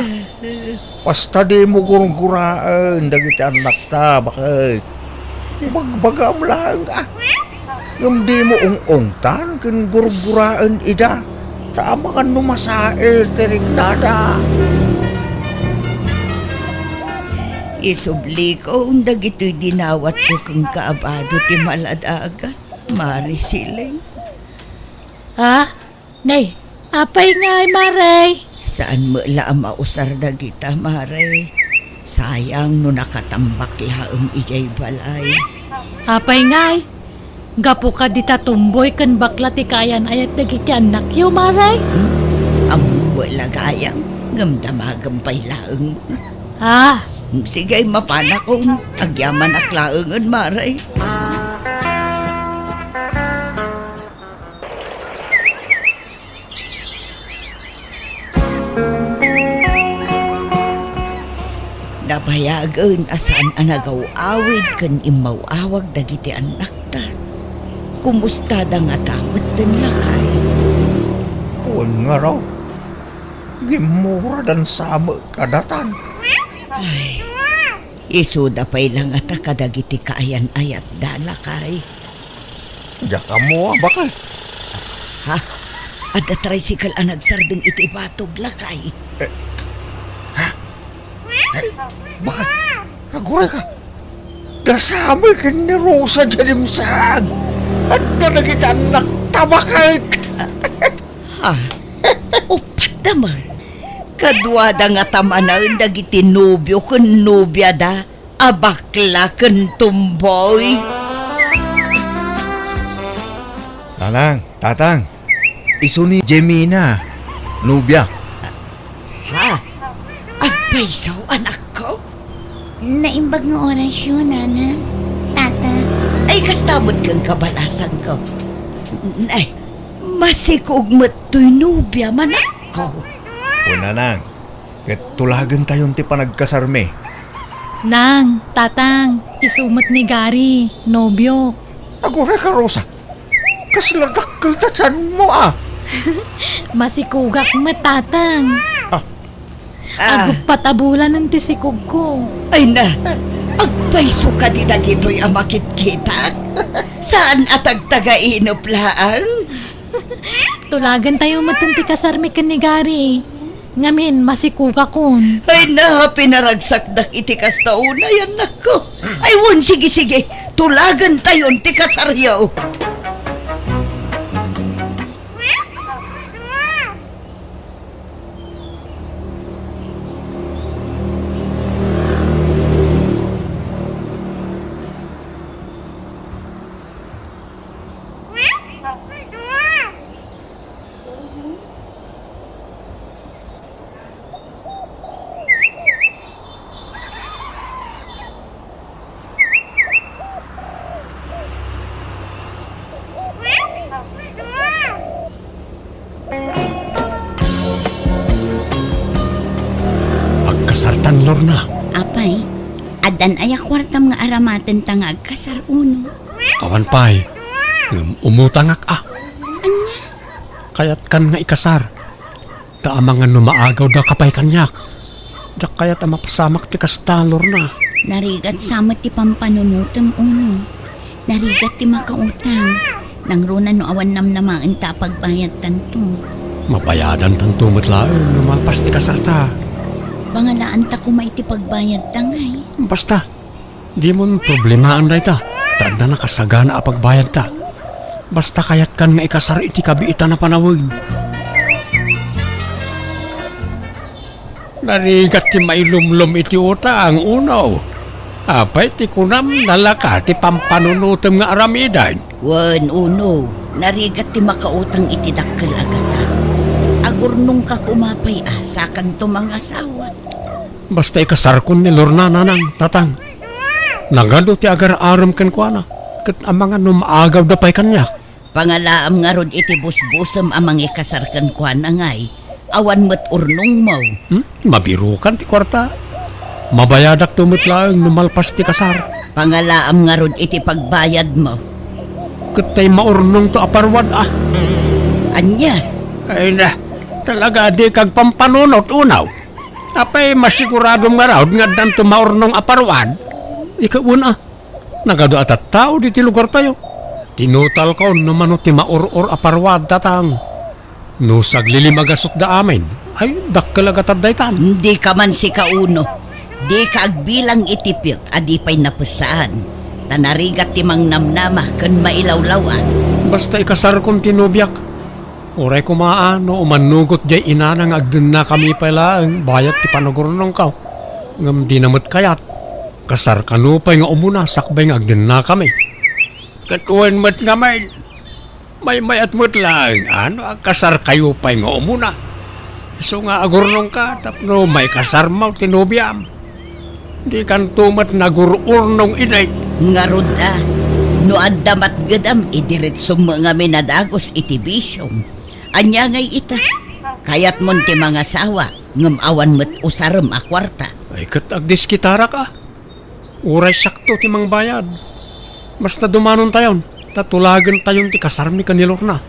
Basta di mo gurang-guraan dagiti anak ta bakit. Bagbagam lang Ngam di mo ung-ungtan ken gurang-guraan ida. Tama kan numasair tirig nada. Isubli ko dagito'y dinawat ko kang kaabado ti maladaga. Mari siling. Nay, apay nga ay maray. Saan mo laang mausar dagita, Mare? Sayang no nakatambak laang ijay balay. Apay nga ay. Gapo ka di tatumboy kan bakla ti kayan ayat dagiti anak yo maray. Ang wala gayang ngamdamagam pa'y laang. Sige, mapana kong agyaman ak laangan, Mare. Nabayagan asan anagaw awid kan imaw-awag dagiti anak ta. Kumusta da nga tamot den lakay? Huwag nga raw. Gimura dan sama kadatan. Ay, isuda pa'y lang ata kadagiti kaayan ayat da lakay. Diyak ka mo bakit? Ha? Ada tricycle ang nagsardeng iti batog lakay. Bakit? Naguray ka. Kasama ka ni Rosa Jalimsag. At nanagitan naktabakit. Ha? Upat naman. Kadwa da nga tamanan dagiti nobyo ken nobya da. Abakla ken tumboy. Tanang, tatang. Isu ni Jemina. Nubya. Ha? Agpaisaw anak ko? Naimbag nga oras yun, Nana. Tata. Ay, kastamot kang kabalasan ko. Ay, masikog mato'y nubya manak ko. Una nang. Tulagan tayong ti panagkasarme. Nang, tatang, isumot ni Gary, nobyo. Naguray ka, Rosa. Kaslagakal tatsan mo Masikugak matatang. Agupat abulan ng tisikog ko. Ay na, agpaiso ka di na gito'y amakit kita. Saan atagtaga-inop laang? Tulagan tayo matanti kasarmi kan ni Gary. Ngamin, masikuga kon. Ay na, pinaragsak dak iti kastauna yan nako. Ay won, sige, tulagan tayon ti kasaryaw. Agkasartan, Lorna. Apay, adan ay kwartam nga aramaten tangag kasar uno. Awan pay, umutangak Kayat kan nga ikasar. Taamangan no maagaw da kapay kanyak. Da kayat ang mapasamak ti kastalor na. Narigat samat ti pampanunutam uno. Narigat ti makautang. Nang runa no awan namnamaan ta pagbayad tanto. Mabayadan tang tumatlaan no malpas ti kasarta. Pangalaan ta kumay ti pagbayad tangay. Basta, di mo problemahan day ta. Tanda na kasagana a pagbayad ta. Basta kayat kan nga ikasar iti kabiitan na panawag. Narigat ti mailumlum iti utang unaw. Apay ti kunam nalaka ti pampanunutom nga aramidan. Wan uno, narigat ti makautang iti dakkel agatan. Agurnong ka kumapay sakan to mga asawa. Basta ikasar kun ni Lorna nanang tatang. Nagado ti agar-aram kan kuana. Kat ang mga numaagaw da pay kanyak. Pangalaam nga rod iti busbusam amang ikasarkan kwa na ngay. Awan met urnong mo. Mabirukan ti kwarta. Mabayadak tumutlaang numalpas ti kasar. Pangalaam nga rod iti pagbayad mo. Katay maurnong to aparwad Anya, Ay na, talaga di kag pampanunot unaw. Apay masiguradong marawd nga dan to maurnong aparwad. Ikauna, nagado at tao di ti lugar tayo. Tinutal ko naman ti mauror aparwad tatang. No saglili magasot da amin, ay dakkalagatat daytan. hindi ka man si kauno. Di ka agbilang itipik, adi pa'y napusaan. Tanarigat timang namnama, kan mailawlawan. Basta ikasar kong tinubiak. Uray kumaan no umanugot jay inanang agdun na kami pala ang bayat ti panagurnong kaw. Ngam di namot kayat. Kasar kanupay nga umuna sakbay nga agdun na kami. Katuan mat nga may at mo't lang. Ano ang kasar kayo pa'y nga umuna. So nga agurnong ka tapno may kasar mo tinubiam. Di kan tumat nagururnong inay. Nga rod no addamat gadam, idiretsong mga minadagos iti bisyong. Anya ngay ita, kayat mon ti mga sawa, ngam awan met usarem a kwarta. Ay kat agdiskitara ka. Uray sakto ti mang bayad. Basta dumanon tayon, tatulagan tayon ti kasarmi kanilor na.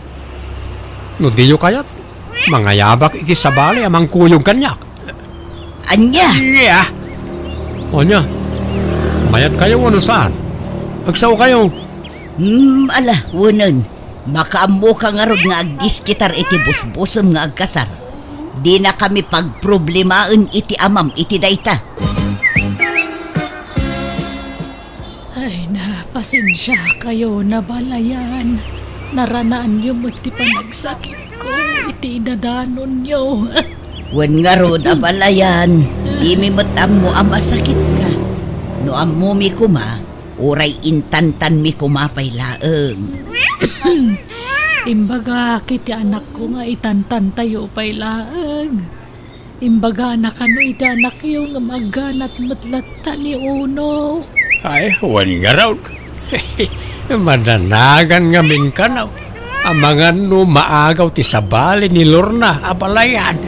No diyo kayat, mga yabak iti sabali amang kuyog kanyak. Anya, Yeah. O niya, mayat kayo ano saan? Agsaw kayo. ala, wunan. Makaammo ka nga rod nga agdiskitar iti busbusem nga agkasar. Di na kami pagproblemaen iti amam iti dayta. Ay na, pasensya kayo na balayan. Naranaan niyo mo ti panagsakit ko. Iti dadanon niyo. Wen nga rod abalayan, di mi matam mo masakit ka. No ammo mi kuma, uray intantan mi kumapay laeng. Imbaga, kiti anak ko nga itantan tayo pay laeng. Imbaga, nakano iti anak yung nga magganat matlata ni Uno. Ay, wan nga raw. Madanagan nga min ka na. Ang mga no maagaw ti sabali ni Lorna, abalayan.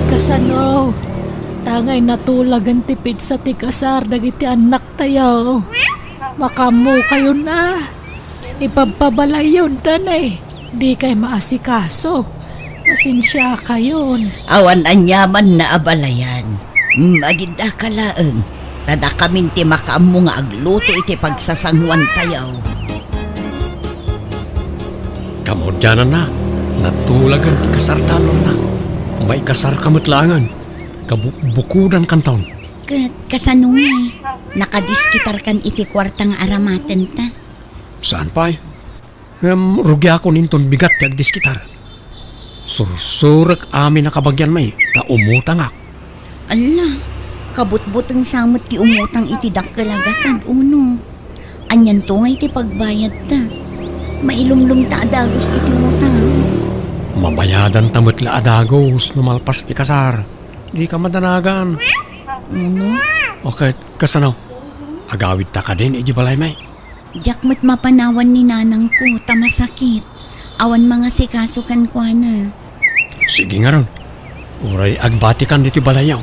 Kasano, tangay natulagan tipid sa tikasar dagiti anak tayo. Makamu kayo na. Ipagpabalay yun tanay. Di kay maasikaso. Pasensya kayon. Awan anyaman na abalayan. Magida ka laeng. Tada kamin ti makaammo nga agluto iti pagsasangwan tayaw. Kamod dyan na. Natulagan ti kasartalon na. May kasar kamatlangan. Kabukbukudan kantaon. Kasano nga nakadiskitar kan iti kwartang aramaten ta. Saan pa eh? Rugi ako ninton bigat kag diskitar. Sursurak amin nakabagyan may. Ta umutang ak. Ala, kabutbutang samot ti umutang iti dakkalagatan uno. Anyan to nga iti pagbayad ta. Mailumlum ta adagos iti utang. Mabayadan tamatla adagos numalpas ti kasar. Di ka madanagan. Uno, Okay, kasano? Agawid ta ka din, iji balay may. jakmat mapanawan ni nanang ko, tamasakit. Awan mga sikasukan kwa na. Sige nga ron. Uray agbatikan diti balayaw.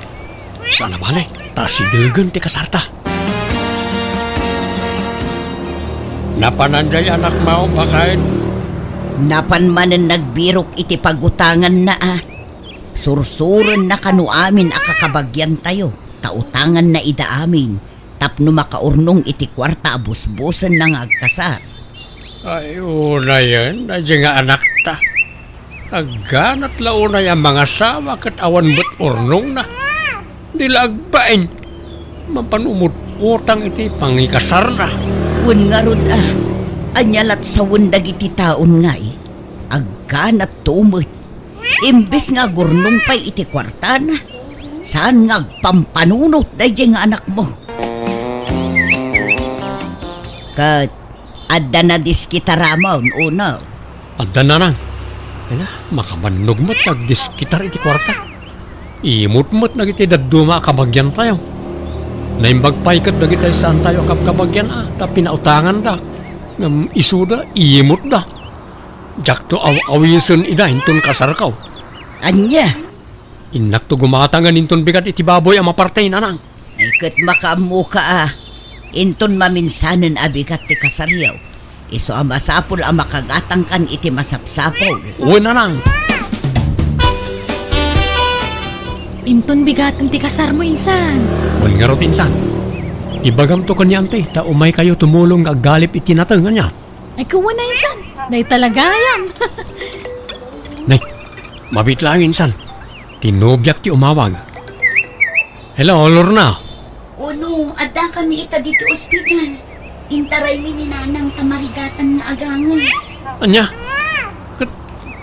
Sana balay, ta sidirgan ti kasarta. Napananday anak mo, bakit? Napan manen nagbirok iti pagutangan na Sursuron na kanu amin akakabagyan tayo. Tautangan na ida amin. Tapno makaurnong iti kwarta abusbusan na nga agkasar. Ay, una yan. Nadya nga anak ta. Agganat launay ang mga sawa kat awan ba't urnong na. Dila agbain. Mapanumot utang iti pangikasar na. Wen nga rod anyalat sa wundag iti taon nga agganat tumot. Imbes nga gurnong pa'y iti kwarta na. Saan nga agpampanunot dahi nga anak mo? Kat, adda na diskita ramon, una. Adda na nang. Ay na, makamannog mo't nagdiskitar iti kwarta. Imot mo't nagiti daduma kabagyan tayo. Naimbagpaikat nagitay saan tayo kabagyan ta pinautangan da. Ngam isuda, imot da. Jak to awisun ida, hintun kasar kaw. Anya, Inak to gumatangan hintun bigat iti baboy ang mapartay na nang. ay kat makaamu ka inton maminsanan abigat ti kasaryaw. Iso amasapol ang makagatang kan iti masapsapol. Uwi na nang. Inton bigatan ti kasar mo insan. Wan nga rot insan. Ibagam to kanya ante, ta umay kayo tumulong nga galip itinatang niya. Ay kuwan na insan. Day talagayam. Nay, mabit lang insan. Tinobyak ti umawag. Hello, Lorna. Uno, adda kami ita dito ospital. Intaray mi ni nanang tamarigatan nga agangas. Anya?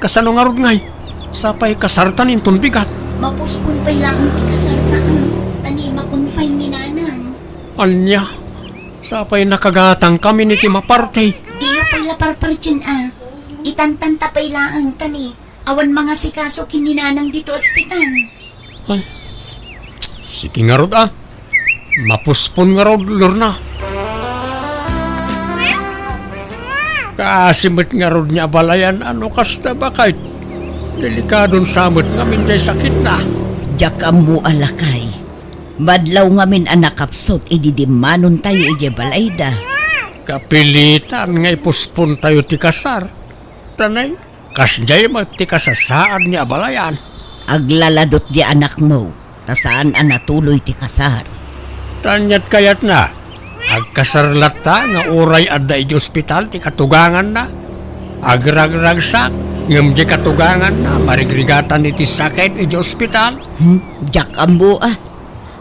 Kasano nga rod ngay? Sapay kasartan inton bigat. Mapuspon pa'y lang ti kasartaan. Tani makonfine ni nanang. Anya? Sapay nakagatang kami ni Timaparte. Diyo pa'y laparparchen Itantanta pa'y lang tani. Awan mga sikaso kininanang dito ospital. Ay, sige nga rod Mapuspon nga rod, Lorna. Kasimit nga rod niya balayan, ano kasta ba kahit delikadon samot ngamin jay sakit na. Jakam mo alakay. Madlaw ngamin anakapsot ididimanon tayo ije balayda. Kapilitan nga ipuspon tayo ti kasar. Tanay, kasjay ti kasasaan niya balayan. Aglaladot di anak mo. Tasaan anatuloy ti kasar. Tanyat kayat na. Agkasarlat ta nga uray adda iti ospital ti katugangan na. Agragragsak ngem di katugangan na marigrigatan iti sakit iti ospital. Jakam mo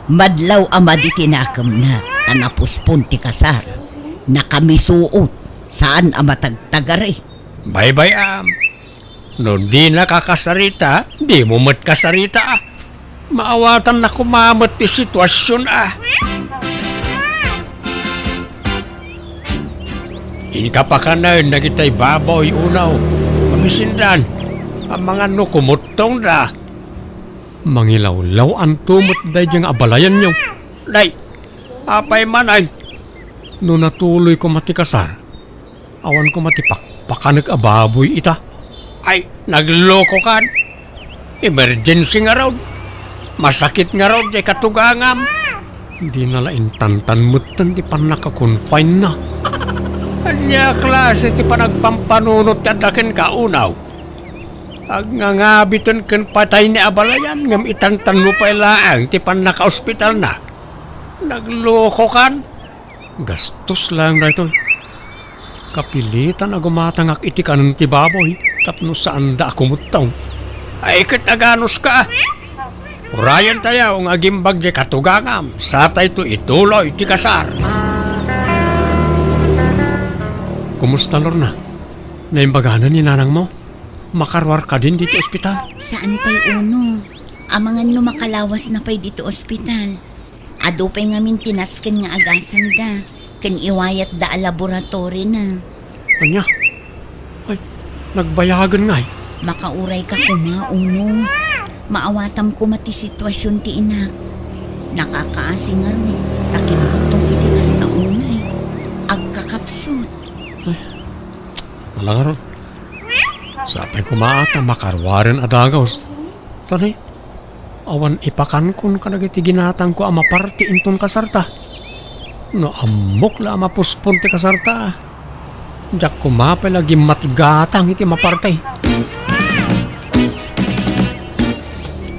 Madlaw amadi tinakam na tanapuspon ti kasar. Nakamisuot saan amatagtagari. Bye-bye No di nakakasarita, di mo mat kasarita Maawatan na kumamot ti sitwasyon Inkapakanan na kita'y baboy unaw. Mamisindan, ang mga nukumutong da. Mangilawlaw ang tumot day diyang abalayan niyo. Day, apay manay. No natuloy ko matikasar, awan ko matipakpakanag ababoy ita. Ay, nagloko kan. Emergency nga raw. Masakit nga raw di katugangam. Hindi nalain tantan mutan di pa nakakonfine na. Anya klase ti panagpampanunot kadakin kaunaw. Ag nga ngabiton ken patay ni abalayan ngam itantan mo pa ilaang ti pan naka-ospital na. Nagloko kan. Gastos lang na ito. Kapilitan na gumatangak iti kanon ti baboy tapno saan da ako mutong. Ay ket aganos ka. Urayan tayo ang agimbag di katugangam. Satay to ituloy ti kasar. Kumusta, Lorna? Naimbaganan ni nanang mo? Makarwar ka din dito ospital? Saan pa'y uno? Amangan no makalawas na pa'y dito ospital. Ado pa'y ngamin tinasken nga agasan da. Ken iwayat da laboratory na. Anya? Ay, nagbayagan nga Makauray ka kumauno. Maawatam ko mati sitwasyon ti inak. Nakakaasi nga ron. Takimutong itikas na unay. Agkakapsot. Wala nga ron. Sapay kumaata makarwarin adagaws. Tanay, awan ipakankon ka nagiti ginatang ko ama parti inton kasarta. No amok la mapuspon ti kasarta. Jak kumapay lagi matgatang iti mapartay.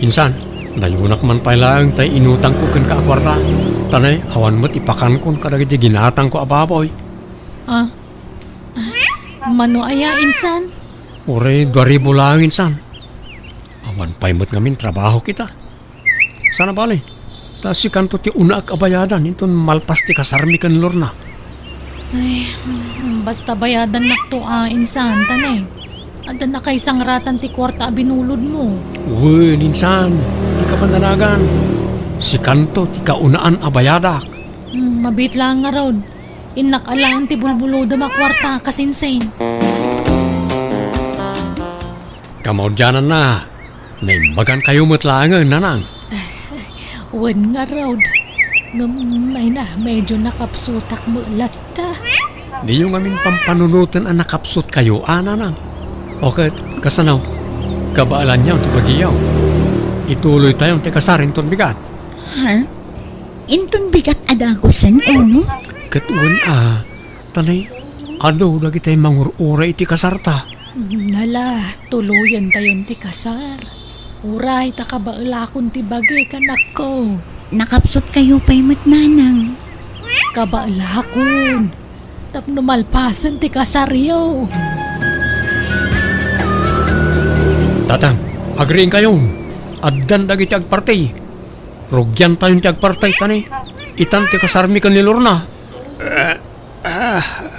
Insan, nayunak man pa lang tay inutang ko kan kaakwarta. Tanay, awan mo't ipakan kon kadagiti ginatang ko ababoy. Mano aya insan? Ure, 2,000 lang insan. Awan pa'y mo't ngamin trabaho kita. Sana bali. Ta si kanto ti una ak abayadan inton malpas ti kasarmi kan Lorna. Basta bayadan nakto insan tanay. Ada na kay sangratan ti kwarta binulod mo. Uy, insan, di ka pananagan. Si kanto ti kaunaan abayadak. Mabit lang nga rod. Inakalaan ti bulbuloda makwarta kasinsain. Kamaudyanan na. Naimbagan kayo matlangan, nanang. Wan nga rod. Ngamay na medyo nakapsutak mo lata. Di yung amin pampanunutan ang nakapsut kayo, nanang. Okay, kasanaw. Kabaalan niya, tipagiyaw. Ituloy tayong tikasarin ton bigat. Ha? Inton bigat adagosan uno? Katuan tanay, ado lagi tayo mangurura iti kasarta. Nala, tuluyan tayon ti kasar. Uray, takabailakon ti bagay kanak ko. Nakapsot kayo pa'y matnanang. Kabailakon. Tapno malpasan ti kasaryo. Tatang, agreeing kayo. Addan dagi ti agpartay. Rugyan tayon ti agpartay tanay. Itan ti kasarmi kan ni Lorna.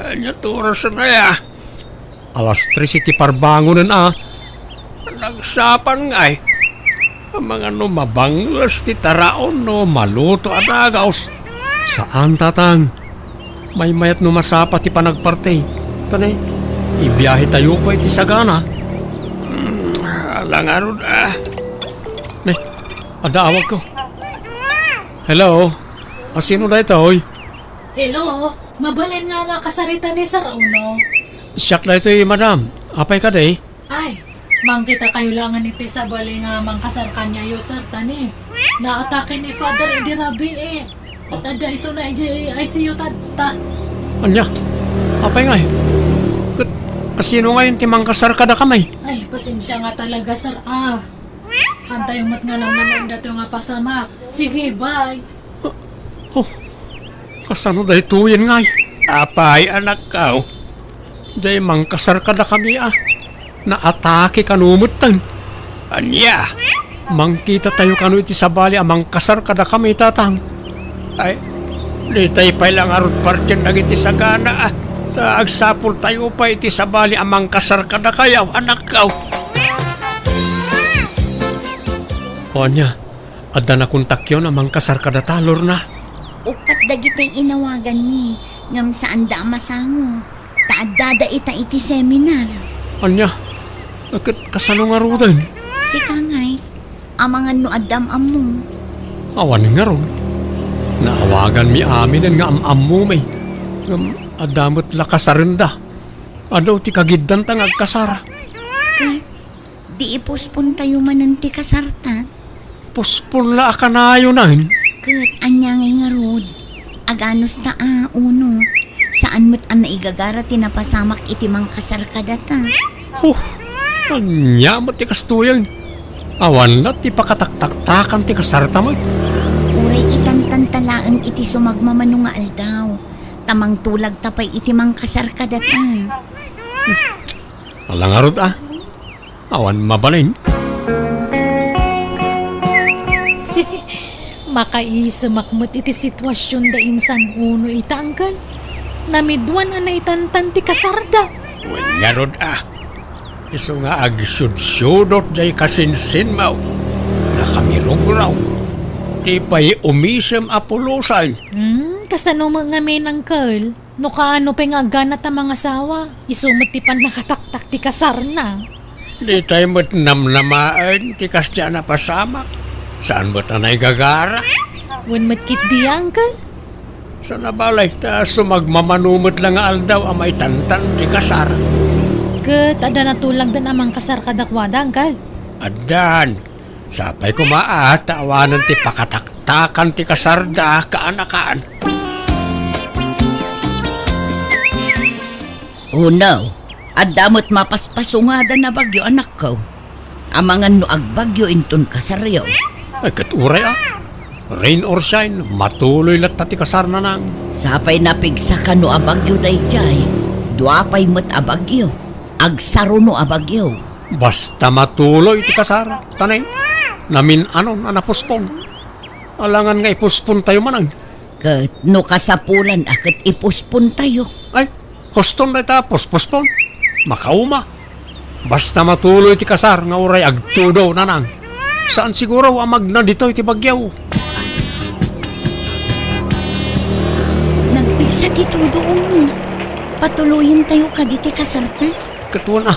Anya turas na ya. Alas 3 iti parbangonan Nagsapan nga Ang mga mabanglas ti taraon no maluto at agaos. Saan tatang? May mayat no masapa ti panagpartay. Tanay, ibiyahe tayo pa iti sagana. Alangarod Nay, adaawag ko. Hello? Sino na ito, oy? Hello, mabalin nga makasarita ni Sir Uno. Siyak na ito, madam. Apay ka day? Ay, mangkita kayo langan iti sa bali nga mangkasar kanya yo sir tani. Naatake ni Father Edirabi At ada iso na ICU tata. Anya? Apay nga Sino ngayon ti mangkasar kada kamay? Ay, pasensya nga talaga sir Hantay mat nga lang naman dato nga pasamak. Sige, bye. Kasano dahi tuyen ngay? Apay anak ka Dahi mangkasar kada kami Naatake kanumutan. Anya? Mangkita tayo kanu iti sabali amang kasar kada kami tatang. Ay, litay pa'y lang arot partyan nagiti sagana Sa agsapul tayo pa iti sabali amang kasar kada kayaw, anak ka. Anya, adda na kontakyon amang kasar kada talor na. Upat dagitay inawagan ni ngam saan da masango. Taadada ita iti seminar. Anya, kasano nga rudan? Si Kangay, amangan no adam ammo. Awan nga ron. Naawagan mi amin nga am-ammo may. Adamot lakasarenda. Adaw ti kagiddan tang agkasara. Kat, di ipuspon tayo mananti kasarta. Puspon la akanayo nahin. Kat, anyangay nga rod. Aganos ta uno. Saan mo't ang naigagara tinapasamak iti mang kasar ka data. Anya mo ti kastuyan. Awan na ti pakataktaktakan ti kasarta mo. Uray itantantalaan iti sumagmamano nga aldaw. Tamang tulag tapay iti mang kasar ka data. Alangarod Awan mabalin. Makaisamakmat iti sitwasyon da insan uno itangkan. Namidwan na itantan ti kasarda. Wengarod Iso nga agsyud-syudot jay kasinsin mo. Nakamirog raw. Di pa'y umisem apulusan. Kasano mga may nangkal? No kaano pa nga ganat ang mga asawa? Isumot ti pan nakataktak ti kasar na. Di tayo mo't namnamaan ti kasya na pasamak. Saan mo't anay gagara? Wan matkit di angkal? Sa nabalay ta sumagmamanumot lang nga aldaw ang may tantan ti kasar. Kat, ada natulag dan amang kasar kadakwada angkal. Adan, sapay tawanan ti pakataktakan ti kasarda kaanakaan. Unaw, adamot mapaspasungada na bagyo anak ko. Amangan no agbagyo inton kasaryo. Ay, katuray Rain or shine, matuloy lat tati kasar na nang. Sapay napigsa ka no abagyo dayjay. Duapay met abagyo. Agsaro no abagyo. Basta matuloy ti kasar. Tanay, namin na napuspon. Alangan nga ipuspon tayo manang. Kat no kasapulan akat ipuspon tayo. Ay, kuston na tapos, puspon. Makauma. Basta matuloy ti kasar nga uray agtudo na nang. Saan siguro amag na dito iti bagyaw? Nagpigsa ti tudoon. Patuloyin tayo ka diti kasarta. Katuan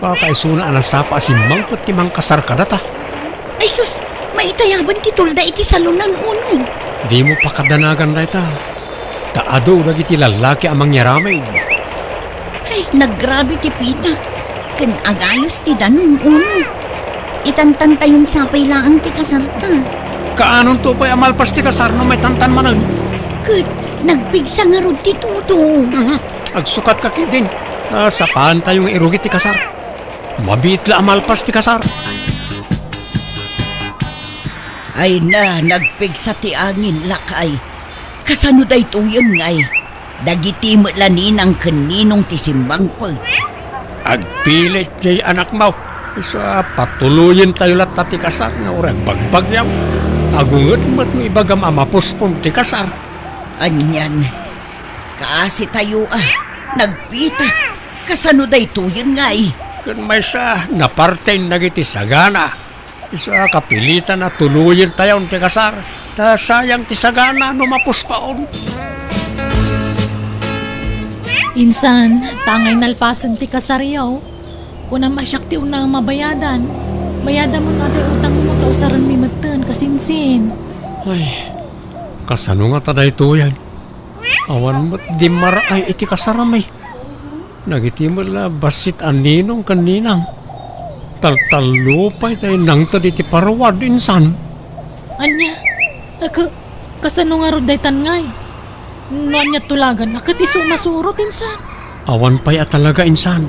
kakaisuna anasapa si mang pati mang kasar ka data. Ay sus, maitayaban ti tulda iti salunan uno. Di mo pa kadanagan na ita. Taado na iti lalaki amang yaramay. Ay, naggrabe ti pitak. Ken agayos ti danong uno. Itantan tayon sapay laang ti kasarta. Kaanon to pa'y amalpas ti kasar no may tantan manan. Ket, nagpigsa nga rod ti tudo. Agsukat ka din. Sapaan tayong irugit ti kasar. Mabitla amalpas ti kasar. Ay na, nagpigsa ti angin lakay. Kasano day tuyon ngay. Dagiti lanin ang kaninong ti simbang pa. Agpilit jay anak mo. Isa patuluyin tayo lat ti kasar nga urag bagbagyaw. Agungot mo't mo ibagam amapuspon ti kasar. Anyan, kaasi tayo nagpita. Kasano day tuyon ngay. Kun may sa naparte nagiti sagana. Isa kapilitan na tuluyin tayo ti kasar. Ta sayang ti sagana no mapuspaon. Insan, tangay nalpasan ti kasaryaw. Kung masyak ti unang mabayadan, bayadan mo natin utang mo kausaran mi matan kasinsin. Ay, kasano nga taday to yan? Awan mo't di maraay iti kasaramay. Nagiti mo la basit aninong kaninang. Taltalupay tayo nang tadi ti parawad insan. Anya, kasano nga rod daytan ngay? Noan niya tulagan, nakatiso masurot insan. Awan pa'y talaga insan.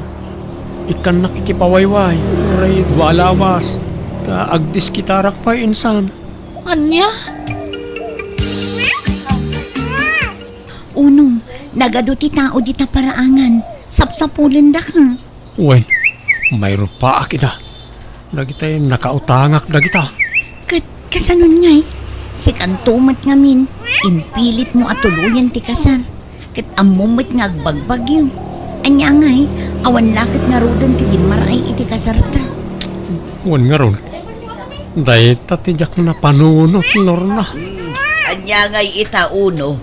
Ikan nakikipawayway, uray dwalawas. Ta agdis kitarak pa'y insan. Anya? Uno, nagado ti tao di ta paraangan. Sapsapulan da ka. Uwen, mayroon pa akita. Nagitay nakautangak na kita. Kasanon ngay? Si kantumat ngamin, impilit mo atuluyan ti kasar. Kat amumit nga agbagbagyo. Anya ngay, awan lakit nga rodan ti dimaray iti kasarta. Uwan nga ron. Day tatidyak na panunot, Lorna. Anya ngay itauno.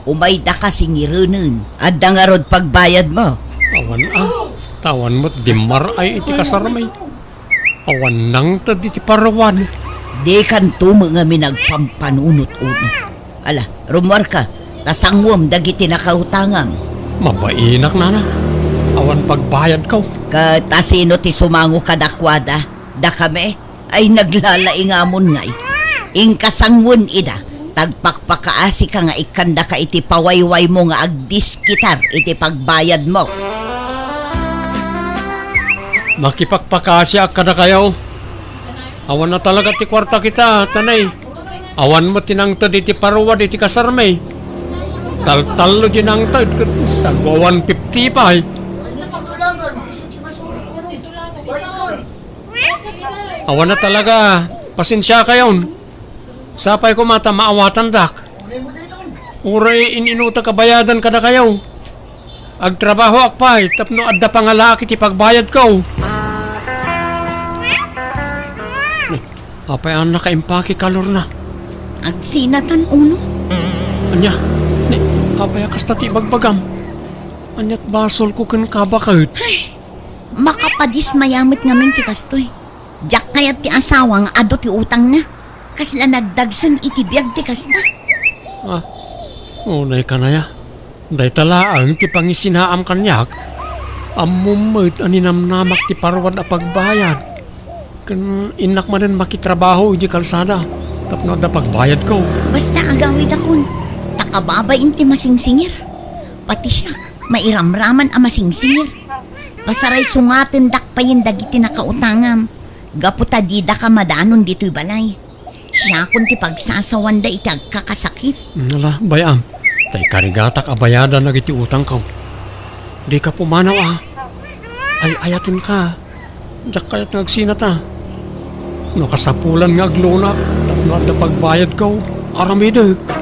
Umayda ka singirunan. Adda nga rod pagbayad mo. Awan tawan mo't dimaray iti kasaramay. Awan nang tadi ti parawan. Di kanto mga minagpampanunot uno. Ala, rumor ka. Tasangwam dagiti nakautangan. Mabainak na. Awan pagbayad ko. Katasino ti sumango kadakwada. Da kami ay naglalaingamon ngay. Ingkasangwon ida. Tagpakpakaasi ka nga ikanda ka iti pawayway mo nga agdiskitar iti pagbayad mo. Makipagpakasya ka na kayo. Awan na talaga ti kwarta kita, tanay. Awan mo tinangtad iti paruwad iti kasarmay. Tal-talo dinangtad, sagwa 150 pa eh. Awan na talaga, pasensya kayon. Sapay ko mata maawatan dak. Uray ininuta kabayadan ka na kayo. Agtrabaho akpay, tapno adda pangalaki ti pagbayad ko. Apay ang nakaimpake kalor na. Agsinatan uno. Anya, apay akas tati bagbagam. Anyat basol ko kan kabakit. Makapadis mayamit ngamin ti kastoy. Diyak kayat ti asawang ado ti utang na. Kasla nagdagsan iti biyag ti kasta. Unay ka na ya. Day talaang ti pangisinaam kanyak. Amumit aninamnamak ti parwad a pagbayad. Kan inak man makitrabaho iti kalsada. Tapno da pagbayad ko. Basta agawid akon. Takababain ti masingsingir. Pati siya. Mairamraman ang masingsir. Pasaray sungatin dak pa yung dagiti nakautangam. Gaputa di da ka madanon dito'y balay. Siya kung ti pagsasawan da iti agkakasakit. Nala, bayam. Tay karigatak abayadan na iti utang ko. Di ka pumanaw Ay ayatin ka. Diyak kaya't nagsinata. No kasapulan nga aglunak. Tapno at pagbayad ko. Aramidag.